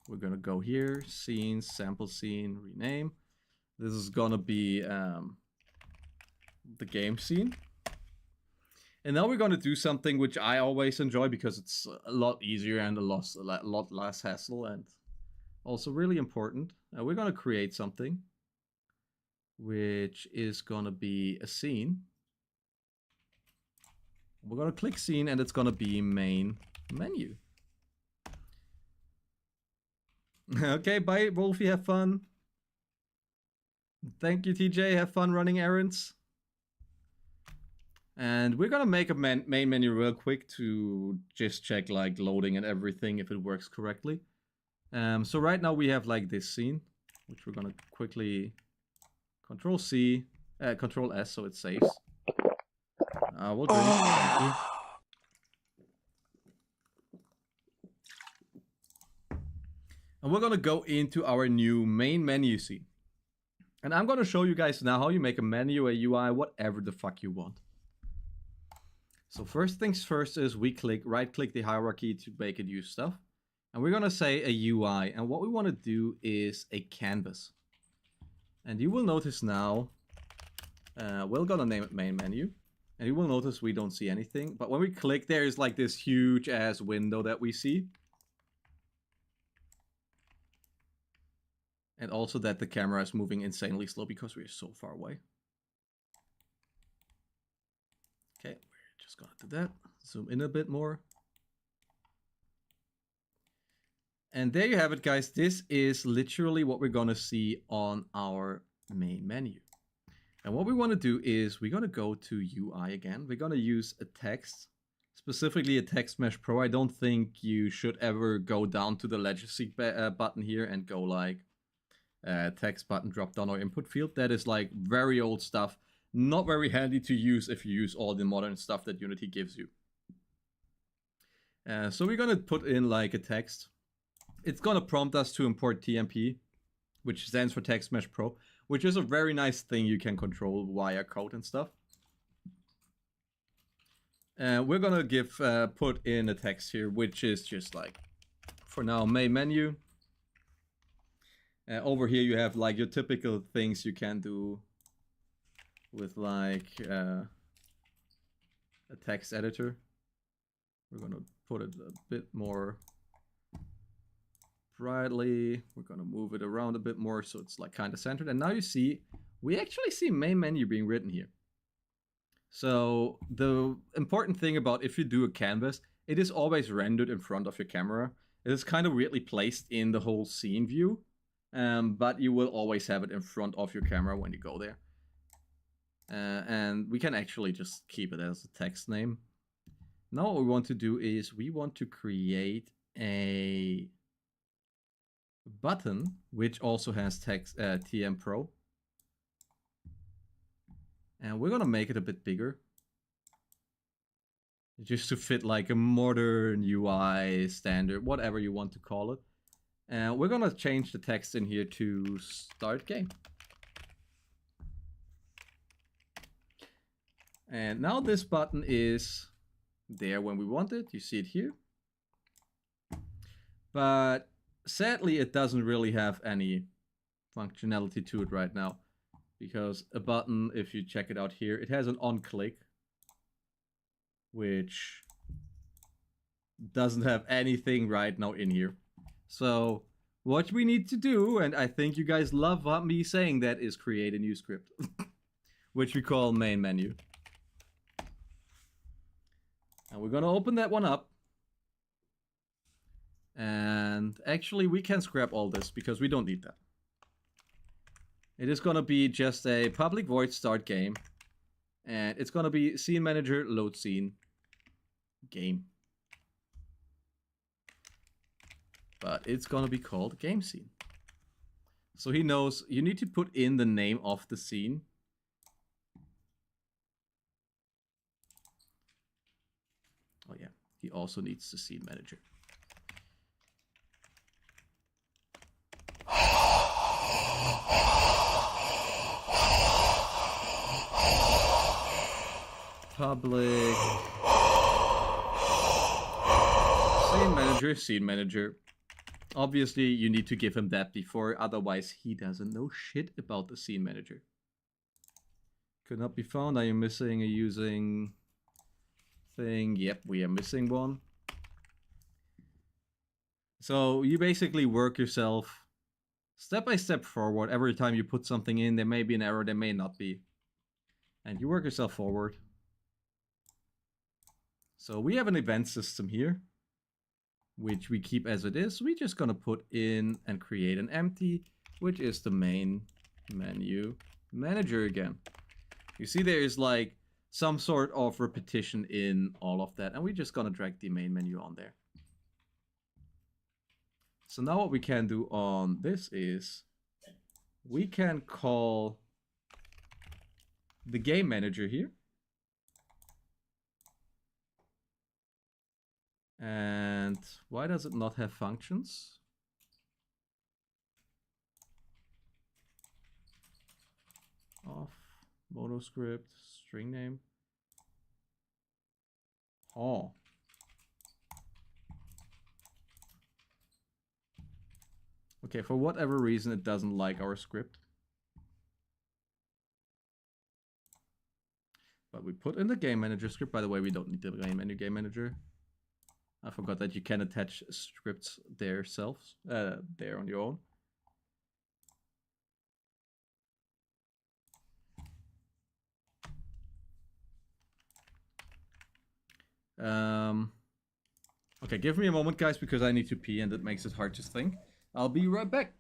We're gonna go here, scene, sample scene, rename. This is gonna be the game scene. And now we're gonna do something which I always enjoy because it's a lot easier and a lot less hassle and also really important. We're gonna create something which is gonna be a scene. We're gonna click scene and it's gonna be main menu. Okay, bye Wolfie, have fun. Thank you TJ, have fun running errands. And we're gonna make a main menu real quick to just check like loading and everything if it works correctly. So right now we have like this scene, which we're gonna quickly Control S so it saves. We'll drink. Thank you. And we're gonna go into our new main menu scene. And I'm gonna show you guys now how you make a menu, a UI, whatever the fuck you want. So first things first is we right click the hierarchy to make it use stuff. And we're gonna say a UI. And what we wanna do is a canvas. And you will notice now, we're gonna name it main menu. And you will notice we don't see anything. But when we click, there is like this huge ass window that we see. And also that the camera is moving insanely slow because we're so far away. Okay, we're just gonna do that. Zoom in a bit more. And there you have it, guys. This is literally what we're gonna see on our main menu. And what we want to do is we're going to go to UI again. We're going to use a text, specifically a Text Mesh Pro. I don't think you should ever go down to the Legacy button here and go like text button drop down or input field. That is like very old stuff. Not very handy to use if you use all the modern stuff that Unity gives you. So we're going to put in like a text. It's going to prompt us to import TMP, which stands for Text Mesh Pro, which is a very nice thing you can control via code and stuff. We're gonna put in a text here, which is just like, for now, main menu. Over here you have like your typical things you can do with like a text editor. We're gonna put it a bit more brightly. We're gonna move it around a bit more so it's like kind of centered. And now you see, we actually see main menu being written here. So the important thing about if you do a canvas, it is always rendered in front of your camera. It is kind of weirdly placed in the whole scene view, but you will always have it in front of your camera when you go there. And we can actually just keep it as a text name. Now what we want to do is we want to create a button which also has text TM Pro. And we're gonna make it a bit bigger. Just to fit like a modern UI standard, whatever you want to call it. And we're gonna change the text in here to start game. And now this button is there when we want it. You see it here. But sadly, it doesn't really have any functionality to it right now. Because a button, if you check it out here, it has an on click, which doesn't have anything right now in here. So what we need to do, and I think you guys love me saying that, is create a new script, which we call main menu. And we're gonna open that one up. And actually we can scrap all this because we don't need that. It is gonna be just a public void start game. And it's gonna be scene manager load scene game. But it's gonna be called game scene. So he knows you need to put in the name of the scene. Oh yeah, he also needs the scene manager. Public scene manager. Obviously, you need to give him that before, otherwise he doesn't know shit about the scene manager. Could not be found. Are you missing a using thing? Yep, we are missing one. So you basically work yourself step by step forward. Every time you put something in, there may be an error, there may not be. And you work yourself forward. So we have an event system here, which we keep as it is. We're just gonna put in and create an empty, which is the main menu manager again. You see there is like some sort of repetition in all of that, and we're just gonna drag the main menu on there. So now what we can do on this is we can call the game manager here. And why does it not have functions? Off, monoscript, string name. Oh. Okay, for whatever reason it doesn't like our script. But we put in the game manager script. By the way, we don't need the game manager. I forgot that you can attach scripts there on your own. Okay, give me a moment, guys, because I need to pee and it makes it hard to think. I'll be right back.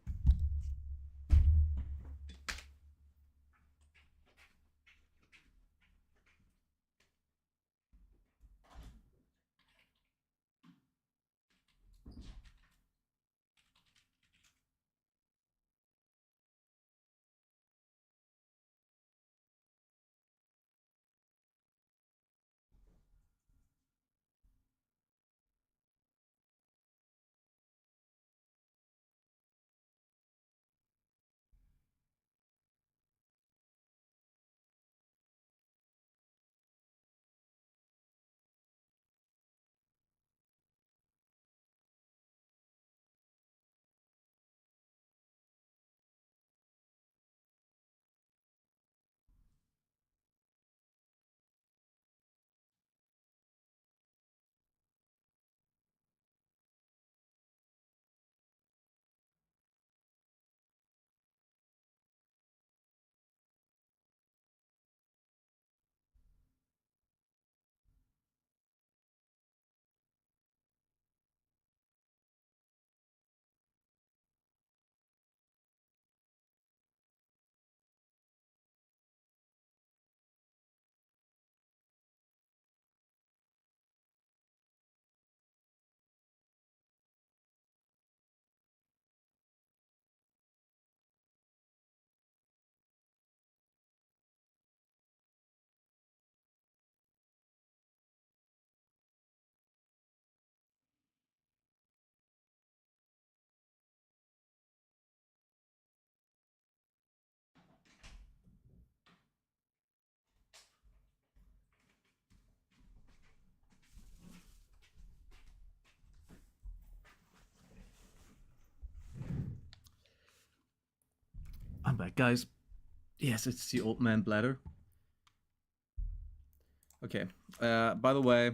Alright, guys. Yes, it's the old man bladder. Okay. By the way,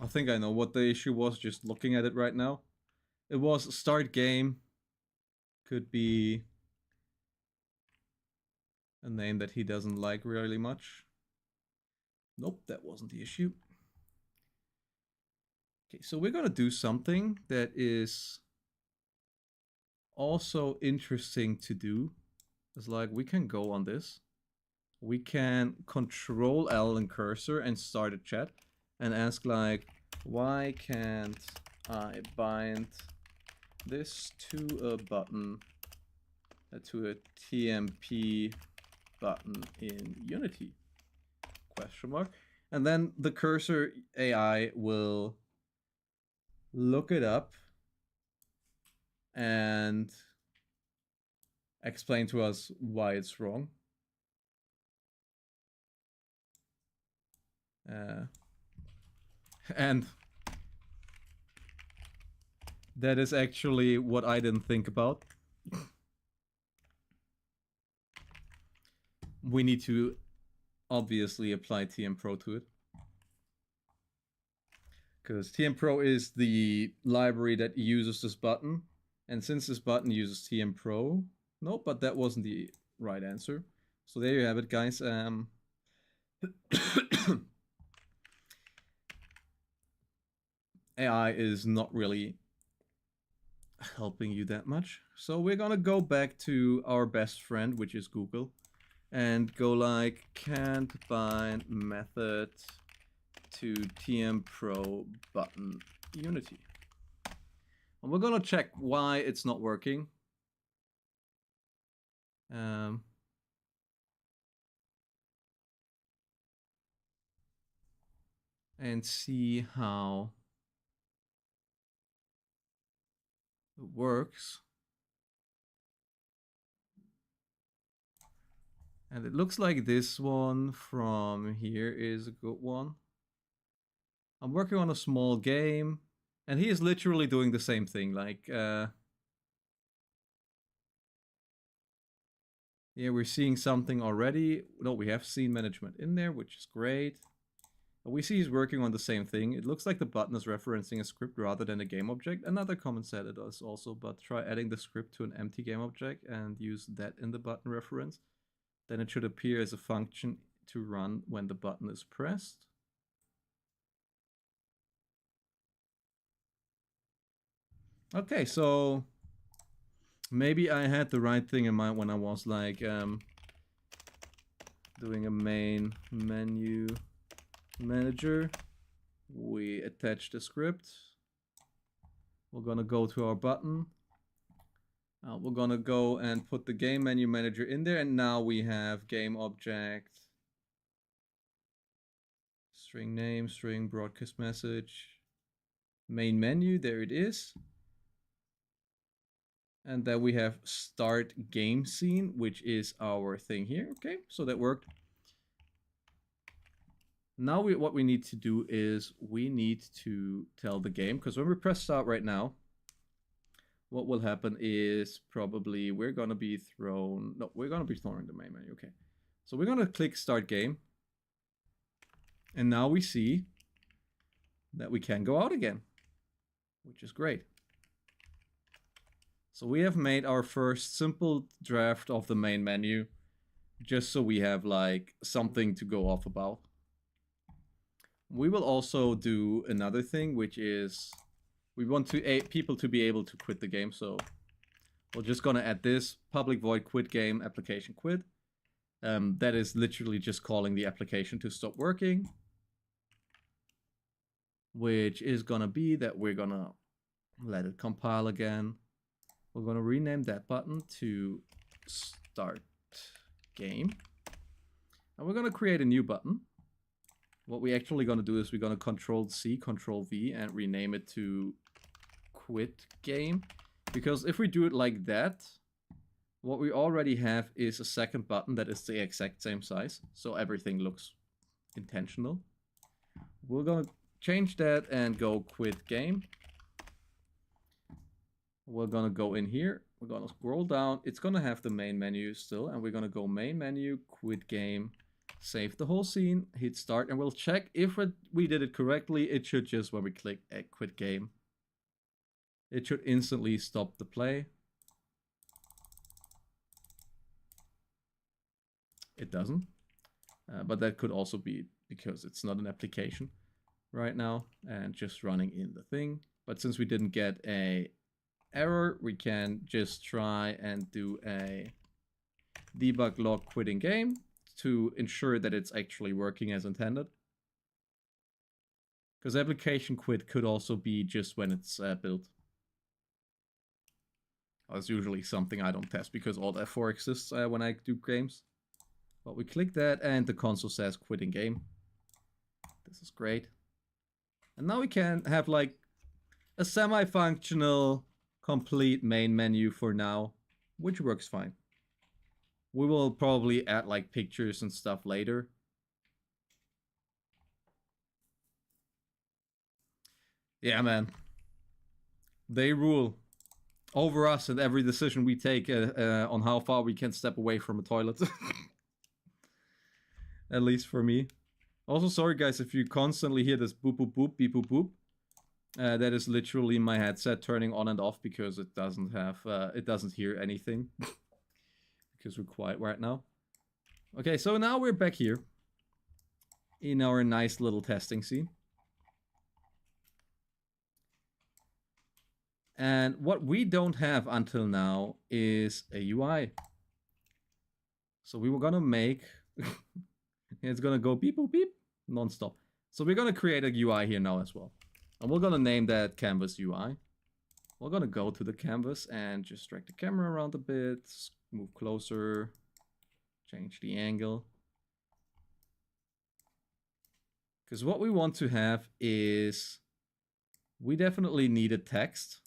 I think I know what the issue was just looking at it right now. It was start game. Could be a name that he doesn't like really much. Nope, that wasn't the issue. Okay, so we're gonna do something that is also interesting to do. It's like we can go on this. We can Control L and cursor and start a chat and ask like, why can't I bind this to a button, to a TMP button in Unity? Question mark. And then the cursor AI will look it up and explain to us why it's wrong. And that is actually what I didn't think about. We need to obviously apply TM Pro to it. Because TM Pro is the library that uses this button. And since this button uses TM Pro... Nope, but that wasn't the right answer. So there you have it, guys. AI is not really helping you that much. So we're gonna go back to our best friend, which is Google, and go like can't bind method to TM Pro button Unity. And we're gonna check why it's not working. And see how it works. And it looks like this one from here is a good one. I'm working on a small game, and he is literally doing the same thing. Like, yeah, we're seeing something already. No, we have scene management in there, which is great. But we see he's working on the same thing. It looks like the button is referencing a script rather than a game object. Another comment said it does also, but try adding the script to an empty game object and use that in the button reference. Then it should appear as a function to run when the button is pressed. Okay, so maybe I had the right thing in mind when I was like doing a main menu manager. We attach the script. We're gonna go to our button. We're gonna go and put the game menu manager in there, and now we have game object, string name, string broadcast message, main menu, there it is. And then we have start game scene, which is our thing here. Okay, so that worked. Now what we need to do is we need to tell the game, because when we press start right now, what will happen is probably we're going to be thrown... No, we're going to be thrown in the main menu. Okay, so we're going to click start game. And now we see that we can go out again, which is great. So we have made our first simple draft of the main menu, just so we have like something to go off about. We will also do another thing, which is we want people to be able to quit the game. So we're just gonna add this public void quit game application quit. That is literally just calling the application to stop working, which is gonna be that we're gonna let it compile again. We're gonna rename that button to start game, and we're gonna create a new button. What we're actually gonna do is we're gonna Control-C, Control-V, and rename it to quit game. Because if we do it like that, what we already have is a second button that is the exact same size, so everything looks intentional. We're gonna change that and go quit game. We're gonna go in here. We're gonna scroll down. It's gonna have the main menu still, and we're gonna go main menu, quit game, save the whole scene, hit start, and we'll check if we did it correctly. It should just, when we click quit game, it should instantly stop the play. It doesn't, but that could also be because it's not an application right now and just running in the thing. But since we didn't get a error, we can just try and do a debug log quitting game to ensure that it's actually working as intended. Because application quit could also be just when it's built. That's usually something I don't test because Alt F4 exists when I do games. But we click that and the console says quitting game. This is great. And now we can have like a semi-functional complete main menu for now, which works fine. We will probably add like pictures and stuff later. Yeah, man. They rule over us and every decision we take on how far we can step away from a toilet. At least for me. Also, sorry guys if you constantly hear this boop boop boop, beep boop boop. That is literally my headset turning on and off because it doesn't have, it doesn't hear anything. Because we're quiet right now. Okay, so now we're back here in our nice little testing scene. And what we don't have until now is a UI. So we were gonna make, it's gonna go beep boop beep non-stop. So we're gonna create a UI here now as well. And we're gonna name that canvas UI. We're gonna go to the canvas and just drag the camera around a bit, move closer, change the angle. Because what we want to have is, we definitely need a text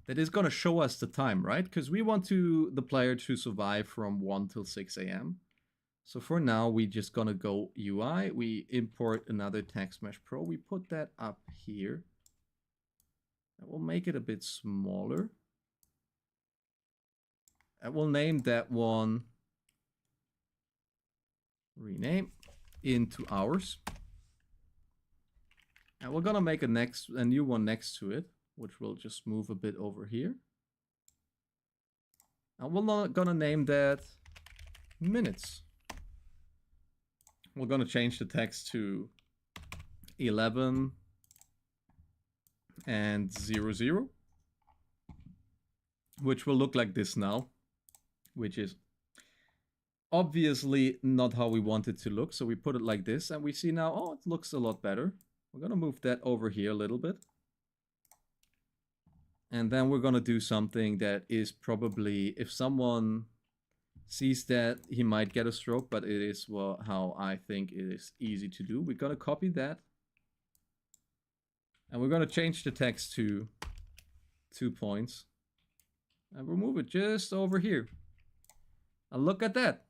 that is gonna show us the time, right? Because we want the player to survive from 1 till 6 AM. So for now, we just gonna go UI. We import another Text Mesh Pro. We put that up here. And we'll make it a bit smaller. And we'll name that one, rename into hours. And we're gonna make a new one next to it, which we'll just move a bit over here. And we're gonna name that minutes. We're gonna change the text to 11 and 00, which will look like this now, which is obviously not how we want it to look. So we put it like this and we see now, oh, it looks a lot better. We're gonna move that over here a little bit. And then we're gonna do something that is probably, if someone sees that, he might get a stroke, but it is how I think it is easy to do. We're gonna copy that. And we're gonna change the text to 2 points. And we'll move it just over here. And look at that.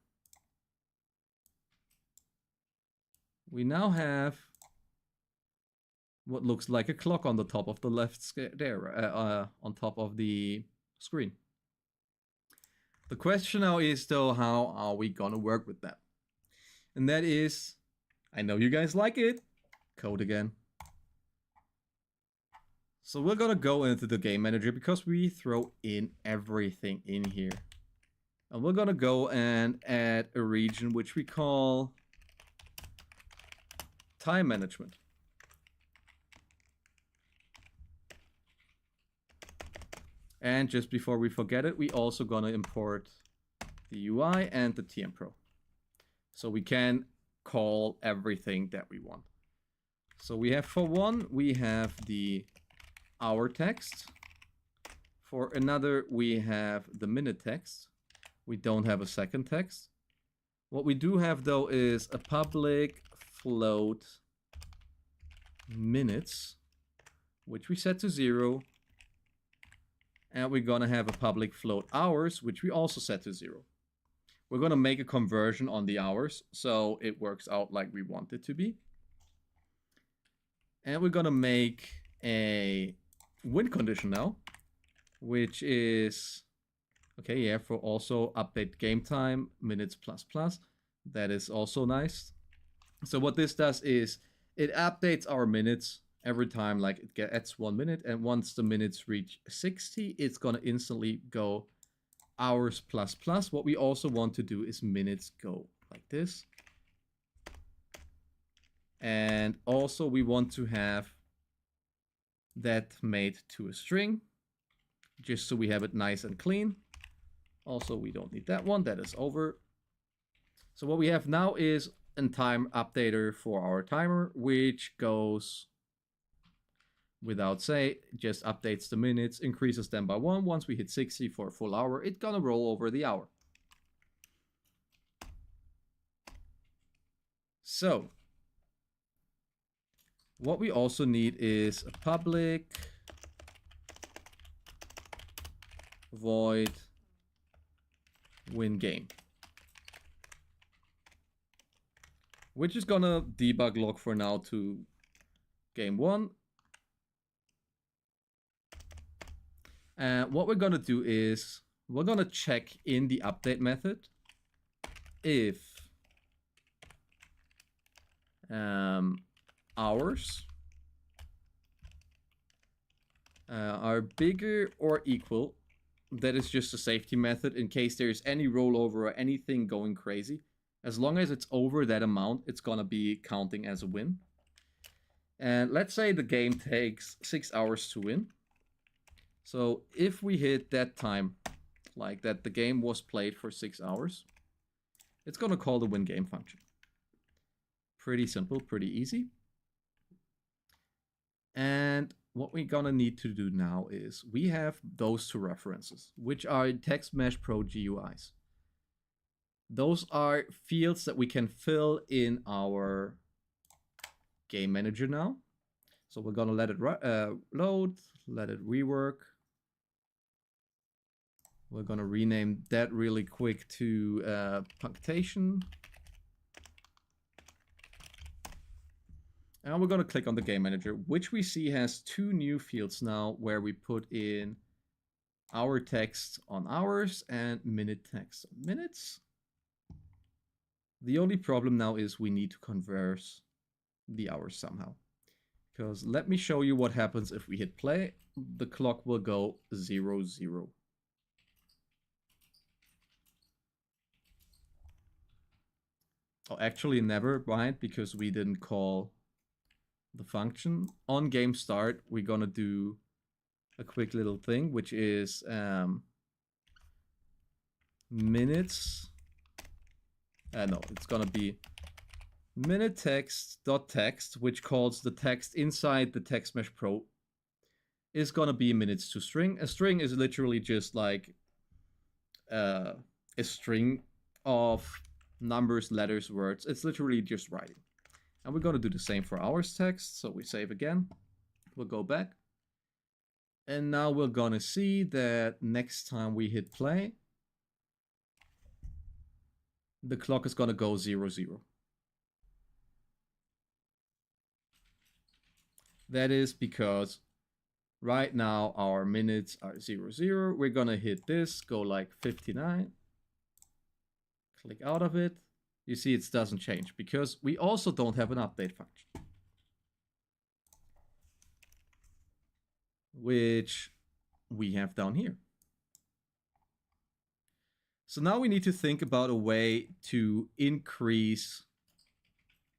We now have what looks like a clock on the top of the left there, on top of the screen. The question now is though, how are we gonna work with that? And that is, I know you guys like it, code again. So we're gonna go into the game manager because we throw in everything in here. And we're gonna go and add a region which we call time management. And just before we forget it, we also gonna import the UI and the TM Pro. So we can call everything that we want. So we have, for one, we have the hour text. For another, we have the minute text. We don't have a second text. What we do have though is a public float minutes, which we set to 0. And we're gonna have a public float hours, which we also set to 0. We're gonna make a conversion on the hours, so it works out like we want it to be. And we're gonna make a win condition now, which is okay. Yeah, for also update game time minutes plus plus. That is also nice. So what this does is it updates our minutes every time, like it gets 1 minute, and once the minutes reach 60, it's gonna instantly go hours plus plus. What we also want to do is minutes go like this. And also we want to have that made to a string, just so we have it nice and clean. Also, we don't need that one, that is over. So what we have now is a time updater for our timer, which goes without say, just updates the minutes, increases them by 1. Once we hit 60 for a full hour, it's gonna roll over the hour. So what we also need is a public void win game, which is gonna debug log for now to game 1. And what we're gonna do is we're gonna check in the update method if hours are bigger or equal. That is just a safety method in case there's any rollover or anything going crazy. As long as it's over that amount, it's gonna be counting as a win. And let's say the game takes 6 hours to win. So if we hit that time, like that the game was played for 6 hours, it's gonna call the win game function. Pretty simple, pretty easy. And what we're gonna need to do now is we have those two references, which are Text Mesh Pro GUIs. Those are fields that we can fill in our game manager now. So we're gonna let it load, let it rework. We're gonna rename that really quick to punctation. And we're gonna click on the game manager, which we see has 2 new fields now where we put in hour text on hours and minute text on minutes. The only problem now is we need to convert the hours somehow. Because let me show you what happens if we hit play. The clock will go 0, 0. Oh, actually never mind, because we didn't call the function. On game start, we're gonna do a quick little thing, which is minutes. No, it's gonna be minute text dot text, which calls the text inside the Text Mesh Pro, is gonna be minutes to string. A string is literally just like a string of numbers, letters, words. It's literally just writing. And we're gonna do the same for hours text. So we save again. We'll go back. And now we're gonna see that next time we hit play, the clock is gonna go 0, 0. That is because right now our minutes are 0, 0. We're gonna hit this, go like 59. Click out of it. You see it doesn't change because we also don't have an update function, which we have down here. So now we need to think about a way to increase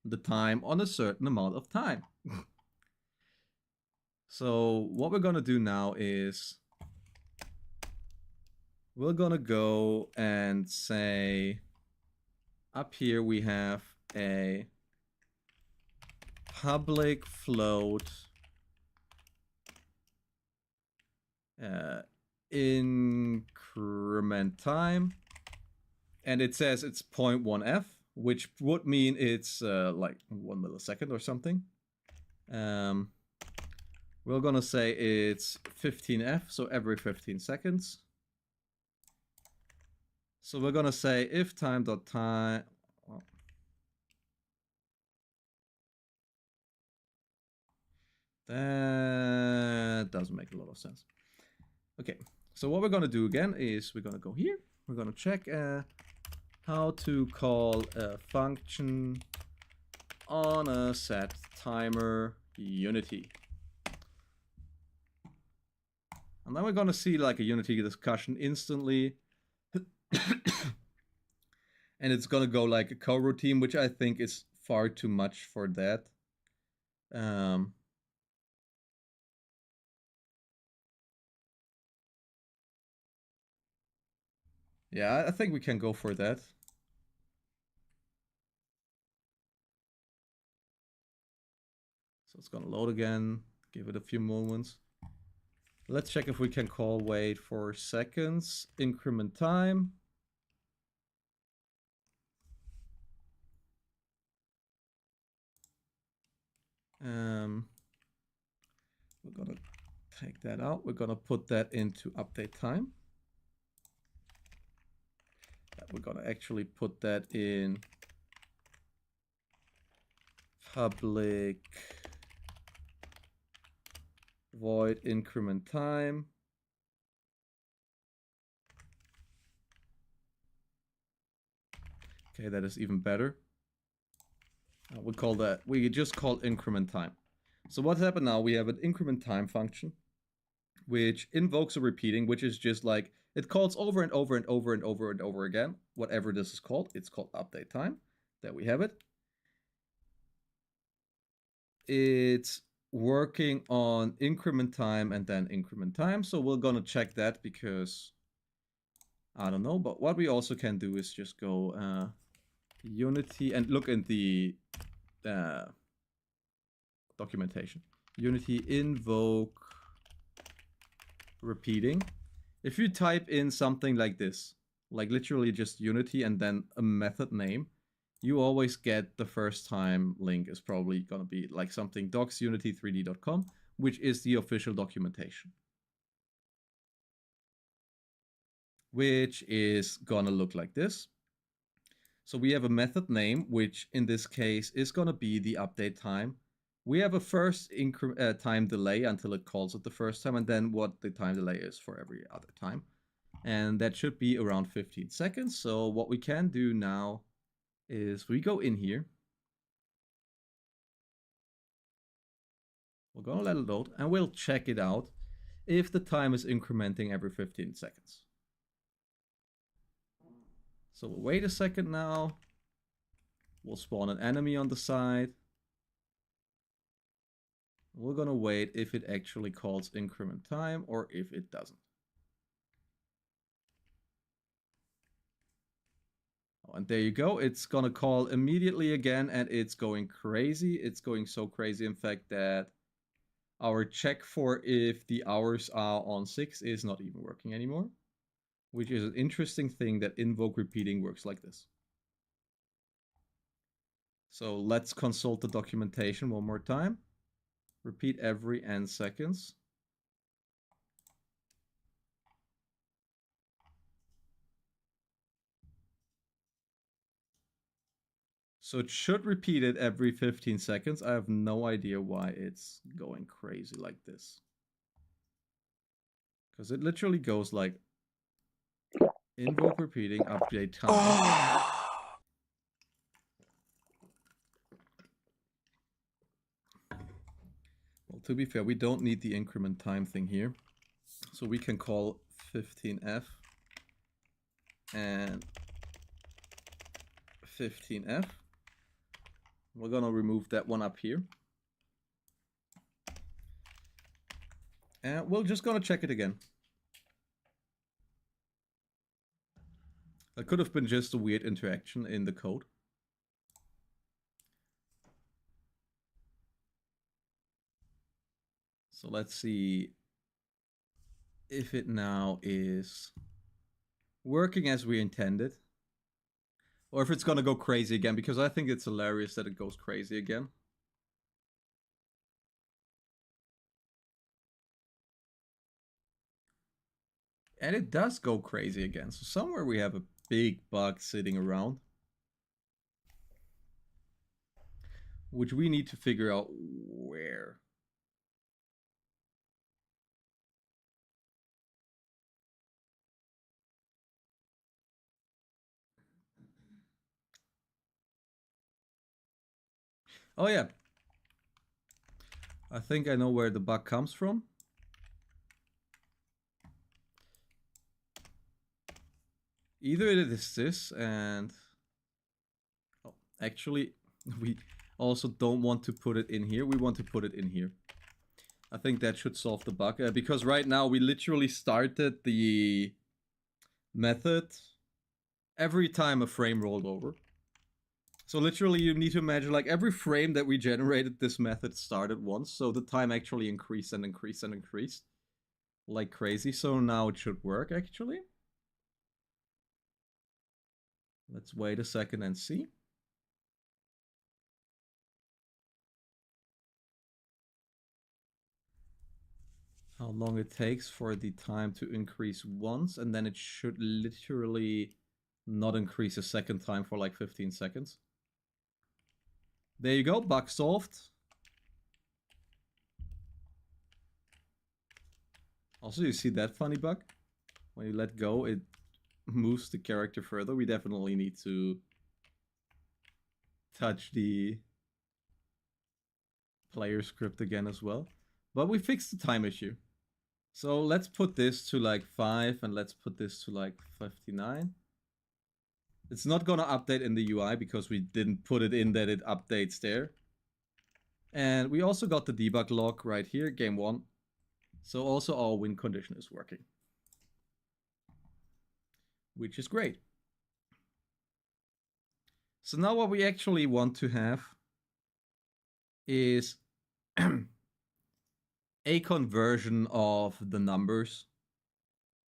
the time on a certain amount of time. So what we're gonna do now is we're gonna go and say, up here we have a public float increment time, and it says it's 0.1f, which would mean it's like 1 millisecond or something. We're gonna say it's 15f, so every 15 seconds. So we're gonna say if time.time, That doesn't make a lot of sense. Okay, so what we're gonna do again is we're gonna go here. We're gonna check how to call a function on a set timer Unity. And then we're gonna see like a Unity discussion instantly. And it's gonna go like a coroutine, which I think is far too much for that. Yeah, I think we can go for that. So it's gonna load again, give it a few moments. Let's check if we can call wait for seconds, increment time. We're gonna take that out. We're gonna put that into update time. We're gonna actually put that in public void increment time. Okay, that is even better. We call that, we just call increment time. So what's happened now, we have an increment time function, which invokes a repeating, which is just like, it calls over and over and over and over and over again, whatever this is called. It's called update time. There we have it. It's working on increment time and then increment time. So we're gonna check that because, I don't know, but what we also can do is just go Unity and look in the documentation. Unity invoke repeating. If you type in something like this, like literally just Unity and then a method name, you always get the first time link is probably gonna be like something docsunity3d.com, which is the official documentation. Which is gonna look like this. So we have a method name, which in this case is gonna be the update time. We have a first time delay until it calls it the first time, and then what the time delay is for every other time. And that should be around 15 seconds. So what we can do now is we go in here. We're gonna let it load and we'll check it out if the time is incrementing every 15 seconds. So we'll wait a second now. We'll spawn an enemy on the side. We're gonna wait if it actually calls increment time or if it doesn't. Oh, and there you go. It's gonna call immediately again and it's going crazy. It's going so crazy, in fact, that our check for if the hours are on 6 is not even working anymore. Which is an interesting thing that invoke repeating works like this. So let's consult the documentation one more time. Repeat every n seconds. So it should repeat it every 15 seconds. I have no idea why it's going crazy like this. Because it literally goes like invoke repeating, update time. Well, to be fair, we don't need the increment time thing here. So we can call 15f and 15f. We're gonna remove that one up here. And we're just gonna check it again. That could have been just a weird interaction in the code. So let's see if it now is working as we intended. Or if it's gonna go crazy again, because I think it's hilarious that it goes crazy again. And it does go crazy again. So somewhere we have a big bug sitting around, which we need to figure out where. Oh yeah. I think I know where the bug comes from. Either it is this and... Oh, actually, we also don't want to put it in here. We want to put it in here. I think that should solve the bug. Because right now we literally started the method every time a frame rolled over. So literally you need to imagine like every frame that we generated, this method started once. So the time actually increased and increased and increased like crazy. So now it should work actually. Let's wait a second and see. How long it takes for the time to increase once, and then it should literally not increase a second time for like 15 seconds. There you go, bug solved. Also, you see that funny bug? When you let go, it moves the character further. We definitely need to touch the player script again as well. But we fixed the time issue. So let's put this to like 5 and let's put this to like 59. It's not gonna update in the UI because we didn't put it in that it updates there. And we also got the debug log right here, game 1. So also our win condition is working. Which is great. So now what we actually want to have is a conversion of the numbers.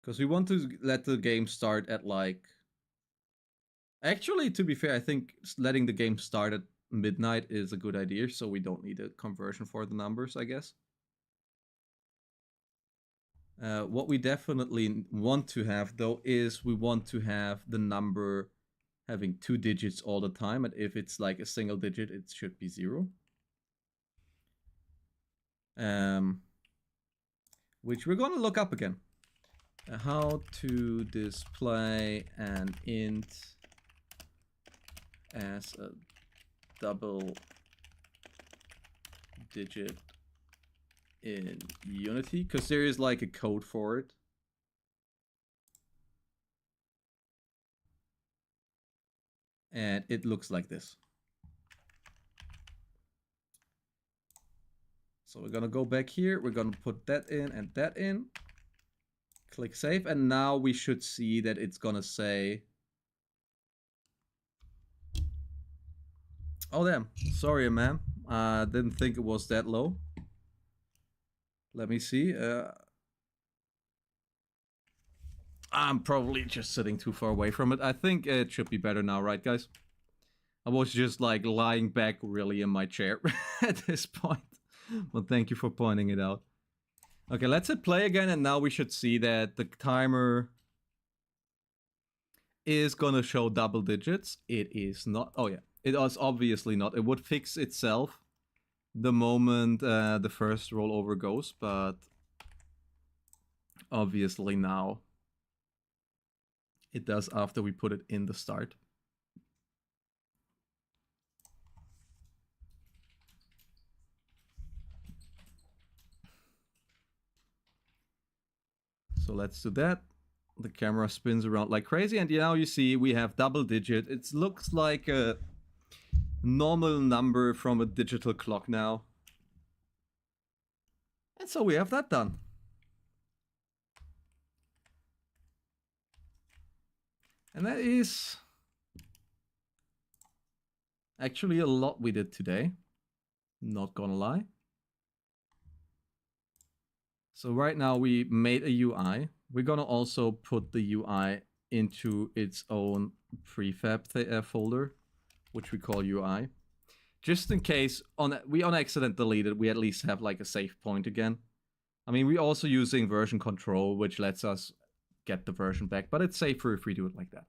Because we want to let the game start at like... Actually, to be fair, I think letting the game start at midnight is a good idea, so we don't need a conversion for the numbers, I guess. What we definitely want to have, though, is we want to have the number having 2 digits all the time, and if it's like a single digit, it should be 0. Which we're gonna look up again. How to display an int as a double digit in Unity, because there is like a code for it. And it looks like this. So we're gonna go back here, we're gonna put that in and that in. Click save, and now we should see that it's gonna say... Oh damn, sorry man, didn't think it was that low. Let me see. I'm probably just sitting too far away from it. I think it should be better now, right guys? I was just like lying back really in my chair at this point. Well, thank you for pointing it out. Okay, let's hit play again, and now we should see that the timer is gonna show double digits. It is not. Oh yeah, it is obviously not. It would fix itself the moment the first rollover goes, but obviously now it does after we put it in the start. So let's do that. The camera spins around like crazy, and now you see we have double digit. It looks like a normal number from a digital clock now. And so we have that done. And that is actually a lot we did today. Not gonna lie. So right now we made a UI. We're gonna also put the UI into its own prefab folder, which we call UI. Just in case we on accident deleted, we at least have like a save point again. I mean, we're also using version control, which lets us get the version back, but it's safer if we do it like that.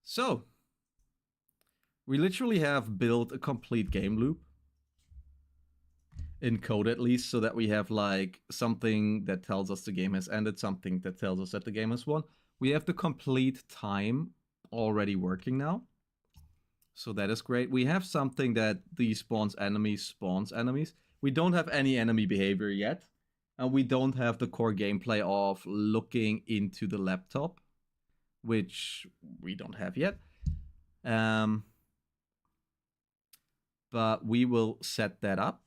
So, we literally have built a complete game loop. In code at least, so that we have like something that tells us the game has ended, something that tells us that the game has won. We have the complete time already working now. So that is great. We have something that despawns enemies, spawns enemies. We don't have any enemy behavior yet. And we don't have the core gameplay of looking into the laptop, which we don't have yet. But we will set that up.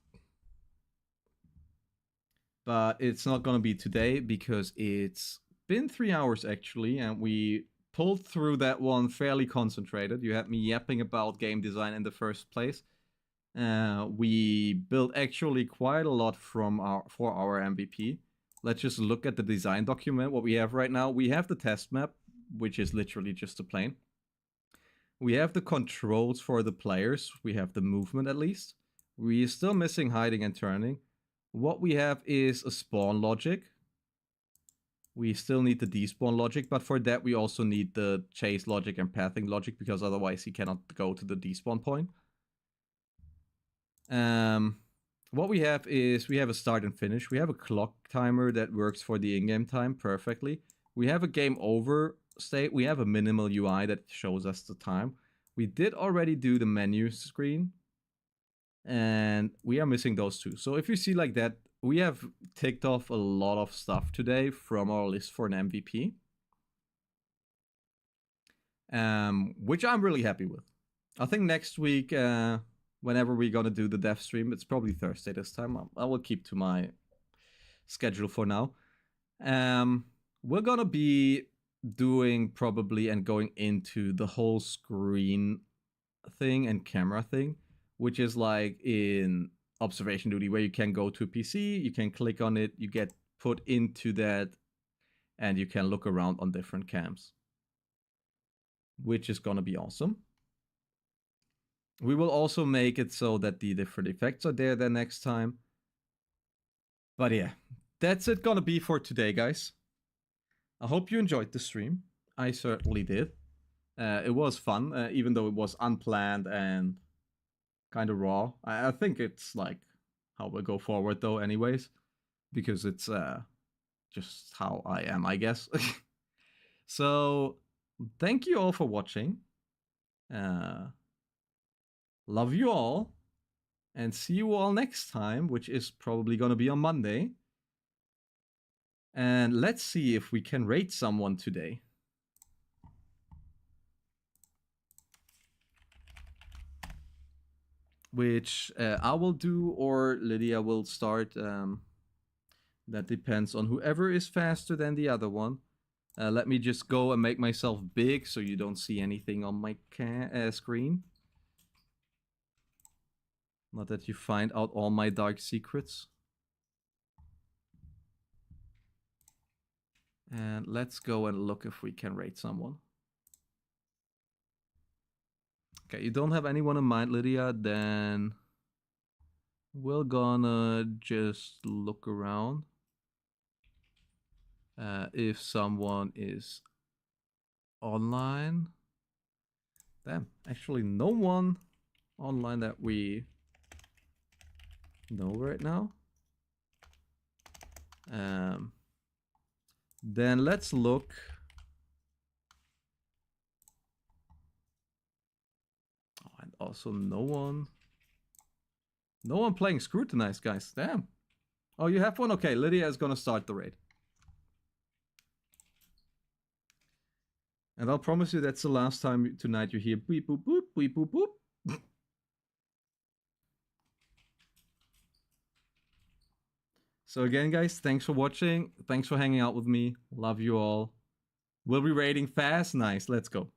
But it's not going to be today because it's been 3 hours actually, and we pulled through that one fairly concentrated. You had me yapping about game design in the first place. We built actually quite a lot for our MVP. Let's just look at the design document. What we have right now, we have the test map, which is literally just a plane. We have the controls for the players. We have the movement at least. We're still missing hiding and turning. What we have is a spawn logic. We still need the despawn logic, but for that we also need the chase logic and pathing logic, because otherwise he cannot go to the despawn point. What we have is we have a start and finish. We have a clock timer that works for the in-game time perfectly. We have a game over state. We have a minimal UI that shows us the time. We did already do the menu screen, and we are missing those two. So if you see like that, we have ticked off a lot of stuff today from our list for an MVP, which I'm really happy with. I think next week, whenever we're gonna do the dev stream, it's probably Thursday this time. I will keep to my schedule for now. We're gonna be doing probably and going into the whole screen thing and camera thing, which is like in Observation Duty, where you can go to a PC, you can click on it, you get put into that, and you can look around on different cams, which is gonna be awesome. We will also make it so that the different effects are there the next time. But yeah, that's it gonna be for today, guys. I hope you enjoyed the stream. I certainly did. It was fun, even though it was unplanned and kind of raw. I think it's like how we'll go forward though anyways, because it's just how I am, I guess. So thank you all for watching. Love you all, and see you all next time, which is probably gonna be on Monday. And let's see if we can rate someone today. Which I will do, or Lydia will start. That depends on whoever is faster than the other one. Let me just go and make myself big so you don't see anything on my screen. Not that you find out all my dark secrets. And let's go and look if we can rate someone. Okay, you don't have anyone in mind, Lydia, then we're gonna just look around. If someone is online. Damn, actually no one online that we know right now. Then let's look. Oh, and also no one playing Scrutinize, guys. Damn. Oh, you have one? Okay, Lydia is gonna start the raid. And I'll promise you that's the last time tonight you hear beep boop boop, beep boop boop. So again, guys, thanks for watching. Thanks for hanging out with me. Love you all. We'll be raiding fast. Nice. Let's go.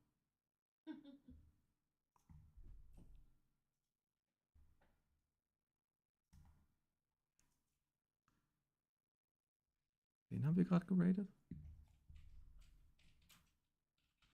Den haben wir gerade geradet?